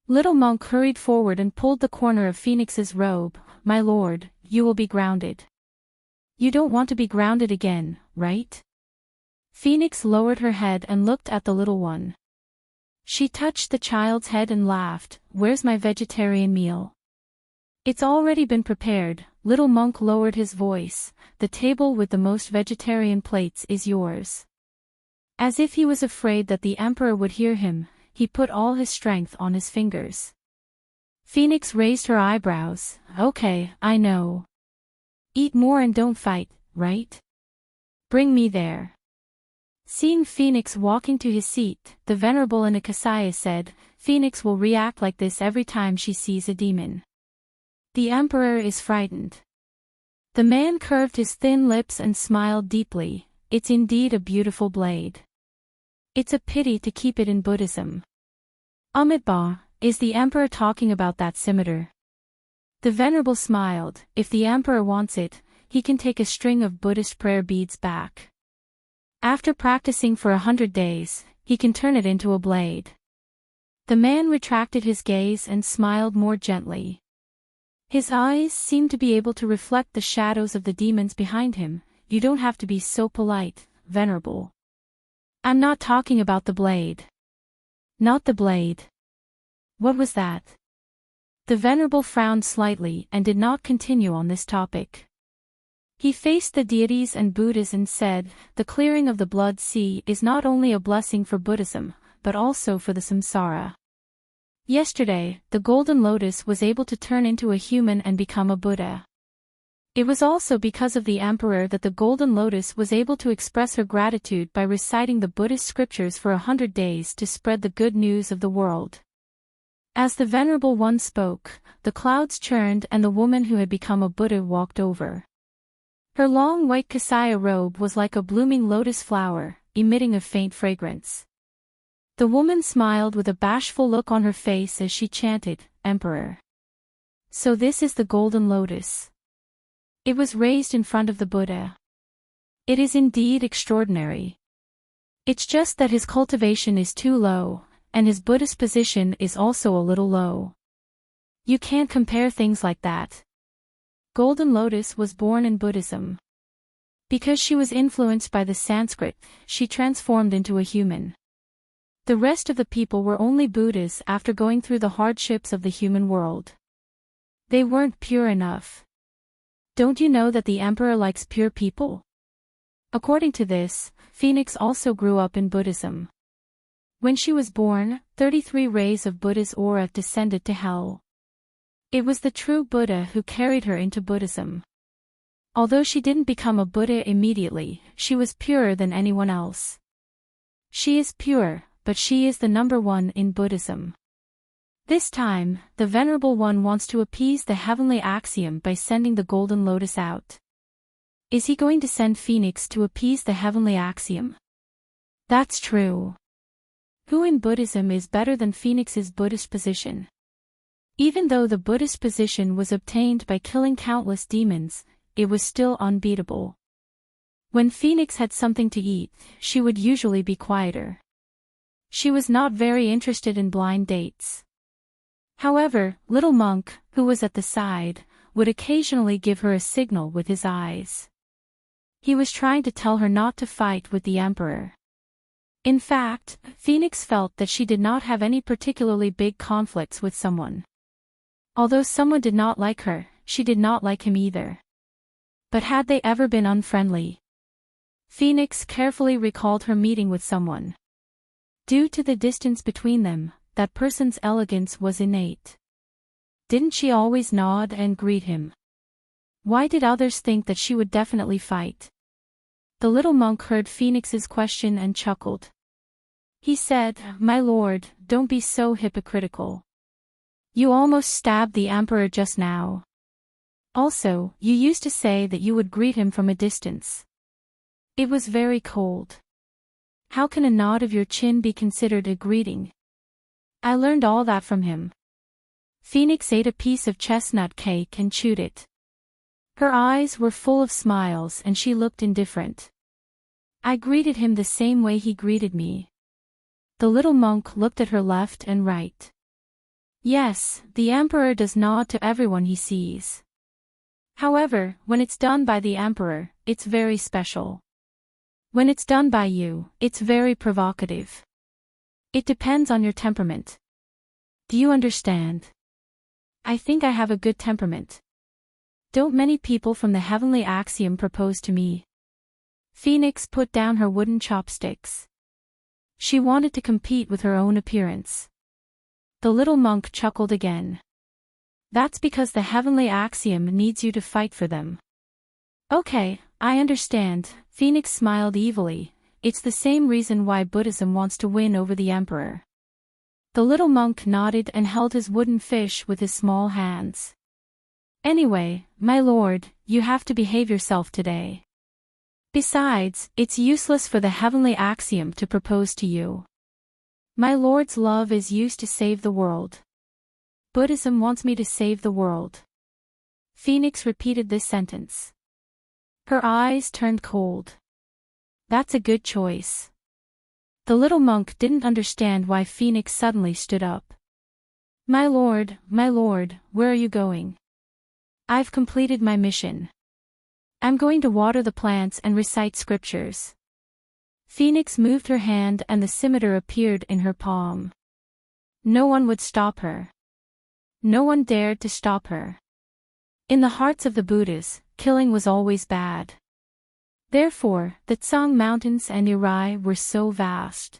Little monk hurried forward and pulled the corner of Phoenix's robe. "My lord, you will be grounded. You don't want to be grounded again, right?" Phoenix lowered her head and looked at the little one. She touched the child's head and laughed. "Where's my vegetarian meal?" "It's already been prepared." Little monk lowered his voice. "The table with the most vegetarian plates is yours." As if he was afraid that the emperor would hear him, he put all his strength on his fingers. Phoenix raised her eyebrows. "Okay, I know. Eat more and don't fight, right? Bring me there." Seeing Phoenix walking to his seat, the Venerable Anarchic said, "Phoenix will react like this every time she sees a demon. The emperor is frightened." The man curved his thin lips and smiled deeply. "It's indeed a beautiful blade. It's a pity to keep it in Buddhism." "Amitabha, is the emperor talking about that scimitar?" The Venerable smiled. "If the emperor wants it, he can take a string of Buddhist prayer beads back. After practicing for 100 days, he can turn it into a blade." The man retracted his gaze and smiled more gently. His eyes seemed to be able to reflect the shadows of the demons behind him. "You don't have to be so polite, Venerable. I'm not talking about the blade." "Not the blade? What was that?" The Venerable frowned slightly and did not continue on this topic. He faced the deities and Buddhas and said, "The clearing of the blood sea is not only a blessing for Buddhism, but also for the samsara. Yesterday, the golden lotus was able to turn into a human and become a Buddha. It was also because of the emperor that the golden lotus was able to express her gratitude by reciting the Buddhist scriptures for 100 days to spread the good news of the world." As the Venerable One spoke, the clouds churned and the woman who had become a Buddha walked over. Her long white kasaya robe was like a blooming lotus flower, emitting a faint fragrance. The woman smiled with a bashful look on her face as she chanted, "Emperor. So this is the golden lotus. It was raised in front of the Buddha. It is indeed extraordinary. It's just that his cultivation is too low, and his Buddhist position is also a little low. You can't compare things like that." Golden Lotus was born in Buddhism. Because she was influenced by the Sanskrit, she transformed into a human. The rest of the people were only Buddhas after going through the hardships of the human world. They weren't pure enough. Don't you know that the emperor likes pure people? According to this, Phoenix also grew up in Buddhism. When she was born, 33 rays of Buddha's aura descended to hell. It was the true Buddha who carried her into Buddhism. Although she didn't become a Buddha immediately, she was purer than anyone else. She is pure, but she is the number one in Buddhism. This time, the Venerable One wants to appease the heavenly axiom by sending the Golden Lotus out. Is he going to send Phoenix to appease the heavenly axiom? That's true. Who in Buddhism is better than Phoenix's Buddhist position? Even though the Buddhist position was obtained by killing countless demons, it was still unbeatable. When Phoenix had something to eat, she would usually be quieter. She was not very interested in blind dates. However, Little Monk, who was at the side, would occasionally give her a signal with his eyes. He was trying to tell her not to fight with the Emperor. In fact, Phoenix felt that she did not have any particularly big conflicts with someone. Although someone did not like her, she did not like him either. But had they ever been unfriendly? Phoenix carefully recalled her meeting with someone. Due to the distance between them, that person's elegance was innate. Didn't she always nod and greet him? Why did others think that she would definitely fight? The little monk heard Phoenix's question and chuckled. He said, "My lord, don't be so hypocritical. You almost stabbed the Emperor just now. Also, you used to say that you would greet him from a distance. It was very cold. How can a nod of your chin be considered a greeting? I learned all that from him." Phoenix ate a piece of chestnut cake and chewed it. Her eyes were full of smiles and she looked indifferent. I greeted him the same way he greeted me. The little monk looked at her left and right. Yes, the Emperor does nod to everyone he sees. However, when it's done by the Emperor, it's very special. When it's done by you, it's very provocative. It depends on your temperament. Do you understand? I think I have a good temperament. Don't many people from the heavenly axiom propose to me? Phoenix put down her wooden chopsticks. She wanted to compete with her own appearance. The little monk chuckled again. That's because the heavenly axiom needs you to fight for them. Okay, I understand, Phoenix smiled evilly. It's the same reason why Buddhism wants to win over the Emperor. The little monk nodded and held his wooden fish with his small hands. Anyway, my lord, you have to behave yourself today. Besides, it's useless for the heavenly axiom to propose to you. My lord's love is used to save the world. Buddhism wants me to save the world. Phoenix repeated this sentence. Her eyes turned cold. That's a good choice. The little monk didn't understand why Phoenix suddenly stood up. My lord, where are you going? I've completed my mission. I'm going to water the plants and recite scriptures. Phoenix moved her hand and the scimitar appeared in her palm. No one would stop her. No one dared to stop her. In the hearts of the Buddhas, killing was always bad. Therefore, the Tsang Mountains and Irai were so vast.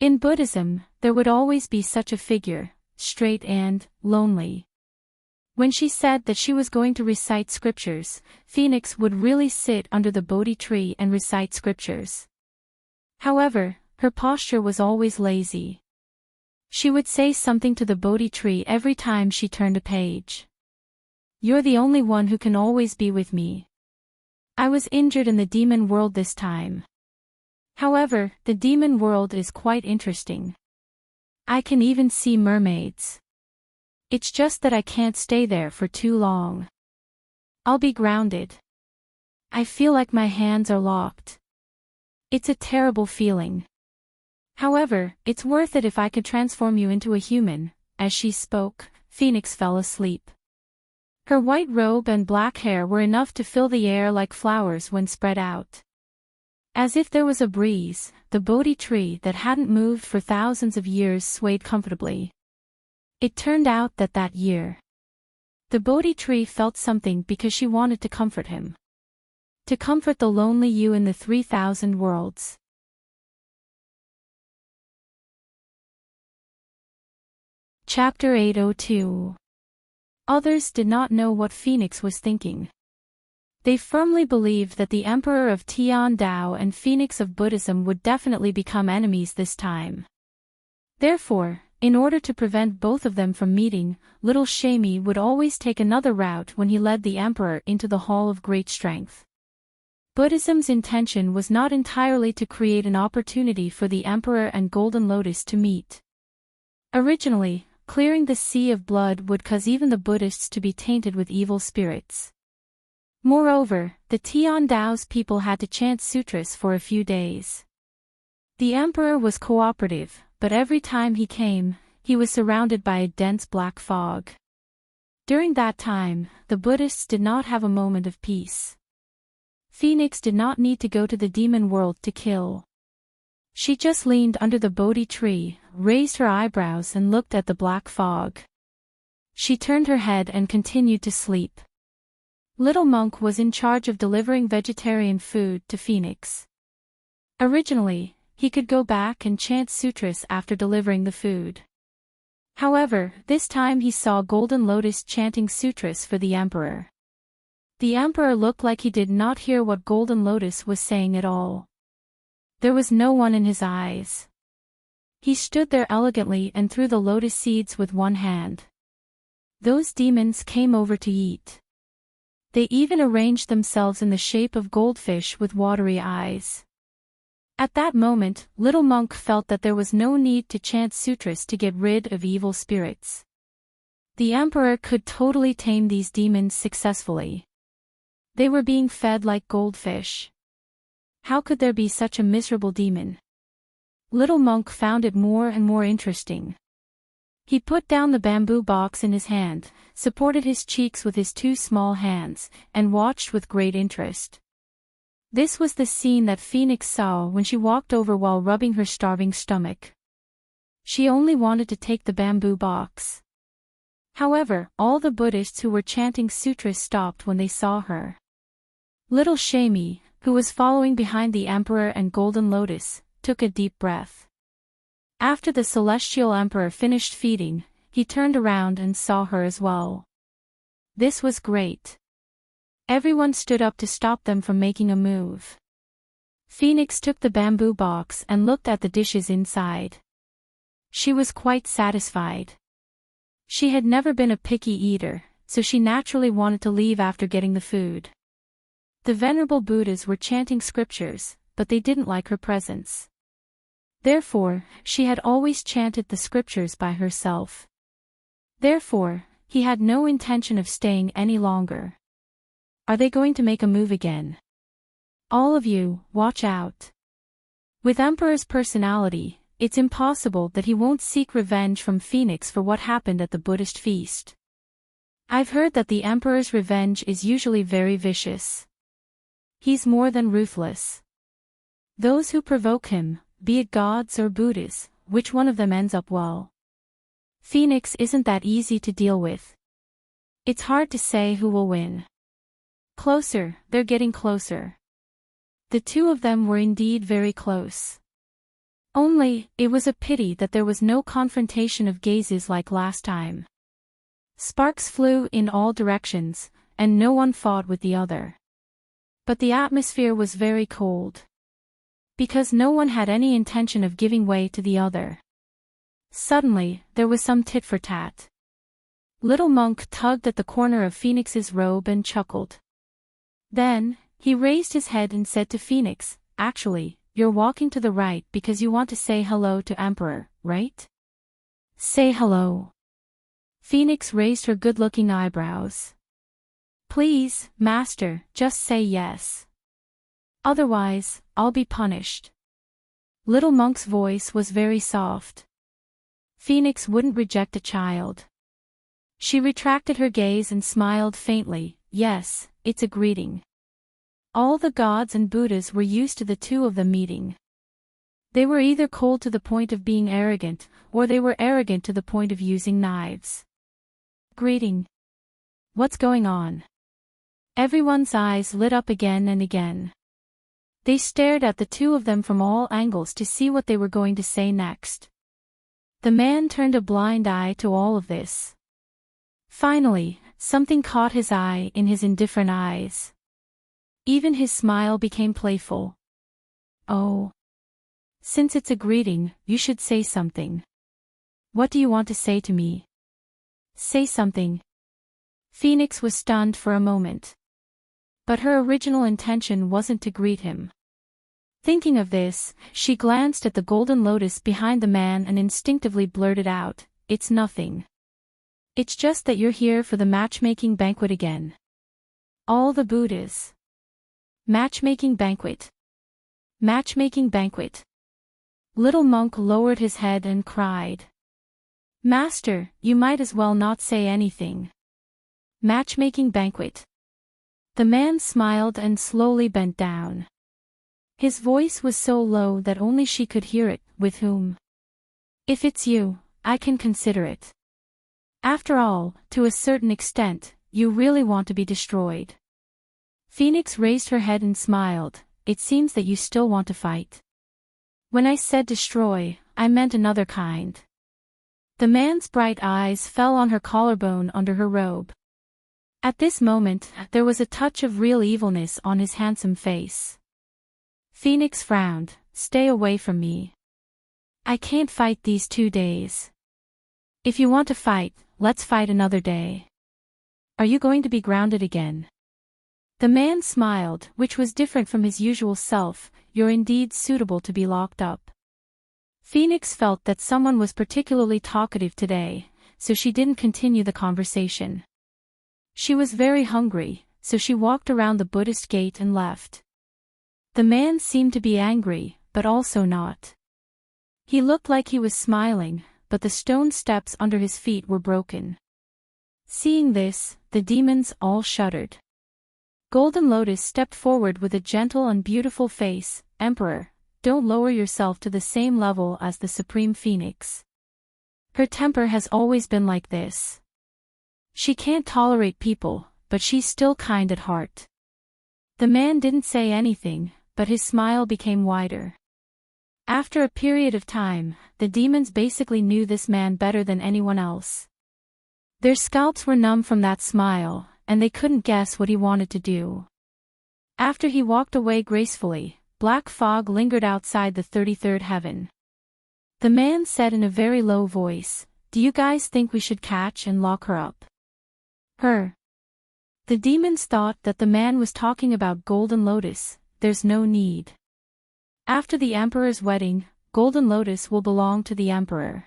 In Buddhism, there would always be such a figure, straight and lonely. When she said that she was going to recite scriptures, Phoenix would really sit under the Bodhi tree and recite scriptures. However, her posture was always lazy. She would say something to the Bodhi tree every time she turned a page. You're the only one who can always be with me. I was injured in the demon world this time. However, the demon world is quite interesting. I can even see mermaids. It's just that I can't stay there for too long. I'll be grounded. I feel like my hands are locked. It's a terrible feeling. However, it's worth it if I could transform you into a human. As she spoke, Phoenix fell asleep. Her white robe and black hair were enough to fill the air like flowers when spread out. As if there was a breeze, the Bodhi tree that hadn't moved for thousands of years swayed comfortably. It turned out that year, the Bodhi tree felt something because she wanted to comfort him. To comfort the lonely you in the 3,000 worlds. Chapter 802. Others did not know what Phoenix was thinking. They firmly believed that the Emperor of Tian Dao and Phoenix of Buddhism would definitely become enemies this time. Therefore, in order to prevent both of them from meeting, little Shamey would always take another route when he led the Emperor into the Hall of Great Strength. Buddhism's intention was not entirely to create an opportunity for the Emperor and Golden Lotus to meet. Originally, clearing the sea of blood would cause even the Buddhists to be tainted with evil spirits. Moreover, the Tian Dao's people had to chant sutras for a few days. The Emperor was cooperative, but every time he came, he was surrounded by a dense black fog. During that time, the Buddhists did not have a moment of peace. Phoenix did not need to go to the demon world to kill. She just leaned under the Bodhi tree, raised her eyebrows and looked at the black fog. She turned her head and continued to sleep. Little Monk was in charge of delivering vegetarian food to Phoenix. Originally, he could go back and chant sutras after delivering the food. However, this time he saw Golden Lotus chanting sutras for the Emperor. The Emperor looked like he did not hear what Golden Lotus was saying at all. There was no one in his eyes. He stood there elegantly and threw the lotus seeds with one hand. Those demons came over to eat. They even arranged themselves in the shape of goldfish with watery eyes. At that moment, Little Monk felt that there was no need to chant sutras to get rid of evil spirits. The Emperor could totally tame these demons successfully. They were being fed like goldfish. How could there be such a miserable demon? Little Monk found it more and more interesting. He put down the bamboo box in his hand, supported his cheeks with his two small hands, and watched with great interest. This was the scene that Phoenix saw when she walked over while rubbing her starving stomach. She only wanted to take the bamboo box. However, all the Buddhists who were chanting sutras stopped when they saw her. Little Shamey, who was following behind the Emperor and Golden Lotus, took a deep breath. After the Celestial Emperor finished feeding, he turned around and saw her as well. This was great. Everyone stood up to stop them from making a move. Phoenix took the bamboo box and looked at the dishes inside. She was quite satisfied. She had never been a picky eater, so she naturally wanted to leave after getting the food. The Venerable Buddhas were chanting scriptures, but they didn't like her presence. Therefore, she had always chanted the scriptures by herself. Therefore, he had no intention of staying any longer. Are they going to make a move again? All of you, watch out. With Emperor's personality, it's impossible that he won't seek revenge from Phoenix for what happened at the Buddhist feast. I've heard that the Emperor's revenge is usually very vicious. He's more than ruthless. Those who provoke him, be it gods or Buddhas, which one of them ends up well? Phoenix isn't that easy to deal with. It's hard to say who will win. Closer, they're getting closer. The two of them were indeed very close. Only, it was a pity that there was no confrontation of gazes like last time. Sparks flew in all directions, and no one fought with the other. But the atmosphere was very cold. Because no one had any intention of giving way to the other. Suddenly, there was some tit-for-tat. Little Monk tugged at the corner of Phoenix's robe and chuckled. Then, he raised his head and said to Phoenix, "Actually, you're walking to the right because you want to say hello to Emperor, right? Say hello." Phoenix raised her good-looking eyebrows. "Please, Master, just say yes. Otherwise, I'll be punished." Little Monk's voice was very soft. Phoenix wouldn't reject a child. She retracted her gaze and smiled faintly. "Yes, it's a greeting." All the gods and Buddhas were used to the two of them meeting. They were either cold to the point of being arrogant, or they were arrogant to the point of using knives. Greeting. What's going on? Everyone's eyes lit up again and again. They stared at the two of them from all angles to see what they were going to say next. The man turned a blind eye to all of this. Finally, something caught his eye in his indifferent eyes. Even his smile became playful. "Oh. Since it's a greeting, you should say something. What do you want to say to me? Say something." Phoenix was stunned for a moment. But her original intention wasn't to greet him. Thinking of this, she glanced at the golden lotus behind the man and instinctively blurted out, "It's nothing. It's just that you're here for the matchmaking banquet again." All the Buddhas. Matchmaking banquet. Matchmaking banquet. Little monk lowered his head and cried. "Master, you might as well not say anything. Matchmaking banquet." The man smiled and slowly bent down. His voice was so low that only she could hear it. "With whom? If it's you, I can consider it. After all, to a certain extent, you really want to be destroyed." Phoenix raised her head and smiled. "It seems that you still want to fight." "When I said destroy, I meant another kind." The man's bright eyes fell on her collarbone under her robe. At this moment, there was a touch of real evilness on his handsome face. Phoenix frowned. "Stay away from me. I can't fight these 2 days. If you want to fight, let's fight another day. Are you going to be grounded again?" The man smiled, which was different from his usual self. "You're indeed suitable to be locked up." Phoenix felt that someone was particularly talkative today, so she didn't continue the conversation. She was very hungry, so she walked around the Buddhist gate and left. The man seemed to be angry, but also not. He looked like he was smiling, but the stone steps under his feet were broken. Seeing this, the demons all shuddered. Golden Lotus stepped forward with a gentle and beautiful face. "Emperor, don't lower yourself to the same level as the Supreme Phoenix. Her temper has always been like this. She can't tolerate people, but she's still kind at heart." The man didn't say anything, but his smile became wider. After a period of time, the demons basically knew this man better than anyone else. Their scalps were numb from that smile, and they couldn't guess what he wanted to do. After he walked away gracefully, black fog lingered outside the 33rd heaven. The man said in a very low voice, "Do you guys think we should catch and lock her up?" "Her." The demons thought that the man was talking about Golden Lotus. "There's no need. After the Emperor's wedding, Golden Lotus will belong to the Emperor."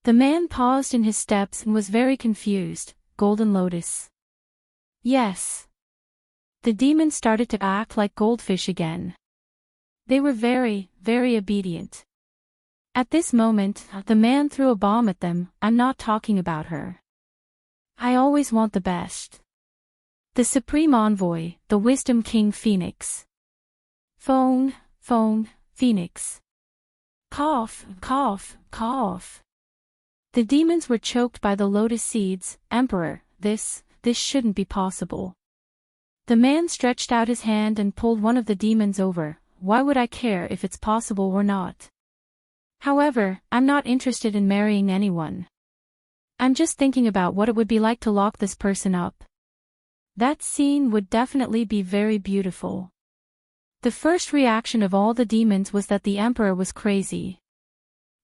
The man paused in his steps and was very confused. "Golden Lotus?" "Yes." The demons started to act like goldfish again. They were very, very obedient. At this moment, the man threw a bomb at them. "I'm not talking about her. I always want the best. The Supreme Envoy, the Wisdom King Phoenix." Phone, Phoenix. Cough, cough, cough. The demons were choked by the lotus seeds. "Emperor, this shouldn't be possible." The man stretched out his hand and pulled one of the demons over. "Why would I care if it's possible or not? However, I'm not interested in marrying anyone. I'm just thinking about what it would be like to lock this person up. That scene would definitely be very beautiful." The first reaction of all the demons was that the Emperor was crazy.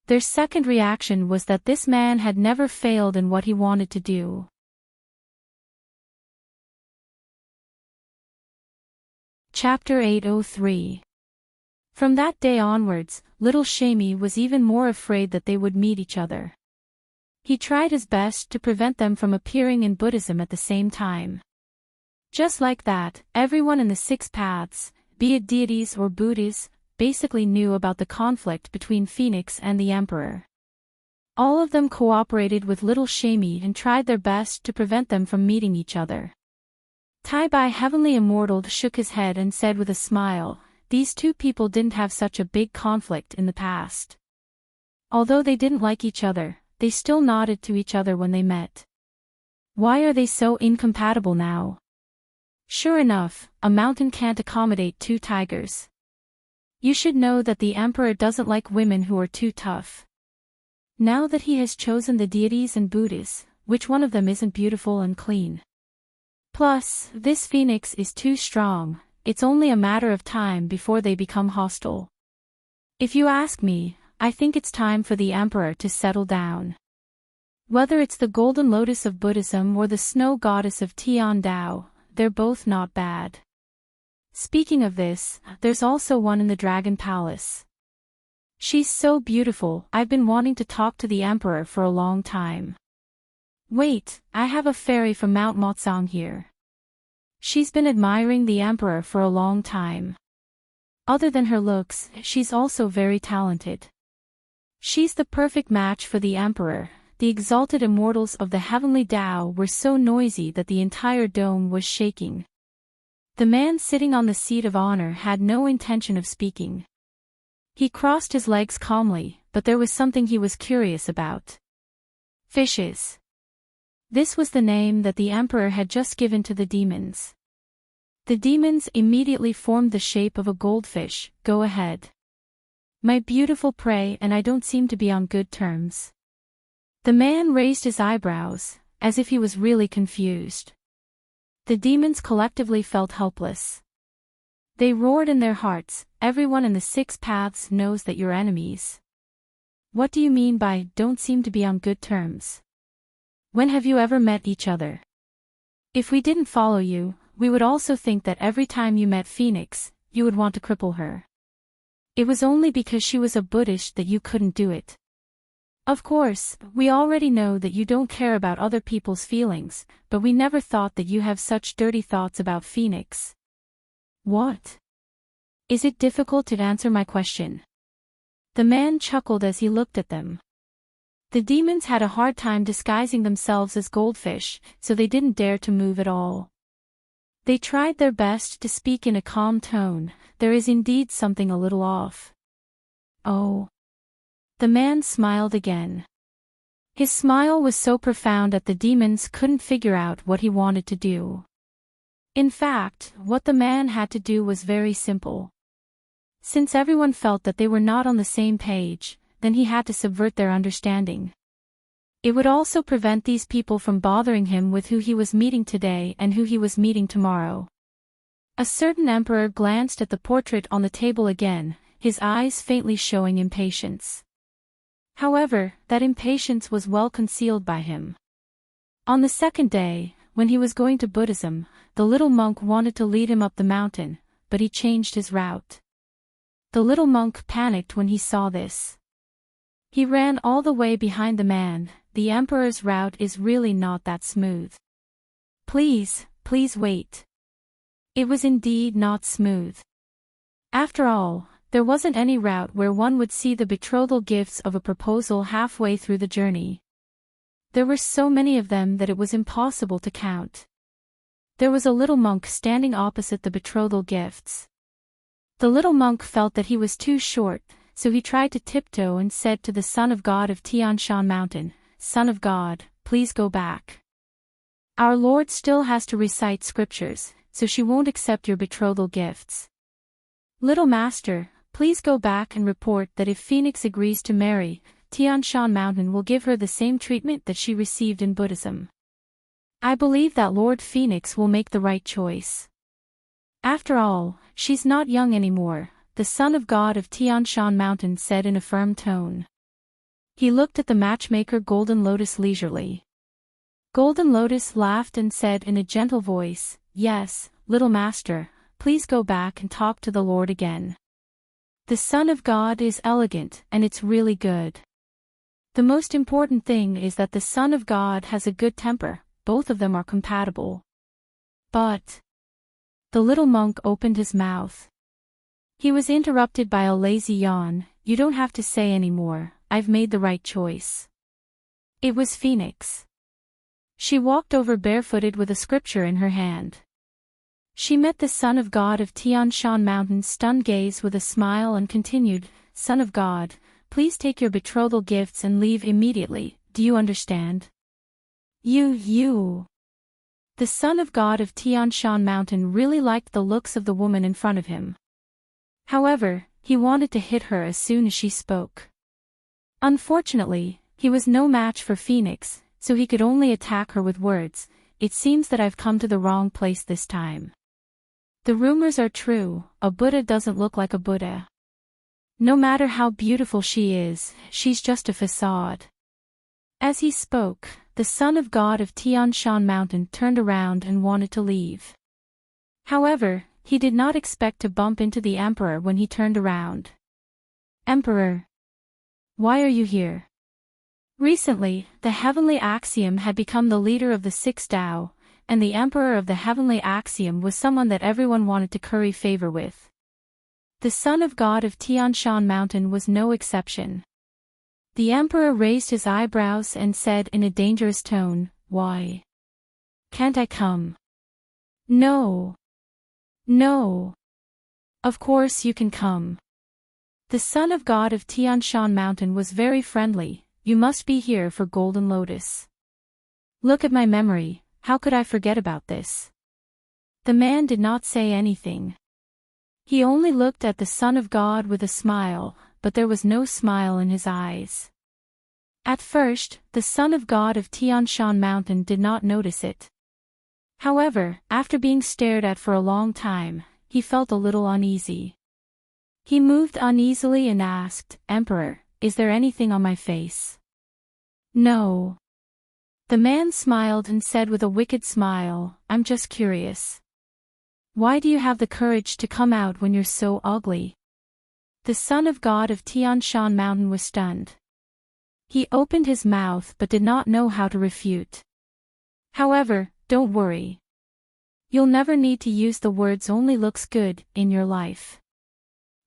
Their second reaction was that this man had never failed in what he wanted to do. Chapter 803. From that day onwards, little Shamey was even more afraid that they would meet each other. He tried his best to prevent them from appearing in Buddhism at the same time. Just like that, everyone in the 6 paths, be it deities or Buddhas, basically knew about the conflict between Phoenix and the Emperor. All of them cooperated with little Shamey and tried their best to prevent them from meeting each other. Tai Bai Heavenly Immortal shook his head and said with a smile, "These 2 people didn't have such a big conflict in the past. Although they didn't like each other, they still nodded to each other when they met. Why are they so incompatible now?" Sure enough, a mountain can't accommodate 2 tigers. You should know that the Emperor doesn't like women who are too tough. Now that he has chosen the deities and Buddhists, which one of them isn't beautiful and clean? Plus, this phoenix is too strong, it's only a matter of time before they become hostile. If you ask me, I think it's time for the emperor to settle down. Whether it's the golden lotus of Buddhism or the snow goddess of Tian Dao, they're both not bad. Speaking of this, there's also one in the Dragon Palace. She's so beautiful, I've been wanting to talk to the emperor for a long time. Wait, I have a fairy from Mount Motsang here. She's been admiring the emperor for a long time. Other than her looks, she's also very talented. She's the perfect match for the emperor. The exalted immortals of the heavenly Tao were so noisy that the entire dome was shaking. The man sitting on the seat of honor had no intention of speaking. He crossed his legs calmly, but there was something he was curious about. Fishes. This was the name that the emperor had just given to the demons. The demons immediately formed the shape of a goldfish. Go ahead. My beautiful prey, and I don't seem to be on good terms. The man raised his eyebrows, as if he was really confused. The demons collectively felt helpless. They roared in their hearts, everyone in the 6 paths knows that you're enemies. What do you mean by, don't seem to be on good terms? When have you ever met each other? If we didn't follow you, we would also think that every time you met Phoenix, you would want to cripple her. It was only because she was a Buddhist that you couldn't do it. Of course, we already know that you don't care about other people's feelings, but we never thought that you have such dirty thoughts about Phoenix. What? Is it difficult to answer my question? The man chuckled as he looked at them. The demons had a hard time disguising themselves as goldfish, so they didn't dare to move at all. They tried their best to speak in a calm tone. There is indeed something a little off. Oh. The man smiled again. His smile was so profound that the demons couldn't figure out what he wanted to do. In fact, what the man had to do was very simple. Since everyone felt that they were not on the same page, then he had to subvert their understanding. It would also prevent these people from bothering him with who he was meeting today and who he was meeting tomorrow. A certain emperor glanced at the portrait on the table again, his eyes faintly showing impatience. However, that impatience was well concealed by him. On the second day, when he was going to Buddhism, the little monk wanted to lead him up the mountain, but he changed his route. The little monk panicked when he saw this. He ran all the way behind the man. The emperor's route is really not that smooth. Please wait. It was indeed not smooth. After all, there wasn't any route where one would see the betrothal gifts of a proposal halfway through the journey. There were so many of them that it was impossible to count. There was a little monk standing opposite the betrothal gifts. The little monk felt that he was too short, so he tried to tiptoe and said to the Son of God of Tian Shan Mountain, Son of God, please go back. Our Lord still has to recite scriptures, so she won't accept your betrothal gifts. Little Master, please go back and report that if Phoenix agrees to marry, Tian Shan Mountain will give her the same treatment that she received in Buddhism. I believe that Lord Phoenix will make the right choice. After all, she's not young anymore, the Son of God of Tian Shan Mountain said in a firm tone. He looked at the matchmaker Golden Lotus leisurely. Golden Lotus laughed and said in a gentle voice, Yes, little master, please go back and talk to the Lord again. The Son of God is elegant and it's really good. The most important thing is that the Son of God has a good temper, both of them are compatible. But the little monk opened his mouth. He was interrupted by a lazy yawn. You don't have to say any more, I've made the right choice. It was Phoenix. She walked over barefooted with a scripture in her hand. She met the Son of God of Tian Shan Mountain's stunned gaze with a smile and continued, Son of God, please take your betrothal gifts and leave immediately, do you understand? You. The Son of God of Tian Shan Mountain really liked the looks of the woman in front of him. However, he wanted to hit her as soon as she spoke. Unfortunately, He was no match for Phoenix, so he could only attack her with words. It seems that I've come to the wrong place this time. The rumors are true, a Buddha doesn't look like a Buddha. No matter how beautiful she is, she's just a facade. As he spoke, the son of God of Tian Shan Mountain turned around and wanted to leave. However, he did not expect to bump into the Emperor when he turned around. Emperor, why are you here? Recently, the Heavenly Axiom had become the leader of the Six Tao, and the Emperor of the Heavenly Axiom was someone that everyone wanted to curry favor with. The son of God of Tian Shan Mountain was no exception. The Emperor raised his eyebrows and said in a dangerous tone, "Why? Can't I come?" "No. No. Of course you can come." The son of God of Tian Shan Mountain was very friendly. "You must be here for Golden Lotus. Look at my memory, how could I forget about this?" The man did not say anything. He only looked at the Son of God with a smile, but there was no smile in his eyes. At first, the Son of God of Tian Shan Mountain did not notice it. However, after being stared at for a long time, he felt a little uneasy. He moved uneasily and asked, "Emperor, is there anything on my face?" "No." The man smiled and said with a wicked smile, "I'm just curious. Why do you have the courage to come out when you're so ugly?" The son of God of Tian Shan Mountain was stunned. He opened his mouth but did not know how to refute. "However, don't worry. You'll never need to use the words 'only looks good' in your life."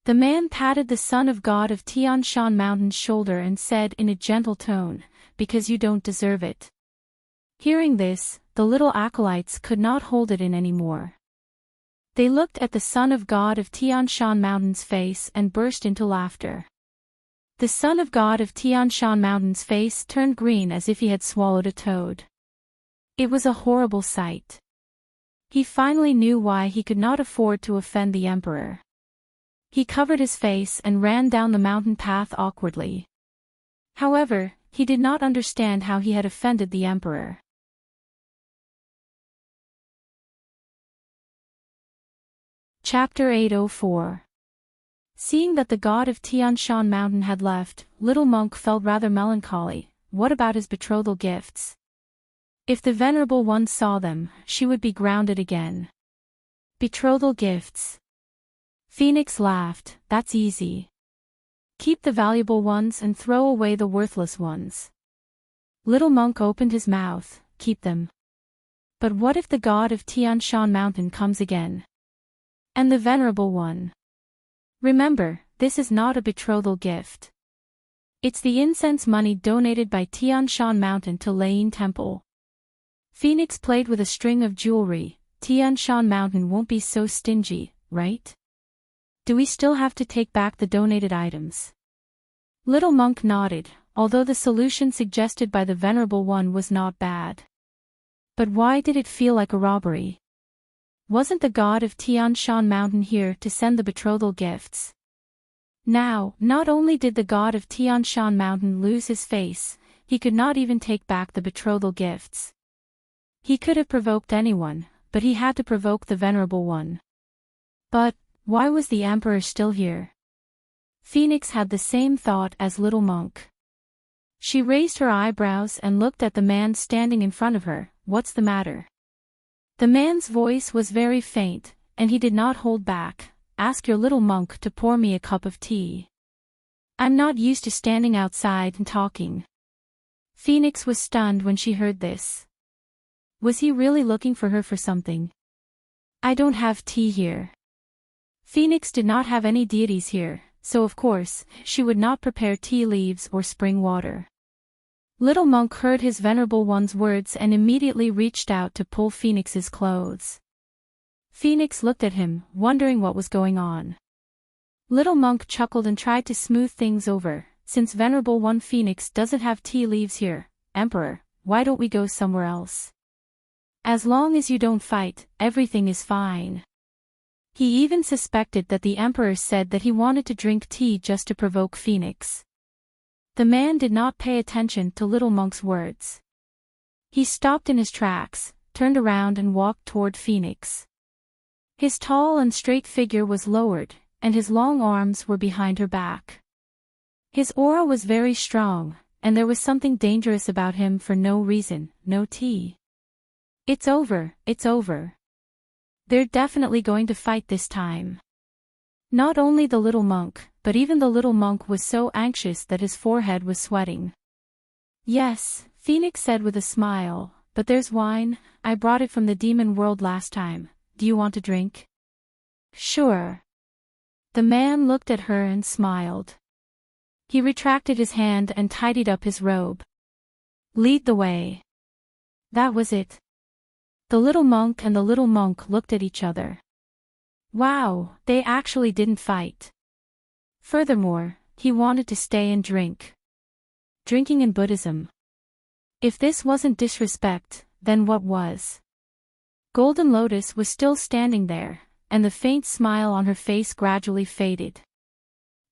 The man patted the son of God of Tian Shan Mountain's shoulder and said in a gentle tone, "Because you don't deserve it." Hearing this, the little acolytes could not hold it in anymore. They looked at the son of God of Tian Shan Mountain's face and burst into laughter. The son of God of Tian Shan Mountain's face turned green as if he had swallowed a toad. It was a horrible sight. He finally knew why he could not afford to offend the Emperor. He covered his face and ran down the mountain path awkwardly. However, he did not understand how he had offended the Emperor. Chapter 804. Seeing that the god of Tian Shan Mountain had left, Little Monk felt rather melancholy. What about his betrothal gifts? If the Venerable One saw them, she would be grounded again. Betrothal gifts. Phoenix laughed, "That's easy. Keep the valuable ones and throw away the worthless ones." Little Monk opened his mouth, "Keep them. But what if the god of Tian Shan Mountain comes again? And the Venerable One? Remember, this is not a betrothal gift. It's the incense money donated by Tian Shan Mountain to Lane Temple." Phoenix played with a string of jewelry. "Tian Shan Mountain won't be so stingy, right? Do we still have to take back the donated items?" Little Monk nodded, although the solution suggested by the Venerable One was not bad. But why did it feel like a robbery? Wasn't the god of Tian Shan Mountain here to send the betrothal gifts? Now, not only did the god of Tian Shan Mountain lose his face, he could not even take back the betrothal gifts. He could have provoked anyone, but he had to provoke the Venerable One. But why was the Emperor still here? Phoenix had the same thought as Little Monk. She raised her eyebrows and looked at the man standing in front of her. "What's the matter?" The man's voice was very faint, and he did not hold back. "Ask your little monk to pour me a cup of tea. I'm not used to standing outside and talking." Phoenix was stunned when she heard this. Was he really looking for her for something? "I don't have tea here." Phoenix did not have any deities here, so of course, she would not prepare tea leaves or spring water. Little Monk heard his Venerable One's words and immediately reached out to pull Phoenix's clothes. Phoenix looked at him, wondering what was going on. Little Monk chuckled and tried to smooth things over. "Since Venerable One Phoenix doesn't have tea leaves here, Emperor, why don't we go somewhere else? As long as you don't fight, everything is fine." He even suspected that the Emperor said that he wanted to drink tea just to provoke Phoenix. The man did not pay attention to little monk's words. He stopped in his tracks, turned around and walked toward Phoenix. His tall and straight figure was lowered, and his long arms were behind her back. His aura was very strong, and there was something dangerous about him for no reason, no tea. It's over, it's over. They're definitely going to fight this time. Not only the little monk, but even the little monk was so anxious that his forehead was sweating. Yes, Phoenix said with a smile, but there's wine, I brought it from the demon world last time, do you want a drink? Sure. The man looked at her and smiled. He retracted his hand and tidied up his robe. Lead the way. That was it. The little monk and the little monk looked at each other. Wow, they actually didn't fight. Furthermore, he wanted to stay and drink. Drinking in Buddhism. If this wasn't disrespect, then what was? Golden Lotus was still standing there, and the faint smile on her face gradually faded.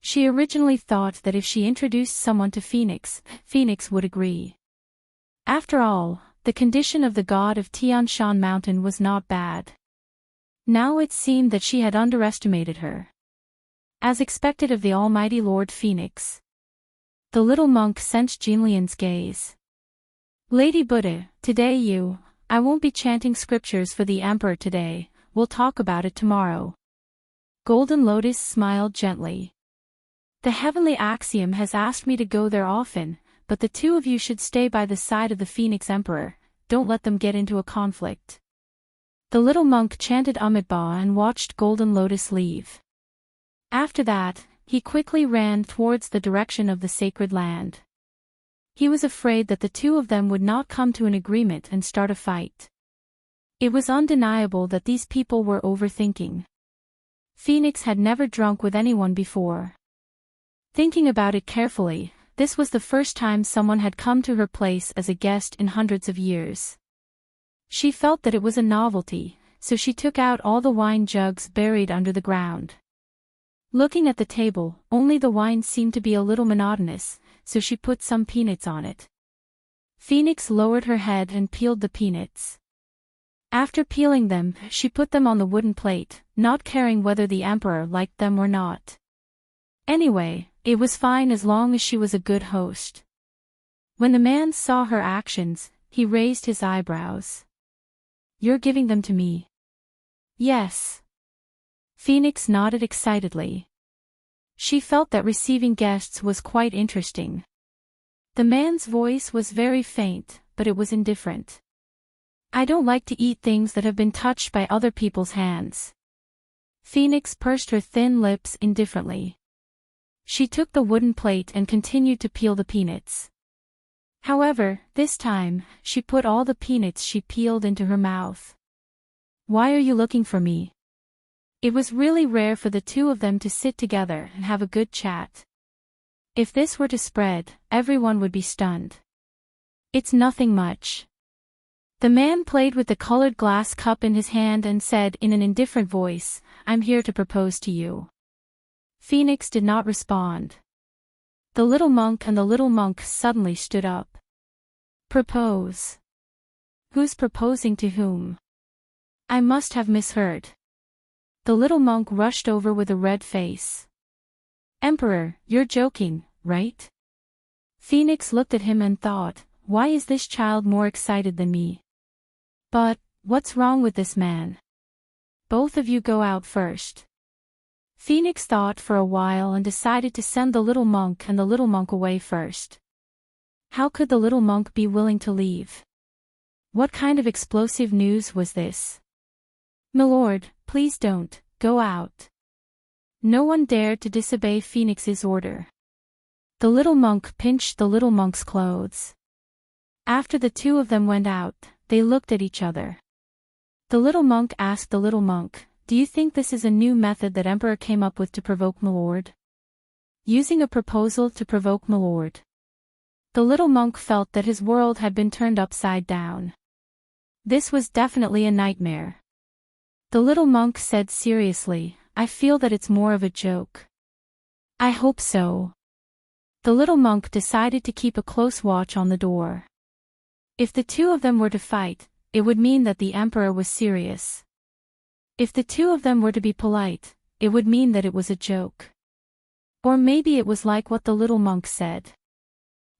She originally thought that if she introduced someone to Phoenix, Phoenix would agree. After all, the condition of the god of Tian Shan Mountain was not bad. Now it seemed that she had underestimated her. As expected of the almighty Lord Phoenix. The little monk sensed Jinlian's gaze. Lady Buddha, today I won't be chanting scriptures for the emperor today, we'll talk about it tomorrow. Golden Lotus smiled gently. The heavenly axiom has asked me to go there often, but the two of you should stay by the side of the Phoenix Emperor, don't let them get into a conflict. The little monk chanted Amitabha and watched Golden Lotus leave. After that, he quickly ran towards the direction of the sacred land. He was afraid that the two of them would not come to an agreement and start a fight. It was undeniable that these people were overthinking. Phoenix had never drunk with anyone before. Thinking about it carefully, this was the first time someone had come to her place as a guest in hundreds of years. She felt that it was a novelty, so she took out all the wine jugs buried under the ground. Looking at the table, only the wine seemed to be a little monotonous, so she put some peanuts on it. Phoenix lowered her head and peeled the peanuts. After peeling them, she put them on the wooden plate, not caring whether the emperor liked them or not. Anyway, it was fine as long as she was a good host. When the man saw her actions, he raised his eyebrows. You're giving them to me? Yes. Phoenix nodded excitedly. She felt that receiving guests was quite interesting. The man's voice was very faint, but it was indifferent. I don't like to eat things that have been touched by other people's hands. Phoenix pursed her thin lips indifferently. She took the wooden plate and continued to peel the peanuts. However, this time, she put all the peanuts she peeled into her mouth. Why are you looking for me? It was really rare for the two of them to sit together and have a good chat. If this were to spread, everyone would be stunned. It's nothing much. The man played with the colored glass cup in his hand and said in an indifferent voice, I'm here to propose to you. Phoenix did not respond. The little monk and the little monk suddenly stood up. Propose? Who's proposing to whom? I must have misheard. The little monk rushed over with a red face. Emperor, you're joking, right? Phoenix looked at him and thought, why is this child more excited than me? But, what's wrong with this man? Both of you go out first. Phoenix thought for a while and decided to send the little monk and the little monk away first. How could the little monk be willing to leave? What kind of explosive news was this? Milord, please don't, go out. No one dared to disobey Phoenix's order. The little monk pinched the little monk's clothes. After the two of them went out, they looked at each other. The little monk asked the little monk, do you think this is a new method that Emperor came up with to provoke Milord? Using a proposal to provoke Milord. The little monk felt that his world had been turned upside down. This was definitely a nightmare. The little monk said seriously, I feel that it's more of a joke. I hope so. The little monk decided to keep a close watch on the door. If the two of them were to fight, it would mean that the emperor was serious. If the two of them were to be polite, it would mean that it was a joke. Or maybe it was like what the little monk said.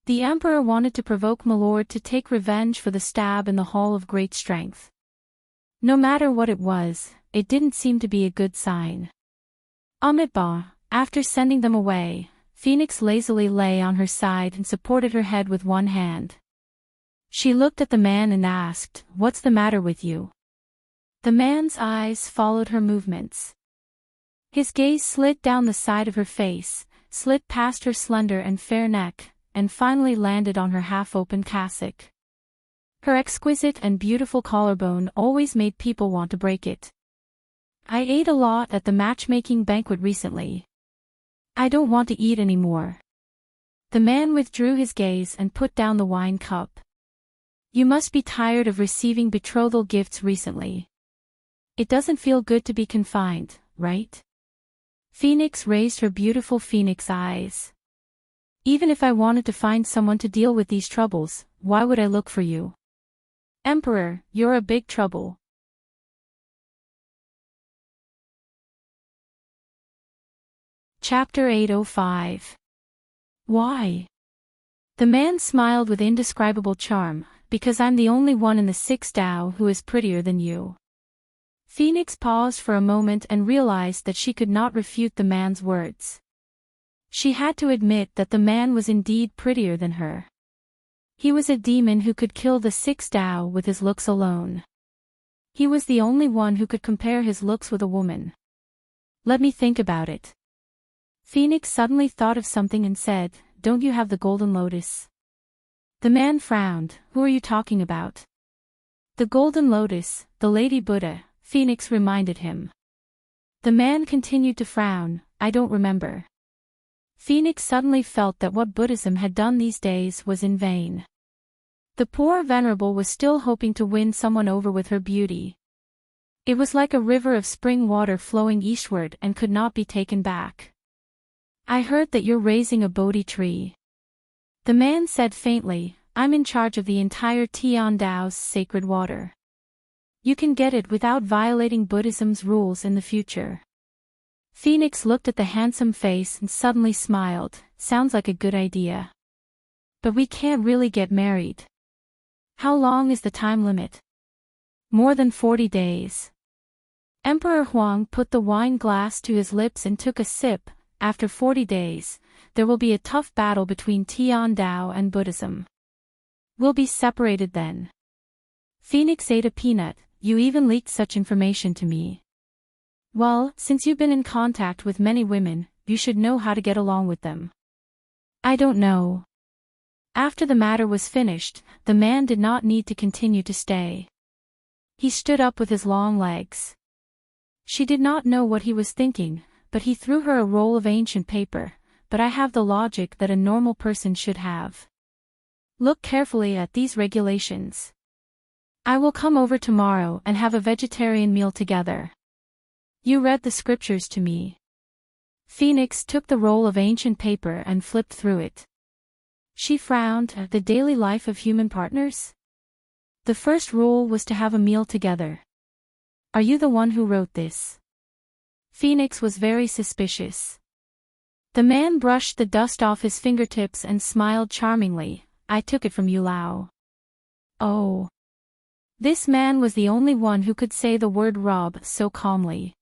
The emperor wanted to provoke Milord to take revenge for the stab in the Hall of Great Strength. No matter what it was, it didn't seem to be a good sign. Amitabha, after sending them away, Phoenix lazily lay on her side and supported her head with one hand. She looked at the man and asked, "What's the matter with you?" The man's eyes followed her movements. His gaze slid down the side of her face, slid past her slender and fair neck, and finally landed on her half-open cassock. Her exquisite and beautiful collarbone always made people want to break it. "I ate a lot at the matchmaking banquet recently. I don't want to eat anymore." The man withdrew his gaze and put down the wine cup. "You must be tired of receiving betrothal gifts recently. It doesn't feel good to be confined, right?" Phoenix raised her beautiful phoenix eyes. "Even if I wanted to find someone to deal with these troubles, why would I look for you? Emperor, you're a big trouble." Chapter 805. Why? The man smiled with indescribable charm, "Because I'm the only one in the 6 Tao who is prettier than you." Phoenix paused for a moment and realized that she could not refute the man's words. She had to admit that the man was indeed prettier than her. He was a demon who could kill the 6 Tao with his looks alone. He was the only one who could compare his looks with a woman. "Let me think about it." Phoenix suddenly thought of something and said, "Don't you have the golden lotus?" The man frowned. "Who are you talking about?" "The golden lotus, the Lady Buddha," Phoenix reminded him. The man continued to frown. "I don't remember." Phoenix suddenly felt that what Buddhism had done these days was in vain. The poor venerable was still hoping to win someone over with her beauty. It was like a river of spring water flowing eastward and could not be taken back. "I heard that you're raising a Bodhi tree." The man said faintly, "I'm in charge of the entire Tian Dao's sacred water. You can get it without violating Buddhism's rules in the future." Phoenix looked at the handsome face and suddenly smiled. "Sounds like a good idea. But we can't really get married." "How long is the time limit?" "More than 40 days. Emperor Huang put the wine glass to his lips and took a sip. "After 40 days, there will be a tough battle between Tian Dao and Buddhism. We'll be separated then." Phoenix ate a peanut. "You even leaked such information to me." "Well, since you've been in contact with many women, you should know how to get along with them." "I don't know." After the matter was finished, the man did not need to continue to stay. He stood up with his long legs. She did not know what he was thinking, but he threw her a roll of ancient paper. "But I have the logic that a normal person should have. Look carefully at these regulations. I will come over tomorrow and have a vegetarian meal together. You read the scriptures to me." Phoenix took the roll of ancient paper and flipped through it. She frowned. "The daily life of human partners? The first rule was to have a meal together. Are you the one who wrote this?" Phoenix was very suspicious. The man brushed the dust off his fingertips and smiled charmingly. "I took it from Yulao." Oh. This man was the only one who could say the word "rob" so calmly.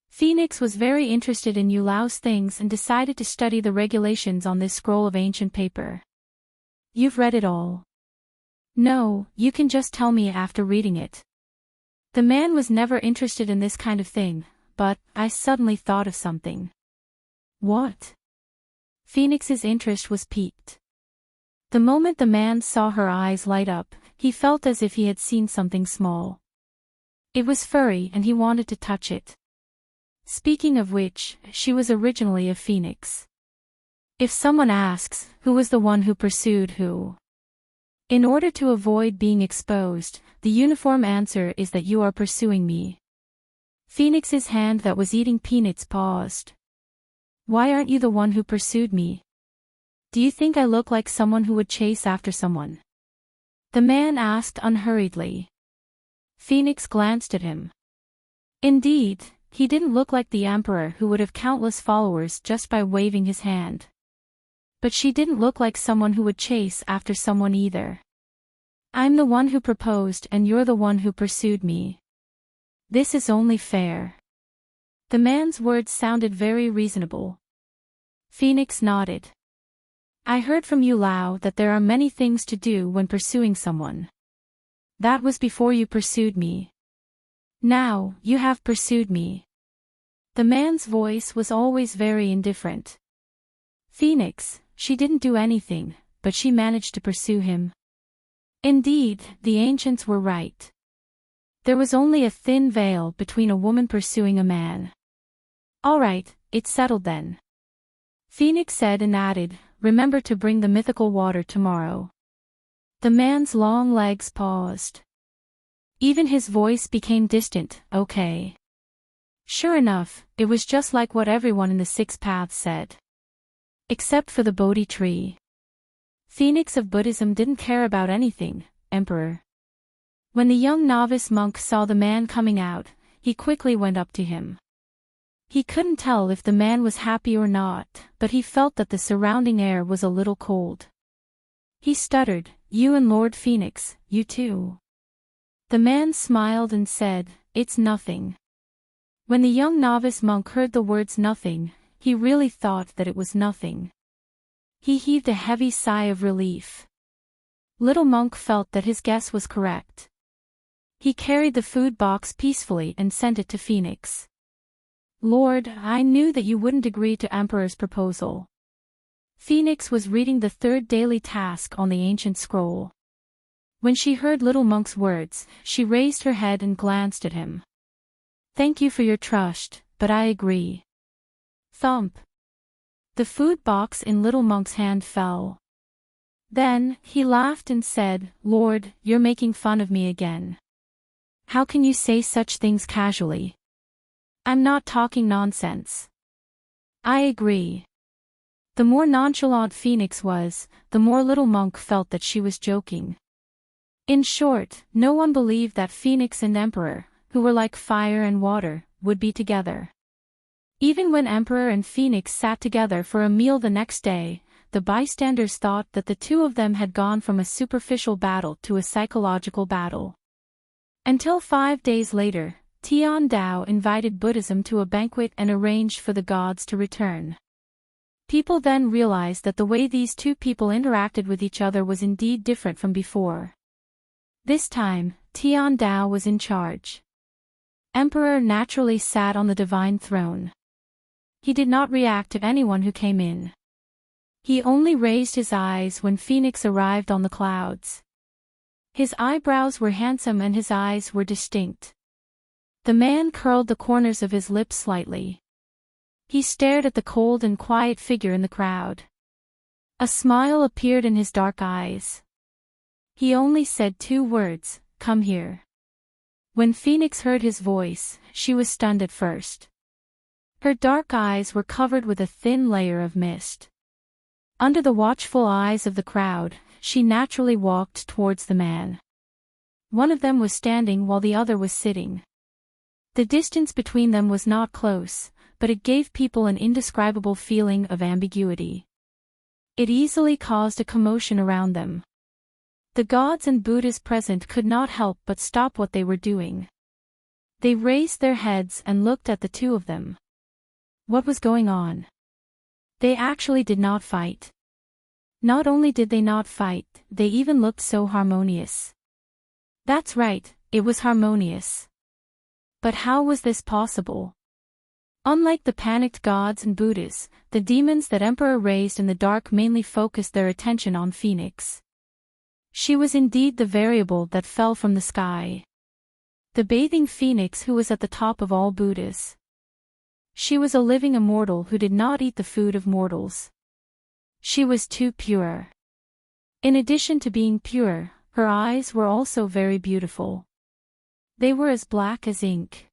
Phoenix was very interested in Yulao's things and decided to study the regulations on this scroll of ancient paper. "You've read it all?" "No, you can just tell me after reading it." The man was never interested in this kind of thing, but I suddenly thought of something. "What?" Phoenix's interest was piqued. The moment the man saw her eyes light up, he felt as if he had seen something small. It was furry and he wanted to touch it. Speaking of which, she was originally a phoenix. If someone asks, who was the one who pursued who? In order to avoid being exposed, the uniform answer is that you are pursuing me. Phoenix's hand that was eating peanuts paused. "Why aren't you the one who pursued me?" Do you think I look like someone who would chase after someone? The man asked unhurriedly. Phoenix glanced at him. Indeed, he didn't look like the emperor who would have countless followers just by waving his hand. But she didn't look like someone who would chase after someone either. I'm the one who proposed and you're the one who pursued me. This is only fair. The man's words sounded very reasonable. Phoenix nodded. I heard from you, Lao, that there are many things to do when pursuing someone. That was before you pursued me. Now, you have pursued me. The man's voice was always very indifferent. Phoenix, she didn't do anything, but she managed to pursue him. Indeed, the ancients were right. There was only a thin veil between a woman pursuing a man. All right, it's settled then. Phoenix said and added, remember to bring the mythical water tomorrow. The man's long legs paused. Even his voice became distant, okay. Sure enough, it was just like what everyone in the Six Paths said. Except for the Bodhi tree. Phoenix of Buddhism didn't care about anything, Emperor. When the young novice monk saw the man coming out, he quickly went up to him. He couldn't tell if the man was happy or not, but he felt that the surrounding air was a little cold. He stuttered, you and Lord Phoenix, you too. The man smiled and said, it's nothing. When the young novice monk heard the words nothing, he really thought that it was nothing. He heaved a heavy sigh of relief. Little monk felt that his guess was correct. He carried the food box peacefully and sent it to Phoenix. Lord, I knew that you wouldn't agree to Emperor's proposal. Phoenix was reading the third daily task on the ancient scroll. When she heard Little Monk's words, she raised her head and glanced at him. Thank you for your trust, but I agree. Thump. The food box in Little Monk's hand fell. Then, he laughed and said, Lord, you're making fun of me again. How can you say such things casually? I'm not talking nonsense. I agree. The more nonchalant Phoenix was, the more Little Monk felt that she was joking. In short, no one believed that Phoenix and Emperor, who were like fire and water, would be together. Even when Emperor and Phoenix sat together for a meal the next day, the bystanders thought that the two of them had gone from a superficial battle to a psychological battle. Until 5 days later, Tian Dao invited Buddhism to a banquet and arranged for the gods to return. People then realized that the way these two people interacted with each other was indeed different from before. This time, Tian Dao was in charge. Emperor naturally sat on the divine throne. He did not react to anyone who came in. He only raised his eyes when Phoenix arrived on the clouds. His eyebrows were handsome and his eyes were distinct. The man curled the corners of his lips slightly. He stared at the cold and quiet figure in the crowd. A smile appeared in his dark eyes. He only said 2 words, come here. When Phoenix heard his voice, she was stunned at first. Her dark eyes were covered with a thin layer of mist. Under the watchful eyes of the crowd, she naturally walked towards the man. One of them was standing while the other was sitting. The distance between them was not close, but it gave people an indescribable feeling of ambiguity. It easily caused a commotion around them. The gods and Buddhas present could not help but stop what they were doing. They raised their heads and looked at the two of them. What was going on? They actually did not fight. Not only did they not fight, they even looked so harmonious. That's right, it was harmonious. But how was this possible? Unlike the panicked gods and Buddhas, the demons that Emperor raised in the dark mainly focused their attention on Phoenix. She was indeed the variable that fell from the sky. The bathing Phoenix who was at the top of all Buddhas. She was a living immortal who did not eat the food of mortals. She was too pure. In addition to being pure, her eyes were also very beautiful. They were as black as ink.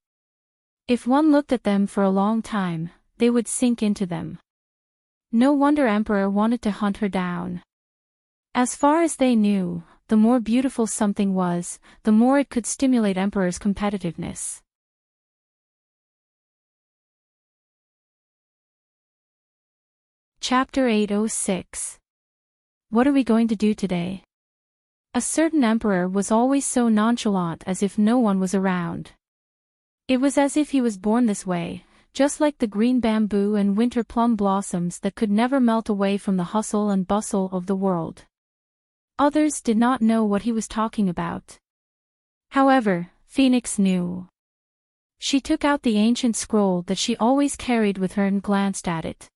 If one looked at them for a long time, they would sink into them. No wonder Emperor wanted to hunt her down. As far as they knew, the more beautiful something was, the more it could stimulate Emperor's competitiveness. Chapter 806. What are we going to do today? A certain emperor was always so nonchalant, as if no one was around. It was as if he was born this way, just like the green bamboo and winter plum blossoms that could never melt away from the hustle and bustle of the world. Others did not know what he was talking about. However, Phoenix knew. She took out the ancient scroll that she always carried with her and glanced at it.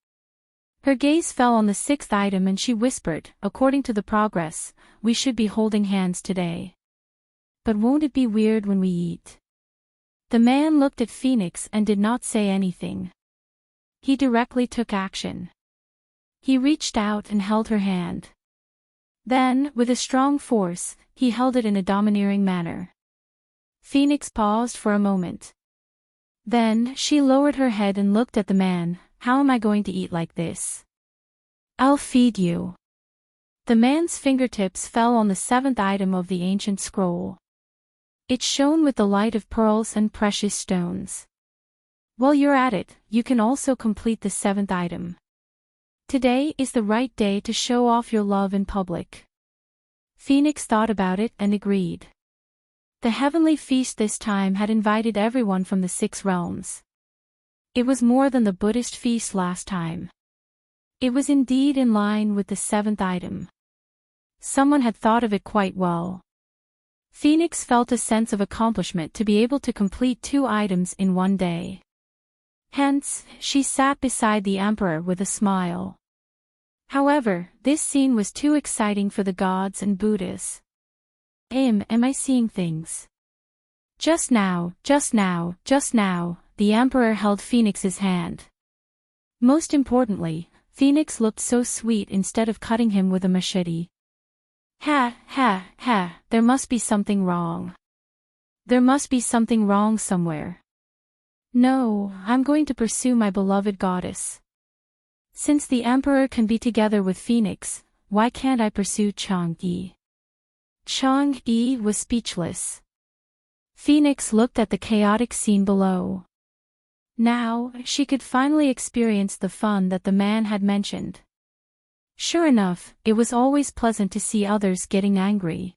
Her gaze fell on the 6th item and she whispered, "According to the progress, we should be holding hands today. But won't it be weird when we eat?" The man looked at Phoenix and did not say anything. He directly took action. He reached out and held her hand. Then, with a strong force, he held it in a domineering manner. Phoenix paused for a moment. Then, she lowered her head and looked at the man. "How am I going to eat like this?" "I'll feed you." The man's fingertips fell on the 7th item of the ancient scroll. It shone with the light of pearls and precious stones. While you're at it, you can also complete the 7th item. Today is the right day to show off your love in public. Phoenix thought about it and agreed. The heavenly feast this time had invited everyone from the 6 realms. It was more than the Buddhist feast last time. It was indeed in line with the 7th item. Someone had thought of it quite well. Phoenix felt a sense of accomplishment to be able to complete 2 items in one day. Hence, she sat beside the emperor with a smile. However, this scene was too exciting for the gods and Buddhas. Am I seeing things? Just now, the emperor held Phoenix's hand. Most importantly, Phoenix looked so sweet instead of cutting him with a machete. There must be something wrong. There must be something wrong somewhere. No, I'm going to pursue my beloved goddess. Since the emperor can be together with Phoenix, why can't I pursue Chang'e? Chang'e was speechless. Phoenix looked at the chaotic scene below. Now, she could finally experience the fun that the man had mentioned. Sure enough, it was always pleasant to see others getting angry.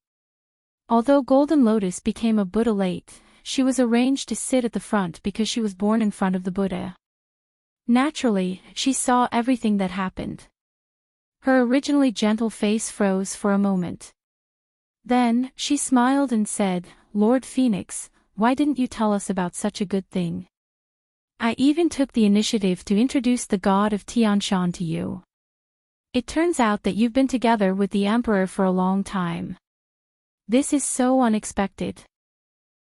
Although Golden Lotus became a Buddha late, she was arranged to sit at the front because she was born in front of the Buddha. Naturally, she saw everything that happened. Her originally gentle face froze for a moment. Then, she smiled and said, "Lord Phoenix, why didn't you tell us about such a good thing? I even took the initiative to introduce the god of Tianshan to you. It turns out that you've been together with the emperor for a long time. This is so unexpected.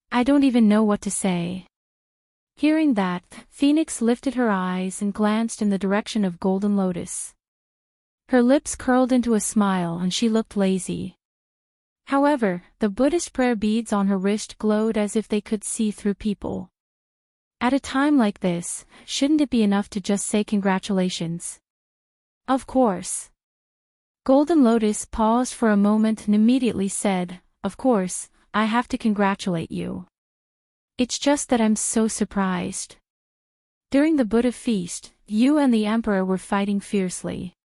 I don't even know what to say." Hearing that, Phoenix lifted her eyes and glanced in the direction of Golden Lotus. Her lips curled into a smile and she looked lazy. However, the Buddhist prayer beads on her wrist glowed as if they could see through people. At a time like this, shouldn't it be enough to just say congratulations? Of course. Golden Lotus paused for a moment and immediately said, "Of course, I have to congratulate you. It's just that I'm so surprised. During the Buddha feast, you and the emperor were fighting fiercely.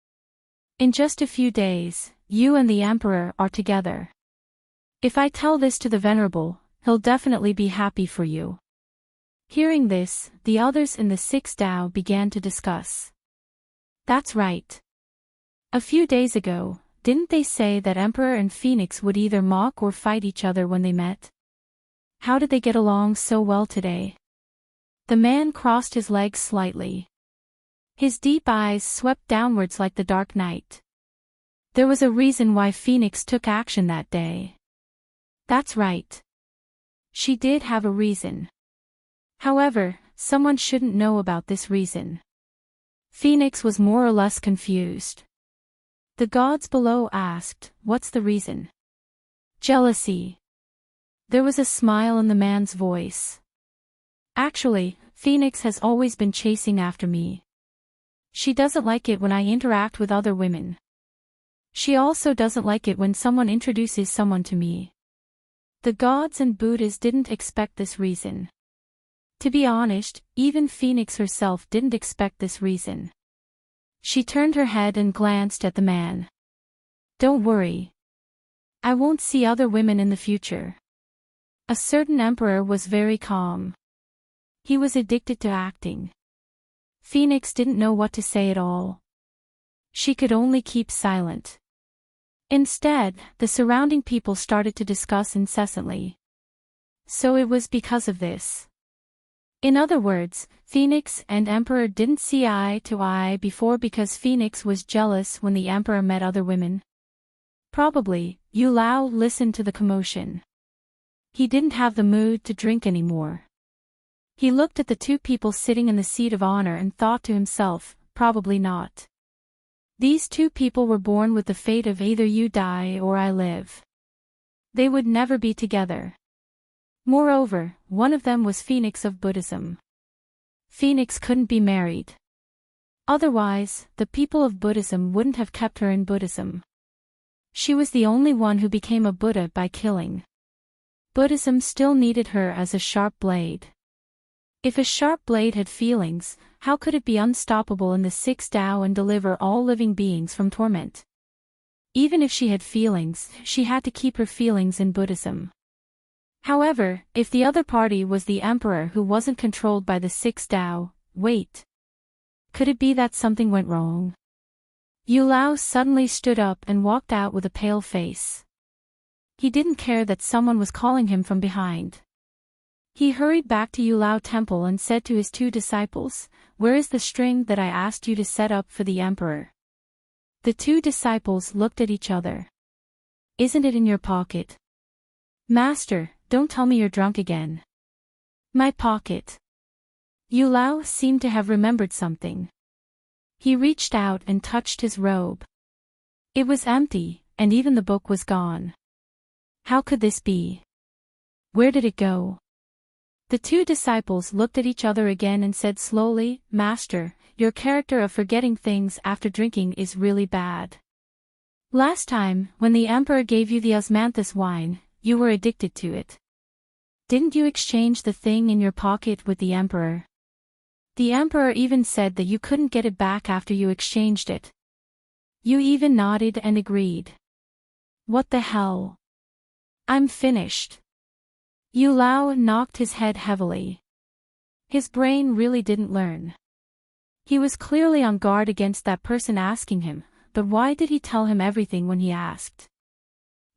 In just a few days, you and the emperor are together. If I tell this to the Venerable, he'll definitely be happy for you." Hearing this, the others in the 6th Dao began to discuss. That's right. A few days ago, didn't they say that Emperor and Phoenix would either mock or fight each other when they met? How did they get along so well today? The man crossed his legs slightly. His deep eyes swept downwards like the dark night. There was a reason why Phoenix took action that day. That's right. She did have a reason. However, someone shouldn't know about this reason. Phoenix was more or less confused. The gods below asked, "What's the reason?" "Jealousy." There was a smile in the man's voice. "Actually, Phoenix has always been chasing after me. She doesn't like it when I interact with other women. She also doesn't like it when someone introduces someone to me. The gods and Buddhas didn't expect this reason. To be honest, even Phoenix herself didn't expect this reason. She turned her head and glanced at the man. Don't worry. I won't see other women in the future. A certain emperor was very calm. He was addicted to acting. Phoenix didn't know what to say at all. She could only keep silent. Instead, the surrounding people started to discuss incessantly. So it was because of this. In other words, Phoenix and Emperor didn't see eye to eye before because Phoenix was jealous when the Emperor met other women. Probably, Yu Lao listened to the commotion. He didn't have the mood to drink anymore. He looked at the two people sitting in the seat of honor and thought to himself, probably not. These two people were born with the fate of either you die or I live. They would never be together. Moreover, one of them was Phoenix of Buddhism. Phoenix couldn't be married. Otherwise, the people of Buddhism wouldn't have kept her in Buddhism. She was the only one who became a Buddha by killing. Buddhism still needed her as a sharp blade. If a sharp blade had feelings, how could it be unstoppable in the sixth Tao and deliver all living beings from torment? Even if she had feelings, she had to keep her feelings in Buddhism. However, if the other party was the emperor who wasn't controlled by the sixth Tao, wait. Could it be that something went wrong? Yu Lao suddenly stood up and walked out with a pale face. He didn't care that someone was calling him from behind. He hurried back to Yu Lao Temple and said to his two disciples, "Where is the string that I asked you to set up for the emperor?" The two disciples looked at each other. "Isn't it in your pocket?" "Master, don't tell me you're drunk again." "My pocket." Yu Lao seemed to have remembered something. He reached out and touched his robe. It was empty, and even the book was gone. How could this be? Where did it go? The two disciples looked at each other again and said slowly, "Master, your character of forgetting things after drinking is really bad. Last time, when the emperor gave you the osmanthus wine, you were addicted to it. Didn't you exchange the thing in your pocket with the emperor? The emperor even said that you couldn't get it back after you exchanged it. You even nodded and agreed. What the hell? I'm finished." Yu Lao knocked his head heavily. His brain really didn't learn. He was clearly on guard against that person asking him, but why did he tell him everything when he asked?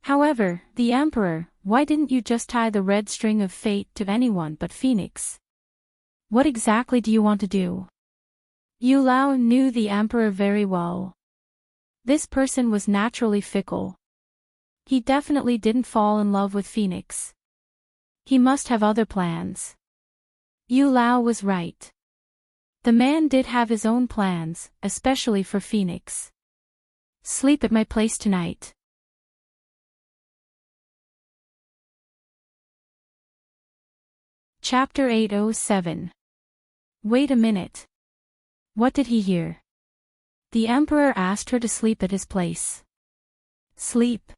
However, the emperor, why didn't you just tie the red string of fate to anyone but Phoenix? What exactly do you want to do? Yu Lao knew the emperor very well. This person was naturally fickle. He definitely didn't fall in love with Phoenix. He must have other plans. Yu Lao was right. The man did have his own plans, especially for Phoenix. "Sleep at my place tonight." Chapter 807. Wait a minute. What did he hear? The emperor asked her to sleep at his place. Sleep.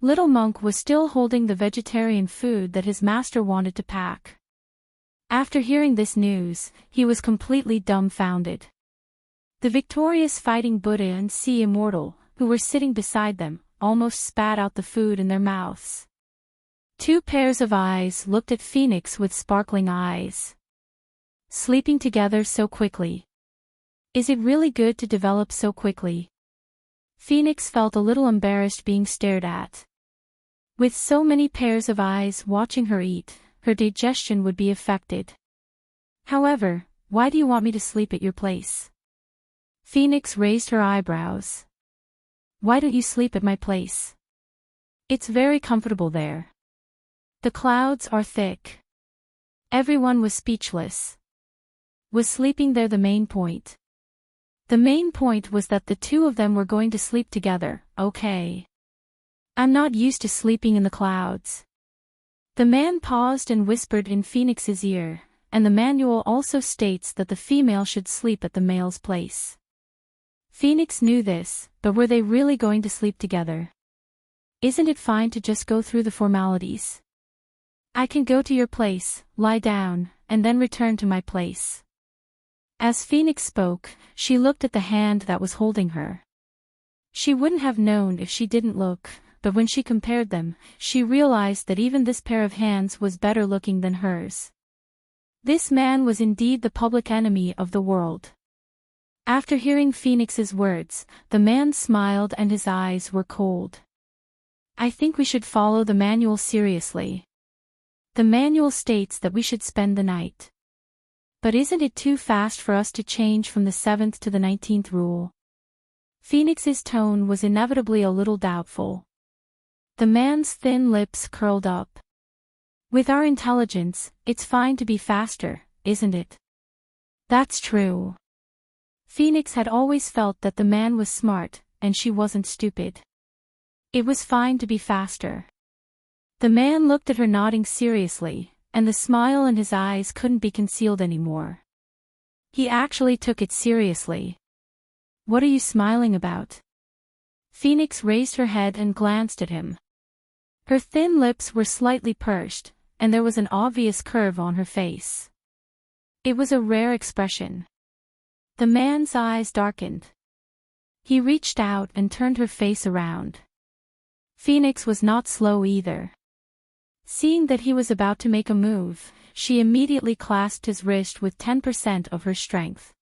Little Monk was still holding the vegetarian food that his master wanted to pack. After hearing this news, he was completely dumbfounded. The victorious fighting Buddha and Sea Immortal, who were sitting beside them, almost spat out the food in their mouths. Two pairs of eyes looked at Phoenix with sparkling eyes. Sleeping together so quickly. Is it really good to develop so quickly? Phoenix felt a little embarrassed being stared at. With so many pairs of eyes watching her eat, her digestion would be affected. However, why do you want me to sleep at your place? Phoenix raised her eyebrows. Why don't you sleep at my place? It's very comfortable there. The clouds are thick. Everyone was speechless. Was sleeping there the main point? The main point was that the two of them were going to sleep together, okay. I'm not used to sleeping in the clouds. The man paused and whispered in Phoenix's ear, and the manual also states that the female should sleep at the male's place. Phoenix knew this, but were they really going to sleep together? Isn't it fine to just go through the formalities? I can go to your place, lie down, and then return to my place. As Phoenix spoke, she looked at the hand that was holding her. She wouldn't have known if she didn't look, but when she compared them, she realized that even this pair of hands was better looking than hers. This man was indeed the public enemy of the world. After hearing Phoenix's words, the man smiled and his eyes were cold. I think we should follow the manual seriously. The manual states that we should spend the night. But isn't it too fast for us to change from the 7th to the 19th rule? Phoenix's tone was inevitably a little doubtful. The man's thin lips curled up. With our intelligence, it's fine to be faster, isn't it? That's true. Phoenix had always felt that the man was smart, and she wasn't stupid. It was fine to be faster. The man looked at her nodding seriously, and the smile in his eyes couldn't be concealed anymore. He actually took it seriously. What are you smiling about? Phoenix raised her head and glanced at him. Her thin lips were slightly pursed, and there was an obvious curve on her face. It was a rare expression. The man's eyes darkened. He reached out and turned her face around. Phoenix was not slow either. Seeing that he was about to make a move, she immediately clasped his wrist with 10% of her strength.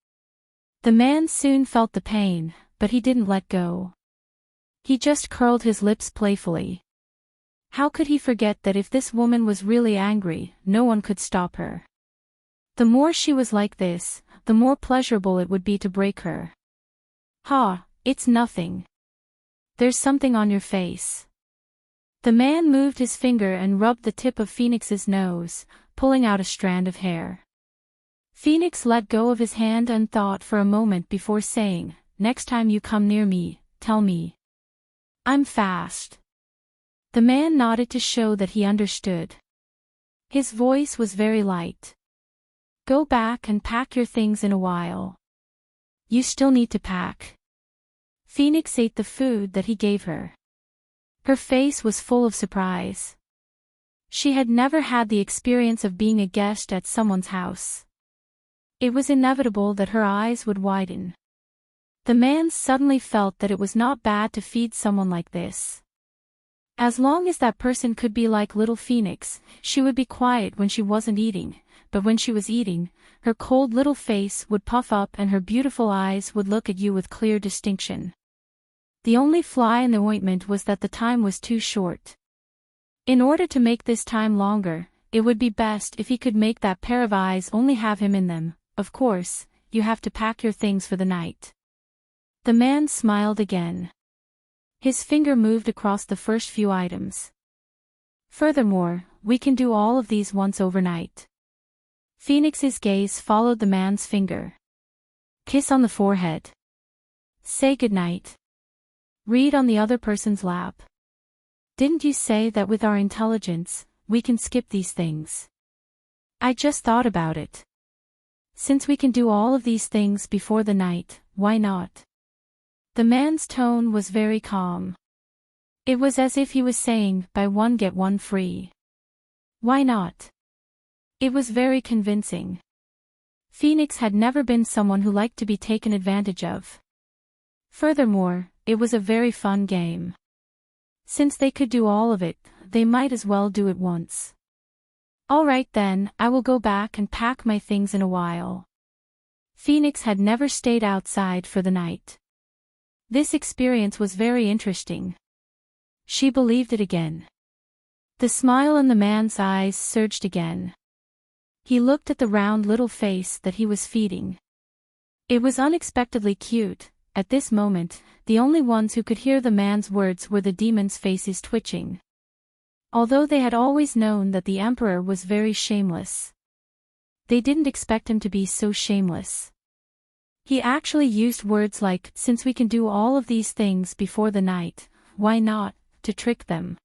The man soon felt the pain, but he didn't let go. He just curled his lips playfully. How could he forget that if this woman was really angry, no one could stop her? The more she was like this, the more pleasurable it would be to break her. Ha, it's nothing. There's something on your face. The man moved his finger and rubbed the tip of Phoenix's nose, pulling out a strand of hair. Phoenix let go of his hand and thought for a moment before saying, "Next time you come near me, tell me. I'm fast." The man nodded to show that he understood. His voice was very light. "Go back and pack your things in a while." "You still need to pack." Phoenix ate the food that he gave her. Her face was full of surprise. She had never had the experience of being a guest at someone's house. It was inevitable that her eyes would widen. The man suddenly felt that it was not bad to feed someone like this. As long as that person could be like little Phoenix, she would be quiet when she wasn't eating, but when she was eating, her cold little face would puff up and her beautiful eyes would look at you with clear distinction. The only fly in the ointment was that the time was too short. In order to make this time longer, it would be best if he could make that pair of eyes only have him in them. Of course, you have to pack your things for the night. The man smiled again. His finger moved across the first few items. Furthermore, we can do all of these once overnight. Phoenix's gaze followed the man's finger. Kiss on the forehead. Say goodnight. Read on the other person's lap. Didn't you say that with our intelligence, we can skip these things? I just thought about it. Since we can do all of these things before the night, why not? The man's tone was very calm. It was as if he was saying, buy one get one free. Why not? It was very convincing. Phoenix had never been someone who liked to be taken advantage of. Furthermore, it was a very fun game. Since they could do all of it, they might as well do it once. All right then, I will go back and pack my things in a while. Phoenix had never stayed outside for the night. This experience was very interesting. She believed it again. The smile in the man's eyes surged again. He looked at the round little face that he was feeding. It was unexpectedly cute. At this moment, the only ones who could hear the man's words were the demons' faces twitching. Although they had always known that the emperor was very shameless, they didn't expect him to be so shameless. He actually used words like, since we can do all of these things before the night, why not, to trick them.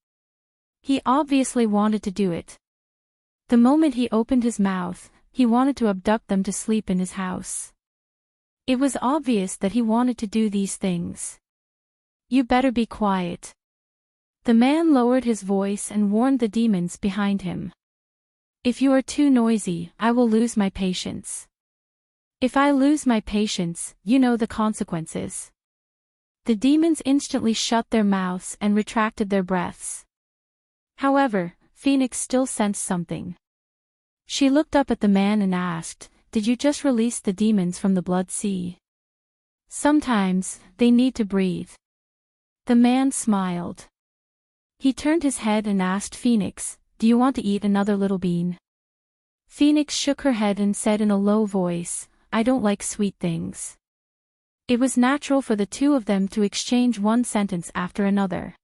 He obviously wanted to do it. The moment he opened his mouth, he wanted to abduct them to sleep in his house. It was obvious that he wanted to do these things. You better be quiet. The man lowered his voice and warned the demons behind him. If you are too noisy, I will lose my patience. If I lose my patience, you know the consequences. The demons instantly shut their mouths and retracted their breaths. However, Phoenix still sensed something. She looked up at the man and asked, "Did you just release the demons from the blood sea?" "Sometimes, they need to breathe." The man smiled. He turned his head and asked Phoenix, "Do you want to eat another little bean?" Phoenix shook her head and said in a low voice, "I don't like sweet things." It was natural for the two of them to exchange one sentence after another.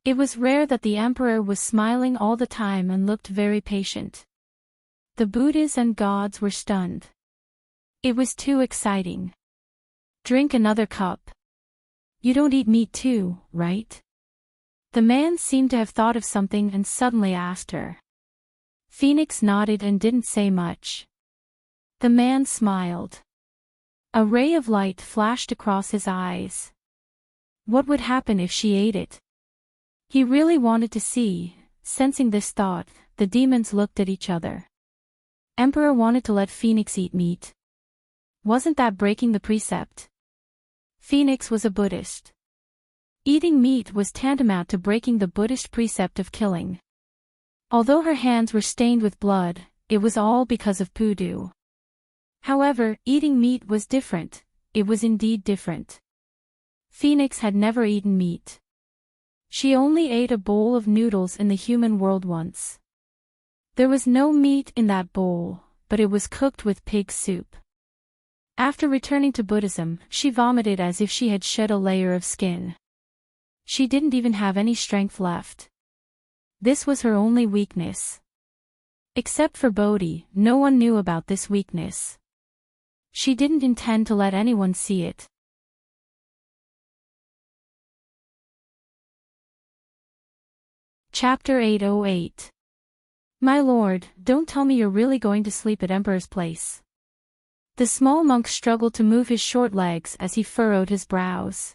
It was rare that the emperor was smiling all the time and looked very patient. The Buddhas and gods were stunned. It was too exciting. "Drink another cup. You don't eat meat too, right?" The man seemed to have thought of something and suddenly asked her. Phoenix nodded and didn't say much. The man smiled. A ray of light flashed across his eyes. What would happen if she ate it? He really wanted to see. Sensing this thought, the demons looked at each other. Emperor wanted to let Phoenix eat meat. Wasn't that breaking the precept? Phoenix was a Buddhist. Eating meat was tantamount to breaking the Buddhist precept of killing. Although her hands were stained with blood, it was all because of voodoo. However, eating meat was different. It was indeed different. Phoenix had never eaten meat. She only ate a bowl of noodles in the human world once. There was no meat in that bowl, but it was cooked with pig soup. After returning to Buddhism, she vomited as if she had shed a layer of skin. She didn't even have any strength left. This was her only weakness. Except for Bodhi, no one knew about this weakness. She didn't intend to let anyone see it. Chapter 808. My lord, don't tell me you're really going to sleep at Emperor's place. The small monk struggled to move his short legs as he furrowed his brows.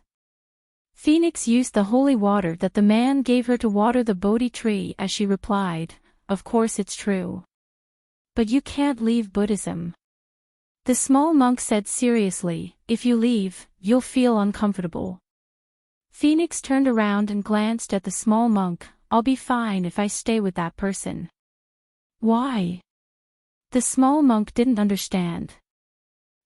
Phoenix used the holy water that the man gave her to water the Bodhi tree as she replied, "Of course it's true. But you can't leave Buddhism." The small monk said seriously, "If you leave, you'll feel uncomfortable." Phoenix turned around and glanced at the small monk. "I'll be fine if I stay with that person." "Why?" The small monk didn't understand.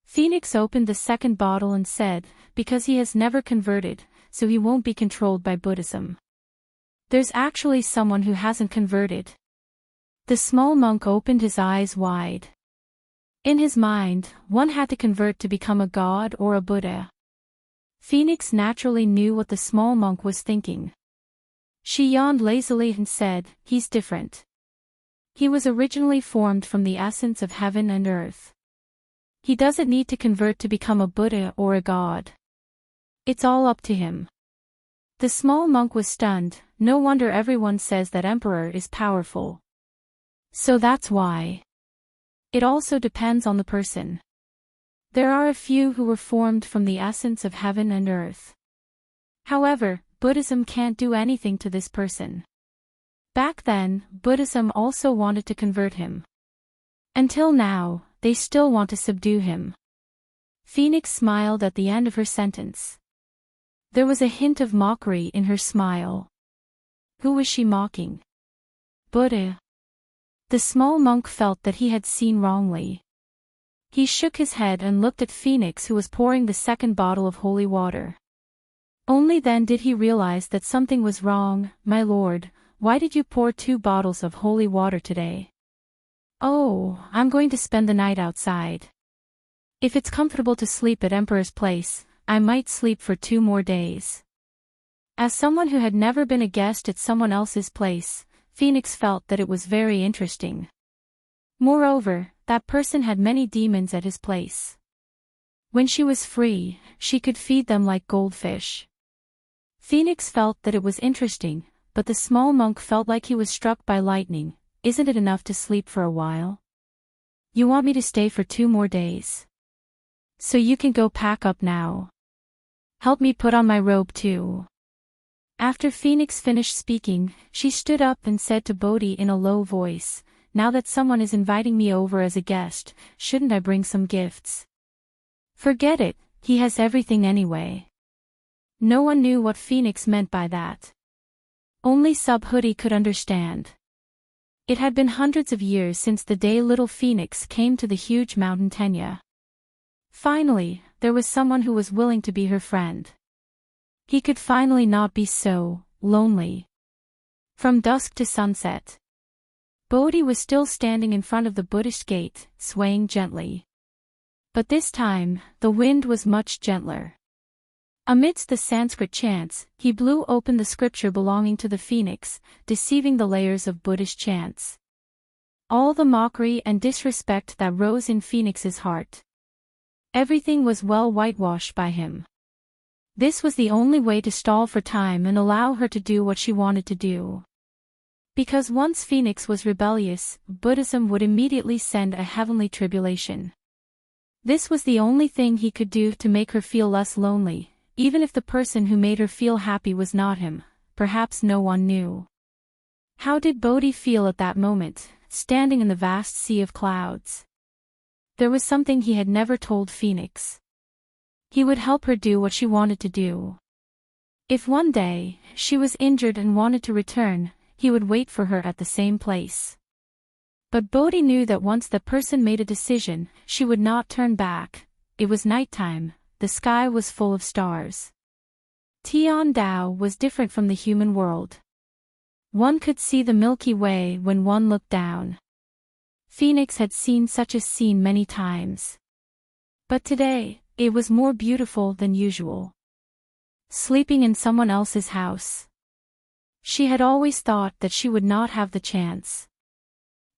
Phoenix opened the second bottle and said, "Because he has never converted, so he won't be controlled by Buddhism." There's actually someone who hasn't converted. The small monk opened his eyes wide. In his mind, one had to convert to become a god or a Buddha. Phoenix naturally knew what the small monk was thinking. She yawned lazily and said, "He's different. He was originally formed from the essence of heaven and earth. He doesn't need to convert to become a Buddha or a god. It's all up to him." The small monk was stunned. No wonder everyone says that Emperor is powerful. So that's why. It also depends on the person. There are a few who were formed from the essence of heaven and earth. However, Buddhism can't do anything to this person. Back then, Buddhism also wanted to convert him. Until now, they still want to subdue him. Phoenix smiled at the end of her sentence. There was a hint of mockery in her smile. Who was she mocking? Buddha. The small monk felt that he had seen wrongly. He shook his head and looked at Phoenix, who was pouring the second bottle of holy water. Only then did he realize that something was wrong. "My lord, why did you pour 2 bottles of holy water today?" "Oh, I'm going to spend the night outside. If it's comfortable to sleep at Emperor's place, I might sleep for 2 more days." As someone who had never been a guest at someone else's place, Phoenix felt that it was very interesting. Moreover, that person had many demons at his place. When she was free, she could feed them like goldfish. Phoenix felt that it was interesting, but the small monk felt like he was struck by lightning. "Isn't it enough to sleep for a while? You want me to stay for 2 more days? So you can go pack up now. Help me put on my robe too. After Phoenix finished speaking, she stood up and said to Bodhi in a low voice, "Now that someone is inviting me over as a guest, shouldn't I bring some gifts?" "Forget it, he has everything anyway." No one knew what Phoenix meant by that. Only Subhoodie could understand. It had been hundreds of years since the day little Phoenix came to the huge mountain Tenya. Finally, there was someone who was willing to be her friend. He could finally not be so lonely. From dusk to sunset, Bodhi was still standing in front of the Buddhist gate, swaying gently. But this time, the wind was much gentler. Amidst the Sanskrit chants, he blew open the scripture belonging to the phoenix, deceiving the layers of Buddhist chants. All the mockery and disrespect that rose in Phoenix's heart. Everything was well whitewashed by him. This was the only way to stall for time and allow her to do what she wanted to do. Because once Phoenix was rebellious, Buddhism would immediately send a heavenly tribulation. This was the only thing he could do to make her feel less lonely, even if the person who made her feel happy was not him. Perhaps no one knew. How did Bodhi feel at that moment, standing in the vast sea of clouds? There was something he had never told Phoenix. He would help her do what she wanted to do. If one day, she was injured and wanted to return, he would wait for her at the same place. But Bodhi knew that once the person made a decision, she would not turn back. It was nighttime, the sky was full of stars. Tian Dao was different from the human world. One could see the Milky Way when one looked down. Phoenix had seen such a scene many times. But today, it was more beautiful than usual. Sleeping in someone else's house. She had always thought that she would not have the chance.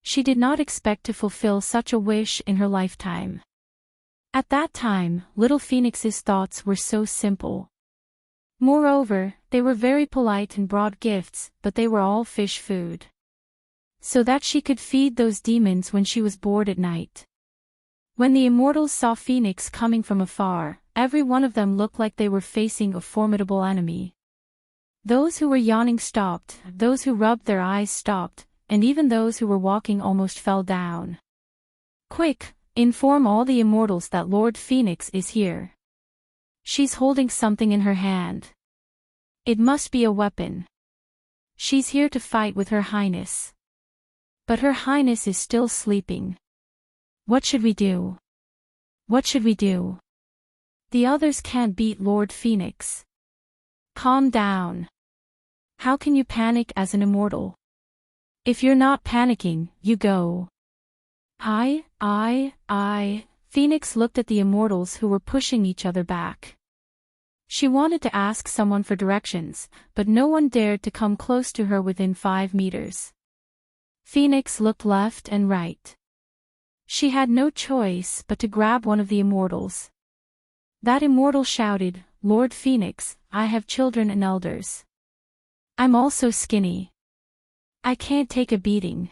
She did not expect to fulfill such a wish in her lifetime. At that time, little Phoenix's thoughts were so simple. Moreover, they were very polite and brought gifts, but they were all fish food. So that she could feed those demons when she was bored at night. When the immortals saw Phoenix coming from afar, every one of them looked like they were facing a formidable enemy. Those who were yawning stopped, those who rubbed their eyes stopped, and even those who were walking almost fell down. "Quick, inform all the immortals that Lord Phoenix is here. She's holding something in her hand. It must be a weapon. She's here to fight with Her Highness. But Her Highness is still sleeping. What should we do? What should we do? The others can't beat Lord Phoenix." "Calm down. How can you panic as an immortal? If you're not panicking, you go." I. Phoenix looked at the immortals who were pushing each other back. She wanted to ask someone for directions, but no one dared to come close to her within 5 meters. Phoenix looked left and right. She had no choice but to grab one of the immortals. That immortal shouted, "Lord Phoenix, I have children and elders. I'm also skinny. I can't take a beating.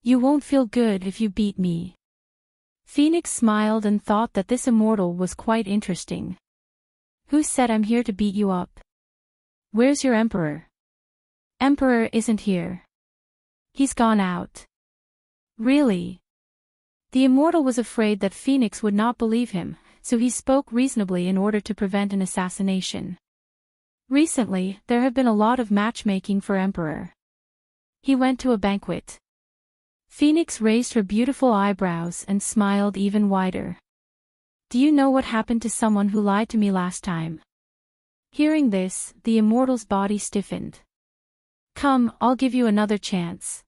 You won't feel good if you beat me." Phoenix smiled and thought that this immortal was quite interesting. "Who said I'm here to beat you up? Where's your emperor?" "Emperor isn't here. He's gone out." "Really?" The immortal was afraid that Phoenix would not believe him, so he spoke reasonably in order to prevent an assassination. "Recently, there have been a lot of matchmaking for emperor. He went to a banquet." Phoenix raised her beautiful eyebrows and smiled even wider. "Do you know what happened to someone who lied to me last time?" Hearing this, the immortal's body stiffened. "Come, I'll give you another chance.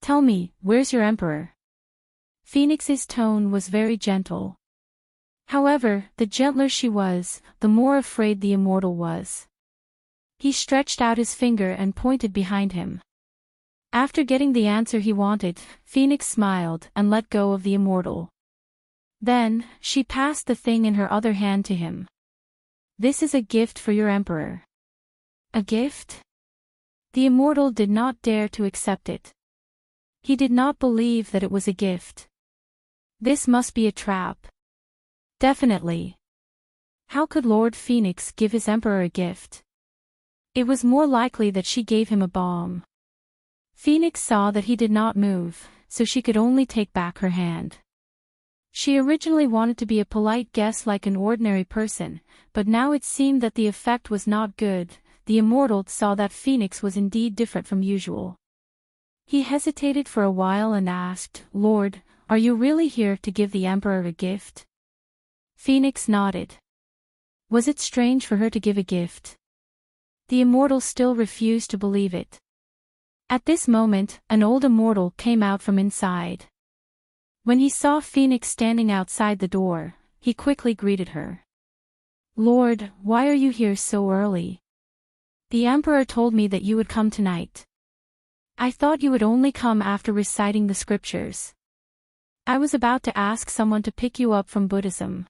Tell me, where's your emperor?" Phoenix's tone was very gentle. However, the gentler she was, the more afraid the immortal was. He stretched out his finger and pointed behind him. After getting the answer he wanted, Phoenix smiled and let go of the immortal. Then, she passed the thing in her other hand to him. "This is a gift for your emperor." "A gift?" The immortal did not dare to accept it. He did not believe that it was a gift. This must be a trap. Definitely. How could Lord Phoenix give his emperor a gift? It was more likely that she gave him a bomb. Phoenix saw that he did not move, so she could only take back her hand. She originally wanted to be a polite guest like an ordinary person, but now it seemed that the effect was not good. The immortal saw that Phoenix was indeed different from usual. He hesitated for a while and asked, "Lord, are you really here to give the emperor a gift?" Phoenix nodded. Was it strange for her to give a gift? The immortal still refused to believe it. At this moment, an old immortal came out from inside. When he saw Phoenix standing outside the door, he quickly greeted her. "Lord, why are you here so early? The emperor told me that you would come tonight. I thought you would only come after reciting the scriptures. I was about to ask someone to pick you up from Buddhism."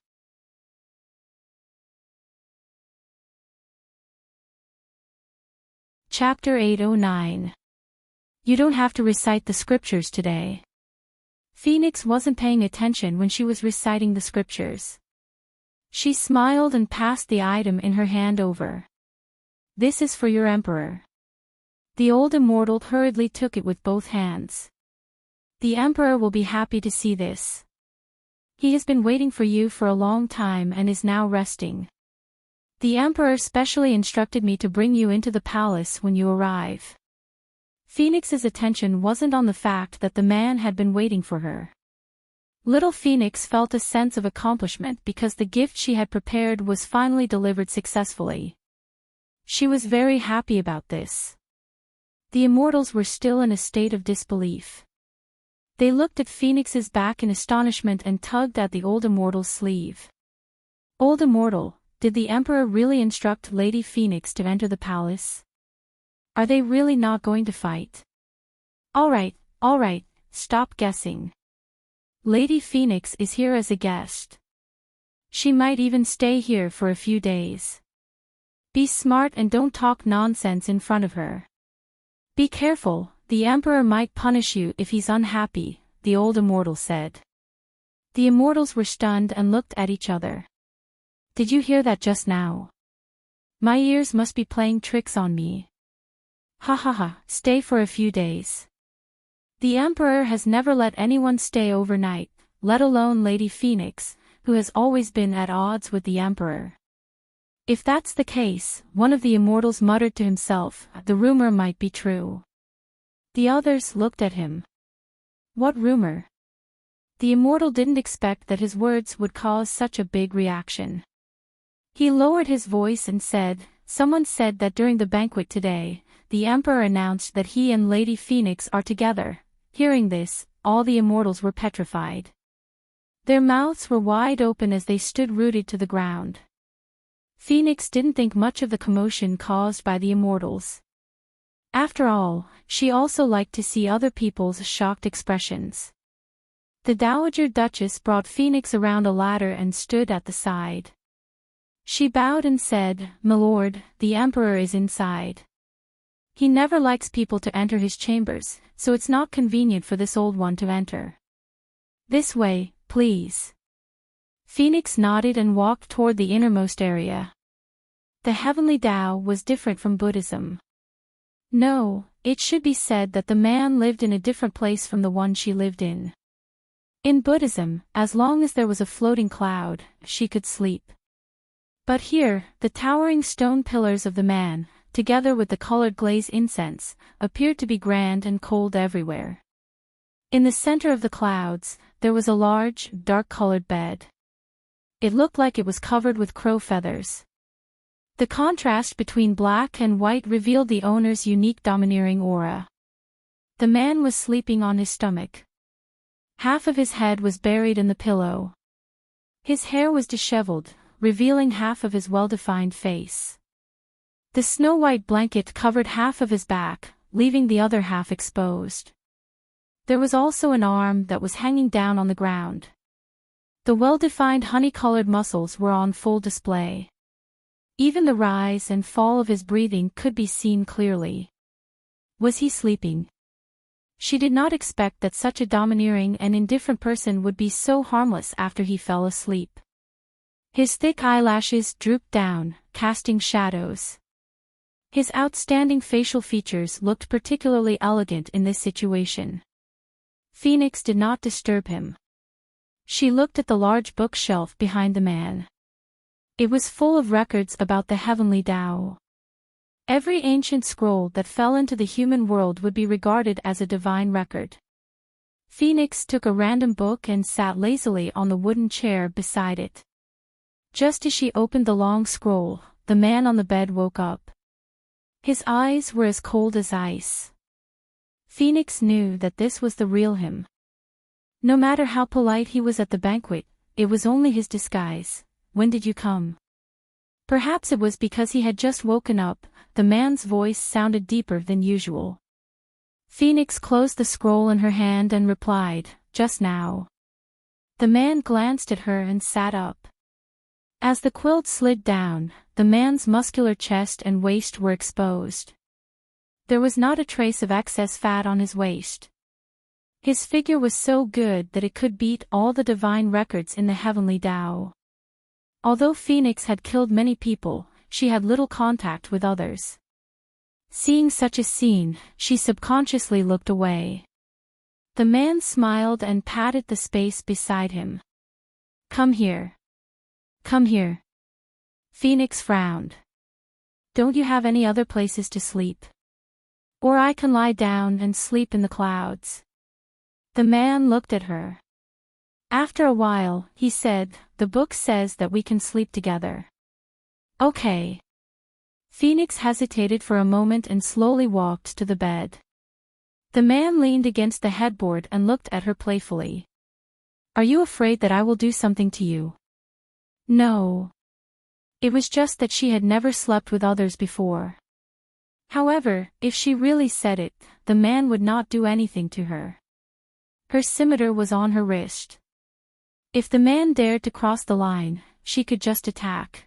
Chapter 809. You don't have to recite the scriptures today. Phoenix wasn't paying attention when she was reciting the scriptures. She smiled and passed the item in her hand over. "This is for your emperor." The old immortal hurriedly took it with both hands. "The emperor will be happy to see this. He has been waiting for you for a long time and is now resting. The emperor specially instructed me to bring you into the palace when you arrive." Phoenix's attention wasn't on the fact that the man had been waiting for her. Little Phoenix felt a sense of accomplishment because the gift she had prepared was finally delivered successfully. She was very happy about this. The immortals were still in a state of disbelief. They looked at Phoenix's back in astonishment and tugged at the old immortal's sleeve. "Old immortal, did the emperor really instruct Lady Phoenix to enter the palace? Are they really not going to fight? All right, stop guessing. Lady Phoenix is here as a guest. She might even stay here for a few days. Be smart and don't talk nonsense in front of her. Be careful, the emperor might punish you if he's unhappy," the old immortal said. The immortals were stunned and looked at each other. "Did you hear that just now? My ears must be playing tricks on me. Ha ha ha, stay for a few days. The emperor has never let anyone stay overnight, let alone Lady Phoenix, who has always been at odds with the emperor." If that's the case, one of the immortals muttered to himself, the rumor might be true. The others looked at him. What rumor? The immortal didn't expect that his words would cause such a big reaction. He lowered his voice and said, "Someone said that during the banquet today, the emperor announced that he and Lady Phoenix are together." Hearing this, all the immortals were petrified. Their mouths were wide open as they stood rooted to the ground. Phoenix didn't think much of the commotion caused by the immortals. After all, she also liked to see other people's shocked expressions. The Dowager Duchess brought Phoenix around a ladder and stood at the side. She bowed and said, "My lord, the emperor is inside. He never likes people to enter his chambers, so it's not convenient for this old one to enter. This way, please." Phoenix nodded and walked toward the innermost area. The heavenly Tao was different from Buddhism. No, it should be said that the man lived in a different place from the one she lived in. In Buddhism, as long as there was a floating cloud, she could sleep. But here, the towering stone pillars of the man, together with the colored glaze incense, appeared to be grand and cold everywhere. In the center of the clouds, there was a large, dark-colored bed. It looked like it was covered with crow feathers. The contrast between black and white revealed the owner's unique domineering aura. The man was sleeping on his stomach. Half of his head was buried in the pillow. His hair was disheveled, revealing half of his well-defined face. The snow-white blanket covered half of his back, leaving the other half exposed. There was also an arm that was hanging down on the ground. The well-defined honey-colored muscles were on full display. Even the rise and fall of his breathing could be seen clearly. Was he sleeping? She did not expect that such a domineering and indifferent person would be so harmless after he fell asleep. His thick eyelashes drooped down, casting shadows. His outstanding facial features looked particularly elegant in this situation. Phoenix did not disturb him. She looked at the large bookshelf behind the man. It was full of records about the heavenly Tao. Every ancient scroll that fell into the human world would be regarded as a divine record. Phoenix took a random book and sat lazily on the wooden chair beside it. Just as she opened the long scroll, the man on the bed woke up. His eyes were as cold as ice. Phoenix knew that this was the real him. No matter how polite he was at the banquet, it was only his disguise. "When did you come?" Perhaps it was because he had just woken up, the man's voice sounded deeper than usual. Phoenix closed the scroll in her hand and replied, "Just now." The man glanced at her and sat up. As the quilt slid down, the man's muscular chest and waist were exposed. There was not a trace of excess fat on his waist. His figure was so good that it could beat all the divine records in the heavenly Tao. Although Phoenix had killed many people, she had little contact with others. Seeing such a scene, she subconsciously looked away. The man smiled and patted the space beside him. "Come here. Come here." Phoenix frowned. "Don't you have any other places to sleep? Or I can lie down and sleep in the clouds." The man looked at her. After a while, he said, "The book says that we can sleep together." "Okay." Phoenix hesitated for a moment and slowly walked to the bed. The man leaned against the headboard and looked at her playfully. "Are you afraid that I will do something to you?" No. It was just that she had never slept with others before. However, if she really said it, the man would not do anything to her. Her scimitar was on her wrist. If the man dared to cross the line, she could just attack.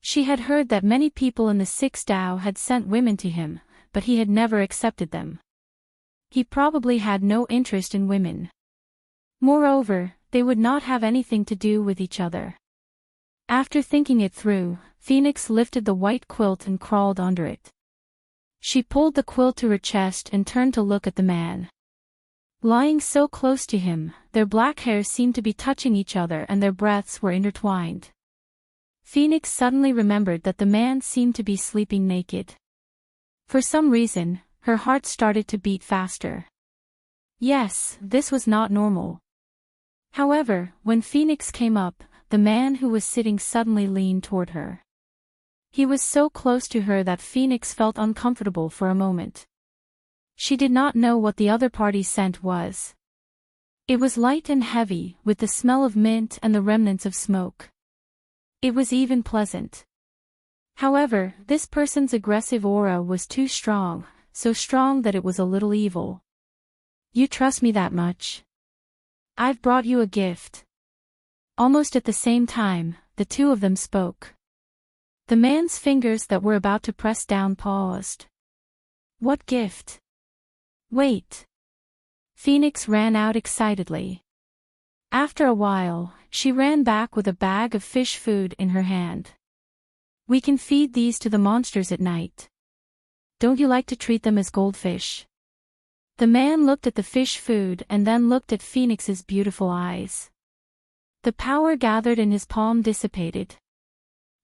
She had heard that many people in the Sixth Tao had sent women to him, but he had never accepted them. He probably had no interest in women. Moreover, they would not have anything to do with each other. After thinking it through, Phoenix lifted the white quilt and crawled under it. She pulled the quilt to her chest and turned to look at the man. Lying so close to him, their black hairs seemed to be touching each other and their breaths were intertwined. Phoenix suddenly remembered that the man seemed to be sleeping naked. For some reason, her heart started to beat faster. Yes, this was not normal. However, when Phoenix came up, the man who was sitting suddenly leaned toward her. He was so close to her that Phoenix felt uncomfortable for a moment. She did not know what the other party's scent was. It was light and heavy, with the smell of mint and the remnants of smoke. It was even pleasant. However, this person's aggressive aura was too strong, so strong that it was a little evil. "You trust me that much? I've brought you a gift." Almost at the same time, the two of them spoke. The man's fingers that were about to press down paused. "What gift?" "Wait." Phoenix ran out excitedly. After a while, she ran back with a bag of fish food in her hand. "We can feed these to the monsters at night. Don't you like to treat them as goldfish?" The man looked at the fish food and then looked at Phoenix's beautiful eyes. The power gathered in his palm dissipated.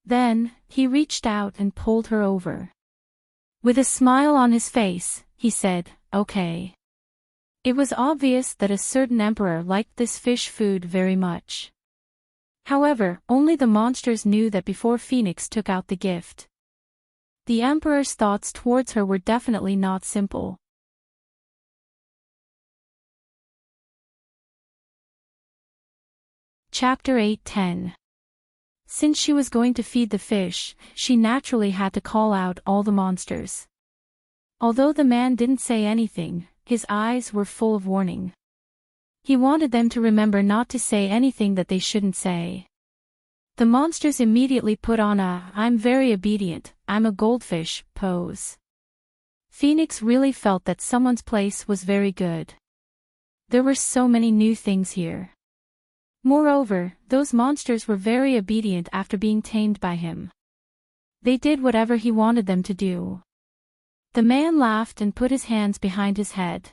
Then, he reached out and pulled her over. With a smile on his face, he said, "Okay." It was obvious that a certain emperor liked this fish food very much. However, only the monsters knew that before Phoenix took out the gift. The emperor's thoughts towards her were definitely not simple. Chapter 8:10. Since she was going to feed the fish, she naturally had to call out all the monsters. Although the man didn't say anything, his eyes were full of warning. He wanted them to remember not to say anything that they shouldn't say. The monsters immediately put on a "I'm very obedient, I'm a goldfish" pose. Phoenix really felt that someone's place was very good. There were so many new things here. Moreover, those monsters were very obedient after being tamed by him. They did whatever he wanted them to do. The man laughed and put his hands behind his head.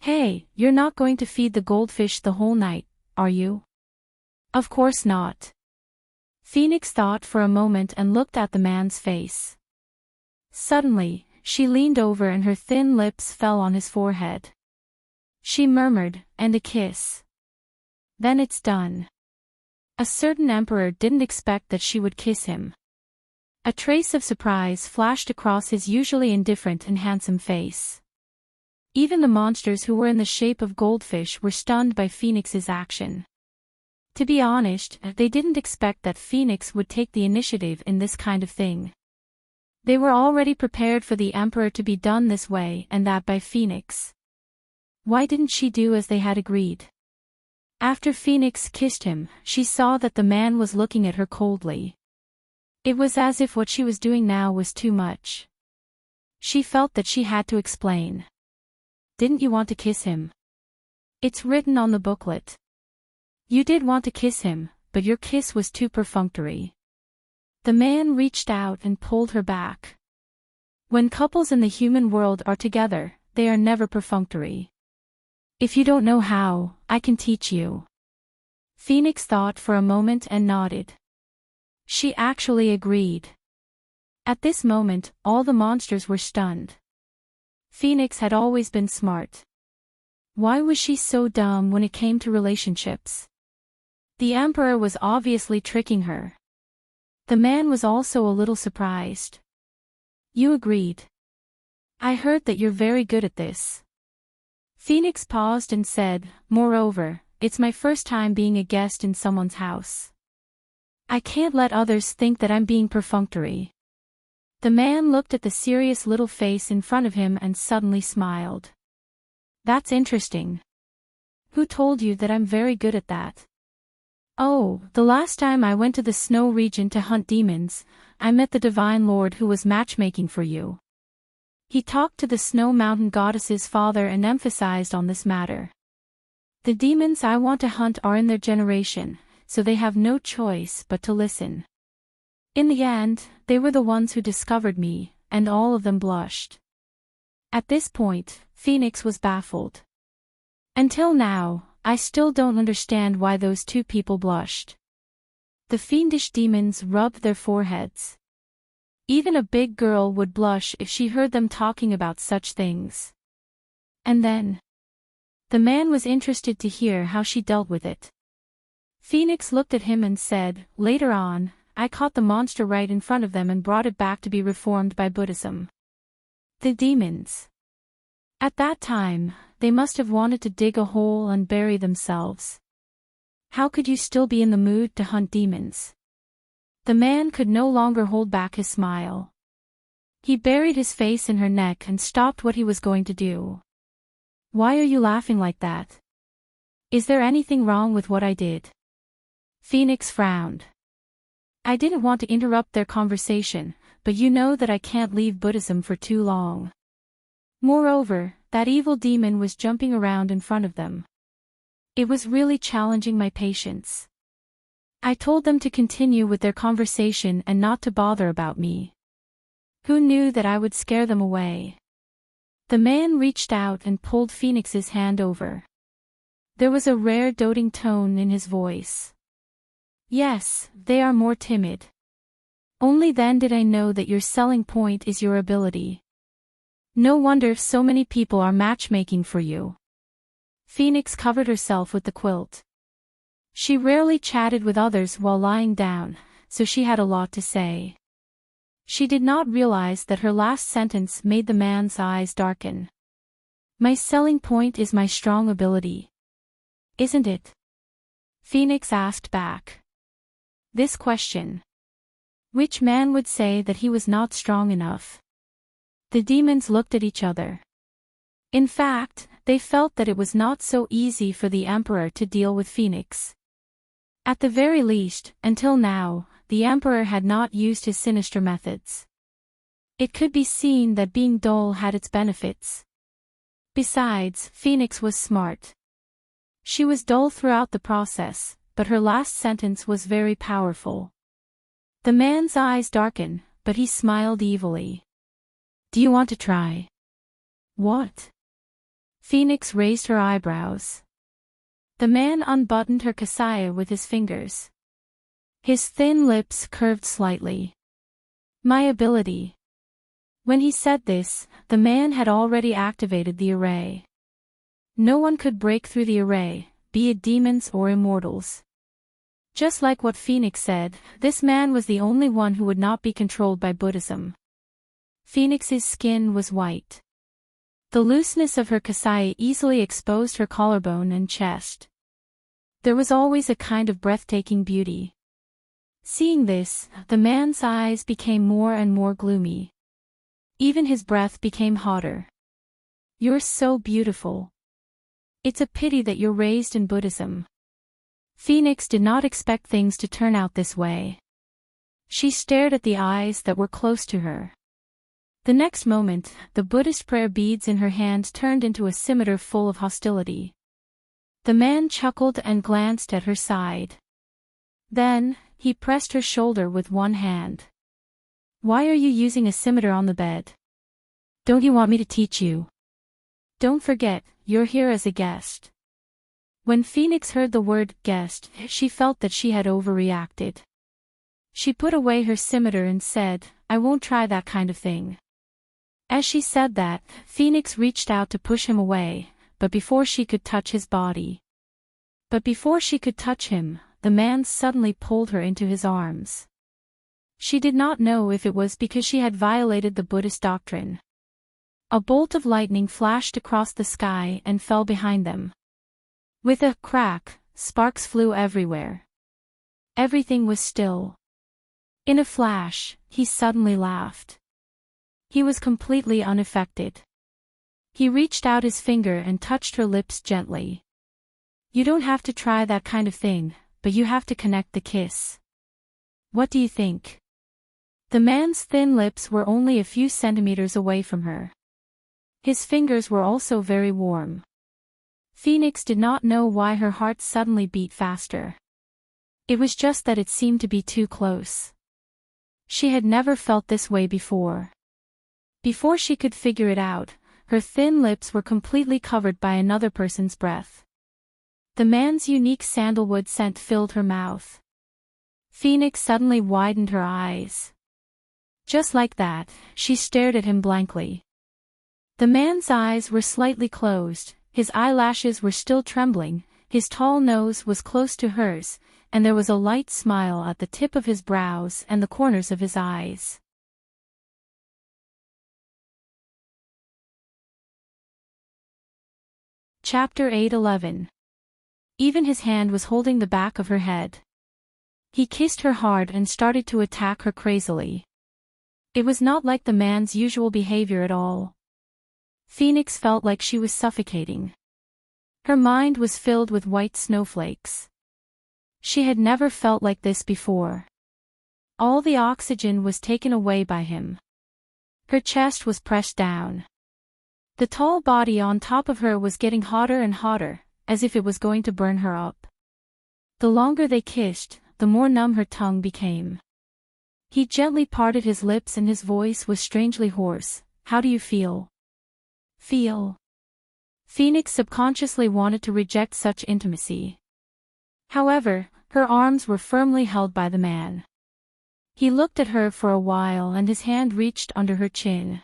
Hey, you're not going to feed the goldfish the whole night, are you? Of course not. Phoenix thought for a moment and looked at the man's face. Suddenly, she leaned over and her thin lips fell on his forehead. She murmured, "And a kiss. Then it's done." A certain emperor didn't expect that she would kiss him. A trace of surprise flashed across his usually indifferent and handsome face. Even the monsters who were in the shape of goldfish were stunned by Phoenix's action. To be honest, they didn't expect that Phoenix would take the initiative in this kind of thing. They were already prepared for the emperor to be done this way and that by Phoenix. Why didn't she do as they had agreed? After Phoenix kissed him, she saw that the man was looking at her coldly. It was as if what she was doing now was too much. She felt that she had to explain. "Didn't you want to kiss him? It's written on the booklet. You did want to kiss him, but your kiss was too perfunctory." The man reached out and pulled her back. When couples in the human world are together, they are never perfunctory. "If you don't know how, I can teach you." Phoenix thought for a moment and nodded. She actually agreed. At this moment, all the monsters were stunned. Phoenix had always been smart. Why was she so dumb when it came to relationships? The emperor was obviously tricking her. The man was also a little surprised. "You agreed. I heard that you're very good at this." Phoenix paused and said, "Moreover, it's my first time being a guest in someone's house. I can't let others think that I'm being perfunctory." The man looked at the serious little face in front of him and suddenly smiled. "That's interesting. Who told you that I'm very good at that?" "Oh, the last time I went to the snow region to hunt demons, I met the divine lord who was matchmaking for you. He talked to the snow mountain goddess's father and emphasized on this matter. The demons I want to hunt are in their generation, so they have no choice but to listen. In the end, they were the ones who discovered me, and all of them blushed." At this point, Phoenix was baffled. "Until now, I still don't understand why those two people blushed." The fiendish demons rubbed their foreheads. Even a big girl would blush if she heard them talking about such things. And then, the man was interested to hear how she dealt with it. Phoenix looked at him and said, "Later on, I caught the monster right in front of them and brought it back to be reformed by Buddhism." The demons. At that time, they must have wanted to dig a hole and bury themselves. How could you still be in the mood to hunt demons? The man could no longer hold back his smile. He buried his face in her neck and stopped what he was going to do. "Why are you laughing like that? Is there anything wrong with what I did?" Phoenix frowned. "I didn't want to interrupt their conversation, but you know that I can't leave Buddhism for too long. Moreover, that evil demon was jumping around in front of them. It was really challenging my patience. I told them to continue with their conversation and not to bother about me. Who knew that I would scare them away?" The man reached out and pulled Phoenix's hand over. There was a rare doting tone in his voice. "Yes, they are more timid. Only then did I know that your selling point is your ability. No wonder so many people are matchmaking for you." Phoenix covered herself with the quilt. She rarely chatted with others while lying down, so she had a lot to say. She did not realize that her last sentence made the man's eyes darken. "My selling point is my strong ability. Isn't it?" Phoenix asked back. This question. Which man would say that he was not strong enough? The demons looked at each other. In fact, they felt that it was not so easy for the emperor to deal with Phoenix. At the very least, until now, the emperor had not used his sinister methods. It could be seen that being dull had its benefits. Besides, Phoenix was smart. She was dull throughout the process, but her last sentence was very powerful. The man's eyes darkened, but he smiled evilly. Do you want to try? What? Phoenix raised her eyebrows. The man unbuttoned her kasaya with his fingers. His thin lips curved slightly. My ability. When he said this, the man had already activated the array. No one could break through the array, be it demons or immortals. Just like what Phoenix said, this man was the only one who would not be controlled by Buddhism. Phoenix's skin was white. The looseness of her kasaya easily exposed her collarbone and chest. There was always a kind of breathtaking beauty. Seeing this, the man's eyes became more and more gloomy. Even his breath became hotter. You're so beautiful. It's a pity that you're raised in Buddhism. Phoenix did not expect things to turn out this way. She stared at the eyes that were close to her. The next moment, the Buddhist prayer beads in her hand turned into a scimitar full of hostility. The man chuckled and glanced at her side. Then, he pressed her shoulder with one hand. Why are you using a scimitar on the bed? Don't you want me to teach you? Don't forget, you're here as a guest. When Phoenix heard the word guest, she felt that she had overreacted. She put away her scimitar and said, I won't try that kind of thing. As she said that, Phoenix reached out to push him away, but before she could touch his body. But before she could touch him, the man suddenly pulled her into his arms. She did not know if it was because she had violated the Buddhist doctrine. A bolt of lightning flashed across the sky and fell behind them. With a crack, sparks flew everywhere. Everything was still. In a flash, he suddenly laughed. He was completely unaffected. He reached out his finger and touched her lips gently. You don't have to try that kind of thing, but you have to connect the kiss. What do you think? The man's thin lips were only a few centimeters away from her. His fingers were also very warm. Phoenix did not know why her heart suddenly beat faster. It was just that it seemed to be too close. She had never felt this way before. Before she could figure it out, her thin lips were completely covered by another person's breath. The man's unique sandalwood scent filled her mouth. Phoenix suddenly widened her eyes. Just like that, she stared at him blankly. The man's eyes were slightly closed, his eyelashes were still trembling, his tall nose was close to hers, and there was a light smile at the tip of his brows and the corners of his eyes. Chapter 8:11. Even his hand was holding the back of her head. He kissed her hard and started to attack her crazily. It was not like the man's usual behavior at all. Phoenix felt like she was suffocating. Her mind was filled with white snowflakes. She had never felt like this before. All the oxygen was taken away by him. Her chest was pressed down. The tall body on top of her was getting hotter and hotter, as if it was going to burn her up. The longer they kissed, the more numb her tongue became. He gently parted his lips and his voice was strangely hoarse. How do you feel? Feel? Phoenix subconsciously wanted to reject such intimacy. However, her arms were firmly held by the man. He looked at her for a while and his hand reached under her chin.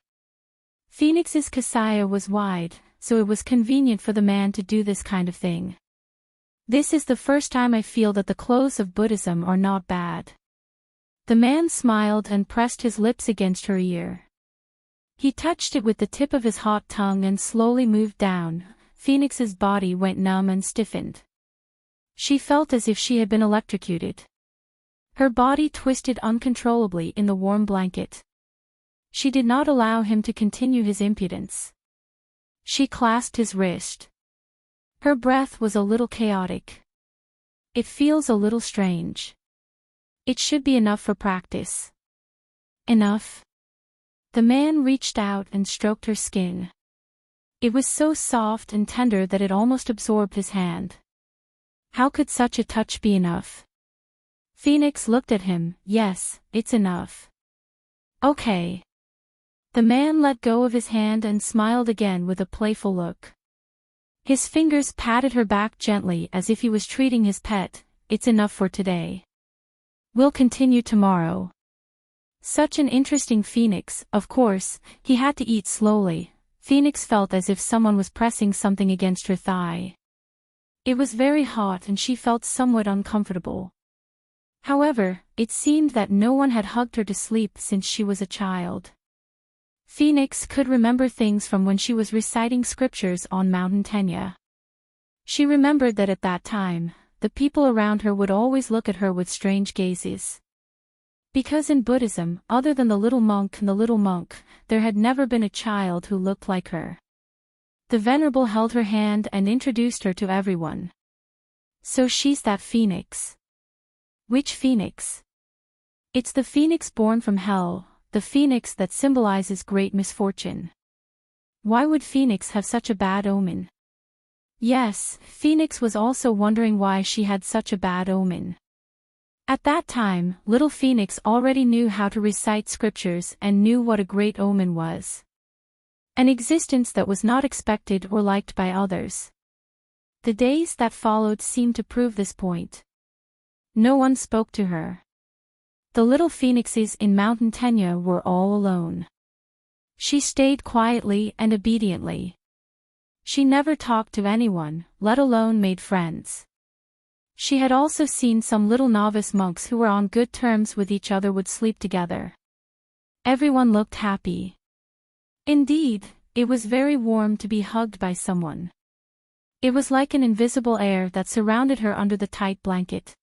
Phoenix's kasaya was wide, so it was convenient for the man to do this kind of thing. This is the first time I feel that the clothes of Buddhism are not bad. The man smiled and pressed his lips against her ear. He touched it with the tip of his hot tongue and slowly moved down. Phoenix's body went numb and stiffened. She felt as if she had been electrocuted. Her body twisted uncontrollably in the warm blanket. She did not allow him to continue his impudence. She clasped his wrist. Her breath was a little chaotic. It feels a little strange. It should be enough for practice. Enough? The man reached out and stroked her skin. It was so soft and tender that it almost absorbed his hand. How could such a touch be enough? Phoenix looked at him. Yes, it's enough. Okay. The man let go of his hand and smiled again with a playful look. His fingers patted her back gently as if he was treating his pet. It's enough for today. We'll continue tomorrow. Such an interesting Phoenix. Of course, he had to eat slowly. Phoenix felt as if someone was pressing something against her thigh. It was very hot and she felt somewhat uncomfortable. However, it seemed that no one had hugged her to sleep since she was a child. Phoenix could remember things from when she was reciting scriptures on Mountain Tenya. She remembered that at that time, the people around her would always look at her with strange gazes. Because in Buddhism, other than the little monk and the little monk, there had never been a child who looked like her. The Venerable held her hand and introduced her to everyone. So she's that Phoenix. Which Phoenix? It's the Phoenix born from hell, the Phoenix that symbolizes great misfortune. Why would Phoenix have such a bad omen? Yes, Phoenix was also wondering why she had such a bad omen. At that time, little Phoenix already knew how to recite scriptures and knew what a great omen was. An existence that was not expected or liked by others. The days that followed seemed to prove this point. No one spoke to her. The little phoenixes in Mountain Tenya were all alone. She stayed quietly and obediently. She never talked to anyone, let alone made friends. She had also seen some little novice monks who were on good terms with each other would sleep together. Everyone looked happy. Indeed, it was very warm to be hugged by someone. It was like an invisible air that surrounded her under the tight blanket.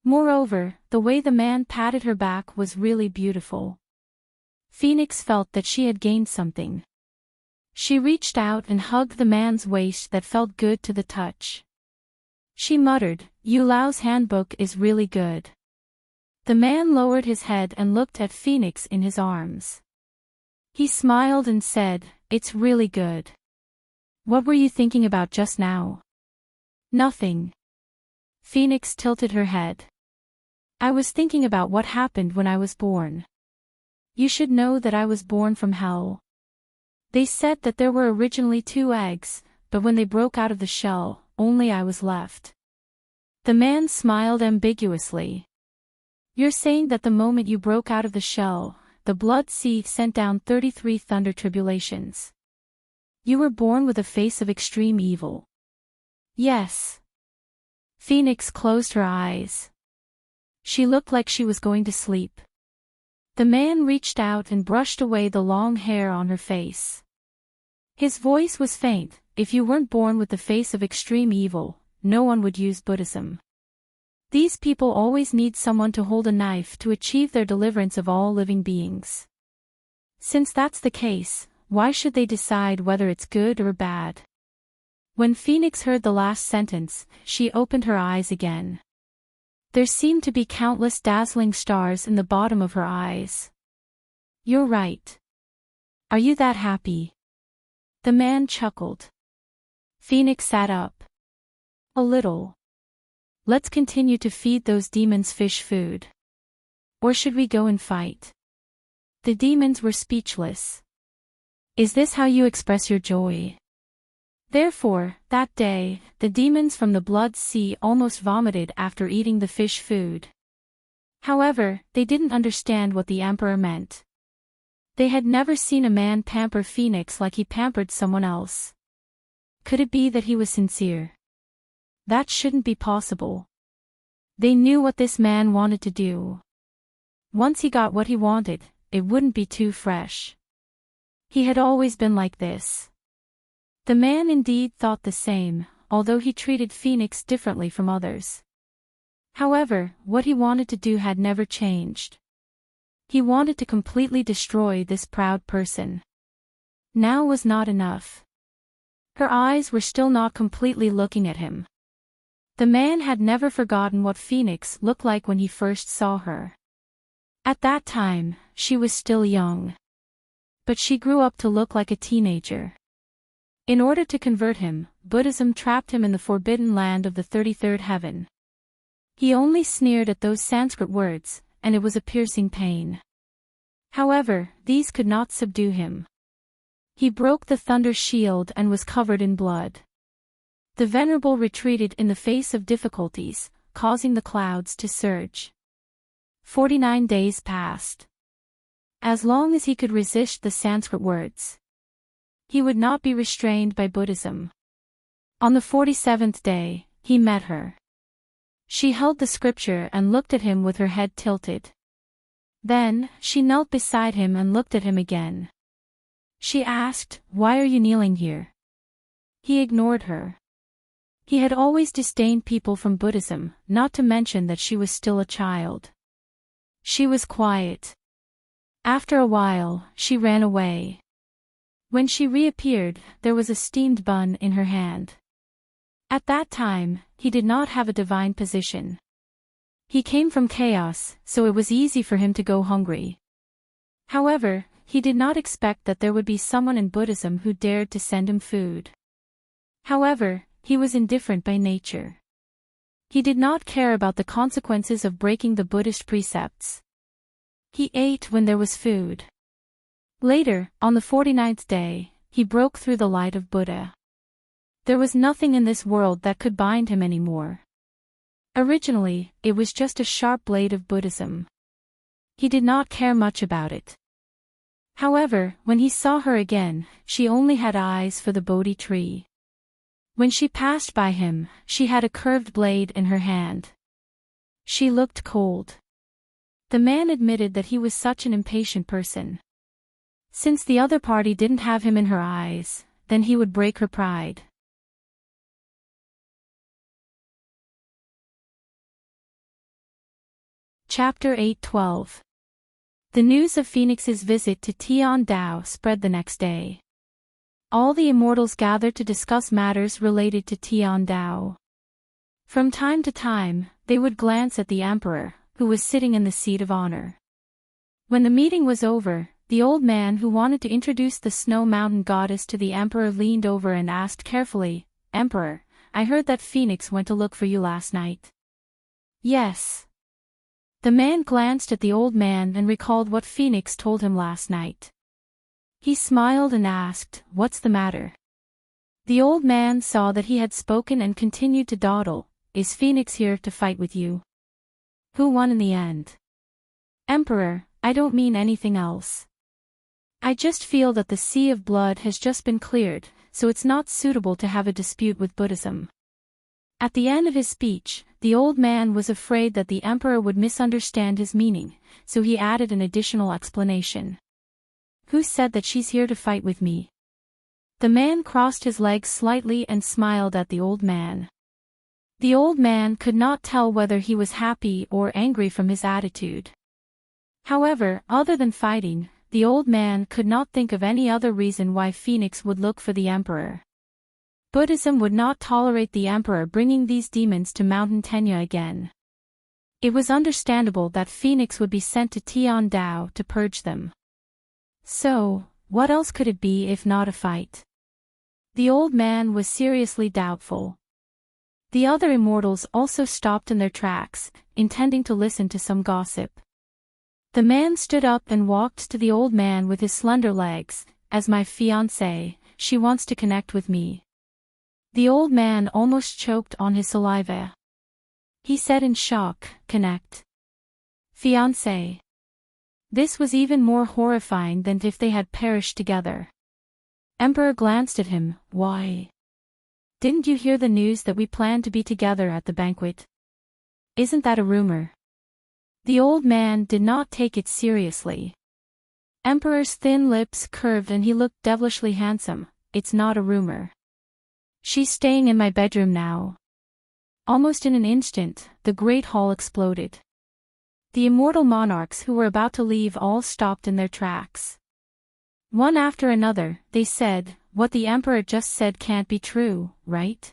Moreover, the way the man patted her back was really beautiful. Phoenix felt that she had gained something. She reached out and hugged the man's waist that felt good to the touch. She muttered, "Yu Lao's handbook is really good." The man lowered his head and looked at Phoenix in his arms. He smiled and said, "It's really good. What were you thinking about just now?" "Nothing." Phoenix tilted her head. "I was thinking about what happened when I was born. You should know that I was born from hell. They said that there were originally 2 eggs, but when they broke out of the shell, only I was left." The man smiled ambiguously. "You're saying that the moment you broke out of the shell, the blood sea sent down 33 thunder tribulations. You were born with a face of extreme evil." "Yes." Phoenix closed her eyes. She looked like she was going to sleep. The man reached out and brushed away the long hair on her face. His voice was faint. "If you weren't born with the face of extreme evil, no one would use Buddhism. These people always need someone to hold a knife to achieve their deliverance of all living beings. Since that's the case, why should they decide whether it's good or bad?" When Phoenix heard the last sentence, she opened her eyes again. There seemed to be countless dazzling stars in the bottom of her eyes. "You're right. Are you that happy?" The man chuckled. Phoenix sat up. "A little. Let's continue to feed those demons fish food. Or should we go and fight?" The demons were speechless. "Is this how you express your joy?" Therefore, that day, the demons from the blood sea almost vomited after eating the fish food. However, they didn't understand what the emperor meant. They had never seen a man pamper Phoenix like he pampered someone else. Could it be that he was sincere? That shouldn't be possible. They knew what this man wanted to do. Once he got what he wanted, it wouldn't be too fresh. He had always been like this. The man indeed thought the same, although he treated Phoenix differently from others. However, what he wanted to do had never changed. He wanted to completely destroy this proud person. Now was not enough. Her eyes were still not completely looking at him. The man had never forgotten what Phoenix looked like when he first saw her. At that time, she was still young. but she grew up to look like a teenager. In order to convert him, Buddhism trapped him in the forbidden land of the 33rd heaven. He only sneered at those Sanskrit words, and it was a piercing pain. However, these could not subdue him. He broke the thunder shield and was covered in blood. The Venerable retreated in the face of difficulties, causing the clouds to surge. 49 days passed. As long as he could resist the Sanskrit words, he would not be restrained by Buddhism. On the 47th day, he met her. She held the scripture and looked at him with her head tilted. Then, she knelt beside him and looked at him again. She asked, "Why are you kneeling here?" He ignored her. He had always disdained people from Buddhism, not to mention that she was still a child. She was quiet. After a while, she ran away. When she reappeared, there was a steamed bun in her hand. At that time, he did not have a divine position. He came from chaos, so it was easy for him to go hungry. However, he did not expect that there would be someone in Buddhism who dared to send him food. However, he was indifferent by nature. He did not care about the consequences of breaking the Buddhist precepts. He ate when there was food. Later, on the 49th day, he broke through the light of Buddha. There was nothing in this world that could bind him anymore. Originally, it was just a sharp blade of Buddhism. He did not care much about it. However, when he saw her again, she only had eyes for the Bodhi tree. When she passed by him, she had a curved blade in her hand. She looked cold. The man admitted that he was such an impatient person. Since the other party didn't have him in her eyes, then he would break her pride. Chapter 8:12. The news of Phoenix's visit to Tian Dao spread the next day. All the immortals gathered to discuss matters related to Tian Dao. From time to time, they would glance at the emperor, who was sitting in the seat of honor. When the meeting was over, the old man who wanted to introduce the snow mountain goddess to the emperor leaned over and asked carefully, "Emperor, I heard that Phoenix went to look for you last night." "Yes." The man glanced at the old man and recalled what Phoenix told him last night. He smiled and asked, "What's the matter?" The old man saw that he had spoken and continued to dawdle, "Is Phoenix here to fight with you?" "Who won in the end?" "Emperor, I don't mean anything else. I just feel that the sea of blood has just been cleared, so it's not suitable to have a dispute with Buddhism." At the end of his speech, the old man was afraid that the emperor would misunderstand his meaning, so he added an additional explanation. "Who said that she's here to fight with me?" The man crossed his legs slightly and smiled at the old man. The old man could not tell whether he was happy or angry from his attitude. However, other than fighting, the old man could not think of any other reason why Phoenix would look for the emperor. Buddhism would not tolerate the emperor bringing these demons to Mountain Tenya again. It was understandable that Phoenix would be sent to Tian Dao to purge them. So, what else could it be if not a fight? The old man was seriously doubtful. The other immortals also stopped in their tracks, intending to listen to some gossip. The man stood up and walked to the old man with his slender legs. "As my fiancée, she wants to connect with me." The old man almost choked on his saliva. He said in shock, "Connect? Fiancé?" This was even more horrifying than if they had perished together. Emperor glanced at him. "Why? Didn't you hear the news that we planned to be together at the banquet? Isn't that a rumor?" The old man did not take it seriously. Emperor's thin lips curved and he looked devilishly handsome. "It's not a rumor. She's staying in my bedroom now." Almost in an instant, the great hall exploded. The immortal monarchs who were about to leave all stopped in their tracks. One after another, they said, "What the emperor just said can't be true, right?"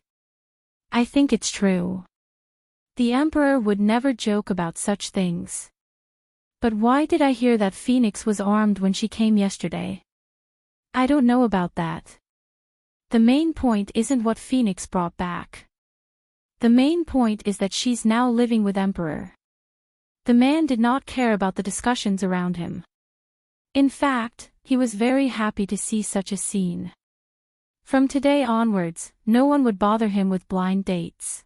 "I think it's true. The emperor would never joke about such things." "But why did I hear that Phoenix was armed when she came yesterday?" I don't know about that. The main point isn't what Phoenix brought back. The main point is that she's now living with Emperor. The man did not care about the discussions around him. In fact, he was very happy to see such a scene. From today onwards, no one would bother him with blind dates.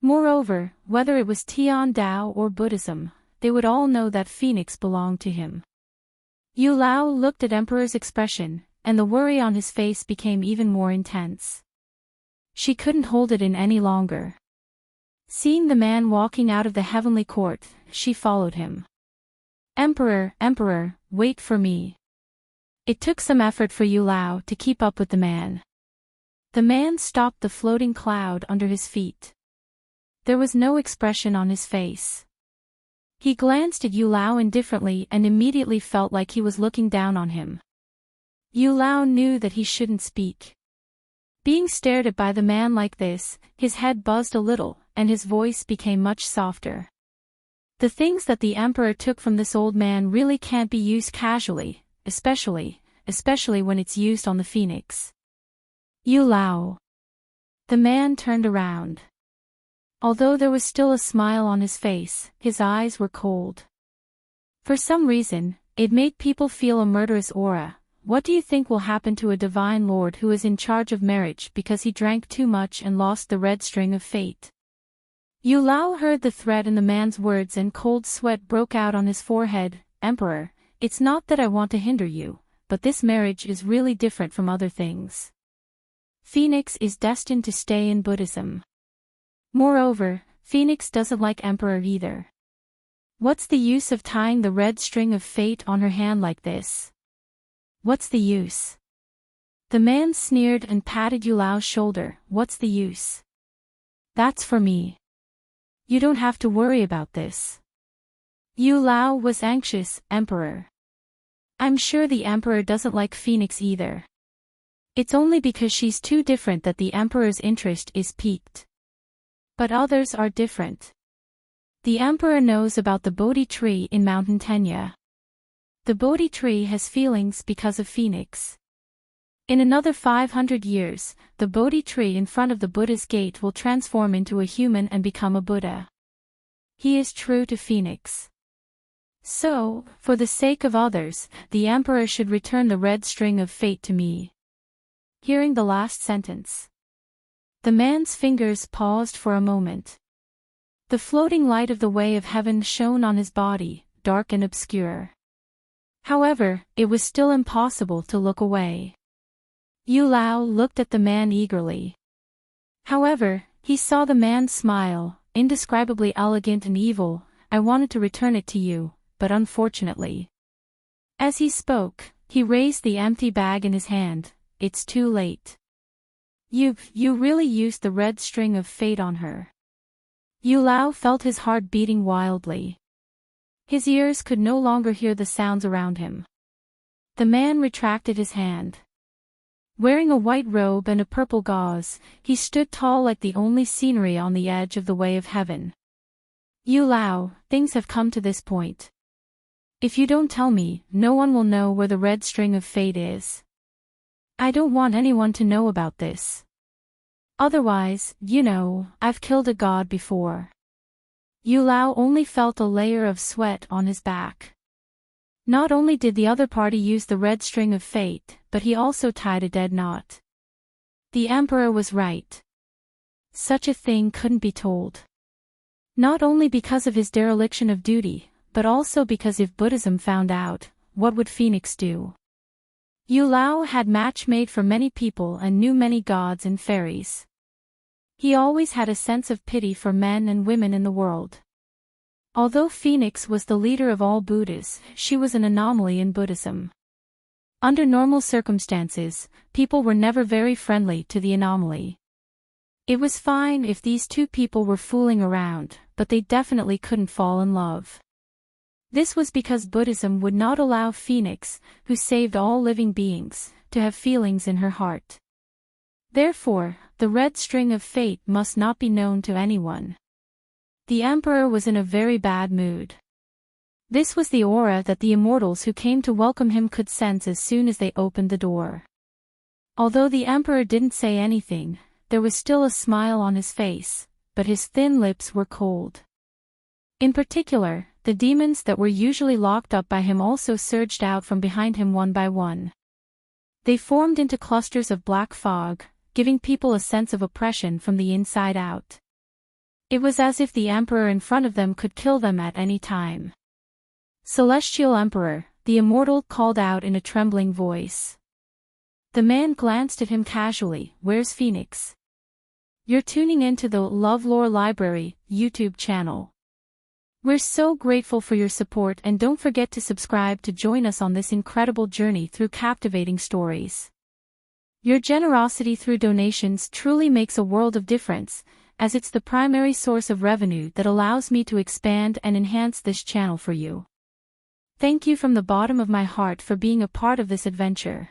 Moreover, whether it was Tian Dao or Buddhism, they would all know that Phoenix belonged to him. Yu Lao looked at Emperor's expression, and the worry on his face became even more intense. She couldn't hold it in any longer. Seeing the man walking out of the heavenly court, she followed him. Emperor, Emperor, wait for me. It took some effort for Yu Lao to keep up with the man. The man stopped the floating cloud under his feet. There was no expression on his face. He glanced at Yu Lao indifferently and immediately felt like he was looking down on him. Yu Lao knew that he shouldn't speak. Being stared at by the man like this, his head buzzed a little, and his voice became much softer. The things that the Emperor took from this old man really can't be used casually, especially when it's used on the Phoenix. Yu Lao. The man turned around. Although there was still a smile on his face, his eyes were cold. For some reason, it made people feel a murderous aura. What do you think will happen to a divine lord who is in charge of marriage because he drank too much and lost the red string of fate? Yu Lao heard the threat in the man's words and cold sweat broke out on his forehead. Emperor, it's not that I want to hinder you, but this marriage is really different from other things. Phoenix is destined to stay in Buddhism. Moreover, Phoenix doesn't like Emperor either. What's the use of tying the red string of fate on her hand like this? What's the use? The man sneered and patted Yu Lao's shoulder. What's the use? That's for me. You don't have to worry about this. Yu Lao was anxious. Emperor. I'm sure the Emperor doesn't like Phoenix either. It's only because she's too different that the Emperor's interest is piqued. But others are different. The Emperor knows about the Bodhi tree in Mountain Tenya. The Bodhi tree has feelings because of Phoenix. In another 500 years, the Bodhi tree in front of the Buddha's gate will transform into a human and become a Buddha. He is true to Phoenix. So, for the sake of others, the Emperor should return the red string of fate to me. Hearing the last sentence, the man's fingers paused for a moment. The floating light of the way of heaven shone on his body, dark and obscure. However, it was still impossible to look away. Yu Lao looked at the man eagerly. However, he saw the man smile, indescribably elegant and evil. I wanted to return it to you, but unfortunately. As he spoke, he raised the empty bag in his hand. It's too late. You really used the red string of fate on her. Yu Lao felt his heart beating wildly. His ears could no longer hear the sounds around him. The man retracted his hand. Wearing a white robe and a purple gauze, he stood tall like the only scenery on the edge of the way of heaven. Yu Lao, things have come to this point. If you don't tell me, no one will know where the red string of fate is. I don't want anyone to know about this. Otherwise, I've killed a god before. Yu Lao only felt a layer of sweat on his back. Not only did the other party use the red string of fate, but he also tied a dead knot. The Emperor was right. Such a thing couldn't be told. Not only because of his dereliction of duty, but also because if Buddhism found out, what would Phoenix do? Yu Lao had match made for many people and knew many gods and fairies. He always had a sense of pity for men and women in the world. Although Phoenix was the leader of all Buddhas, she was an anomaly in Buddhism. Under normal circumstances, people were never very friendly to the anomaly. It was fine if these two people were fooling around, but they definitely couldn't fall in love. This was because Buddhism would not allow Phoenix, who saved all living beings, to have feelings in her heart. Therefore, the red string of fate must not be known to anyone. The Emperor was in a very bad mood. This was the aura that the immortals who came to welcome him could sense as soon as they opened the door. Although the emperor didn't say anything, there was still a smile on his face, but his thin lips were cold. In particular, the demons that were usually locked up by him also surged out from behind him one by one. They formed into clusters of black fog, giving people a sense of oppression from the inside out. It was as if the emperor in front of them could kill them at any time. "Celestial Emperor," the immortal called out in a trembling voice. The man glanced at him casually. "Where's Phoenix?" "You're tuning into the LoveLore Library YouTube channel. We're so grateful for your support, and don't forget to subscribe to join us on this incredible journey through captivating stories. Your generosity through donations truly makes a world of difference, as it's the primary source of revenue that allows me to expand and enhance this channel for you. Thank you from the bottom of my heart for being a part of this adventure.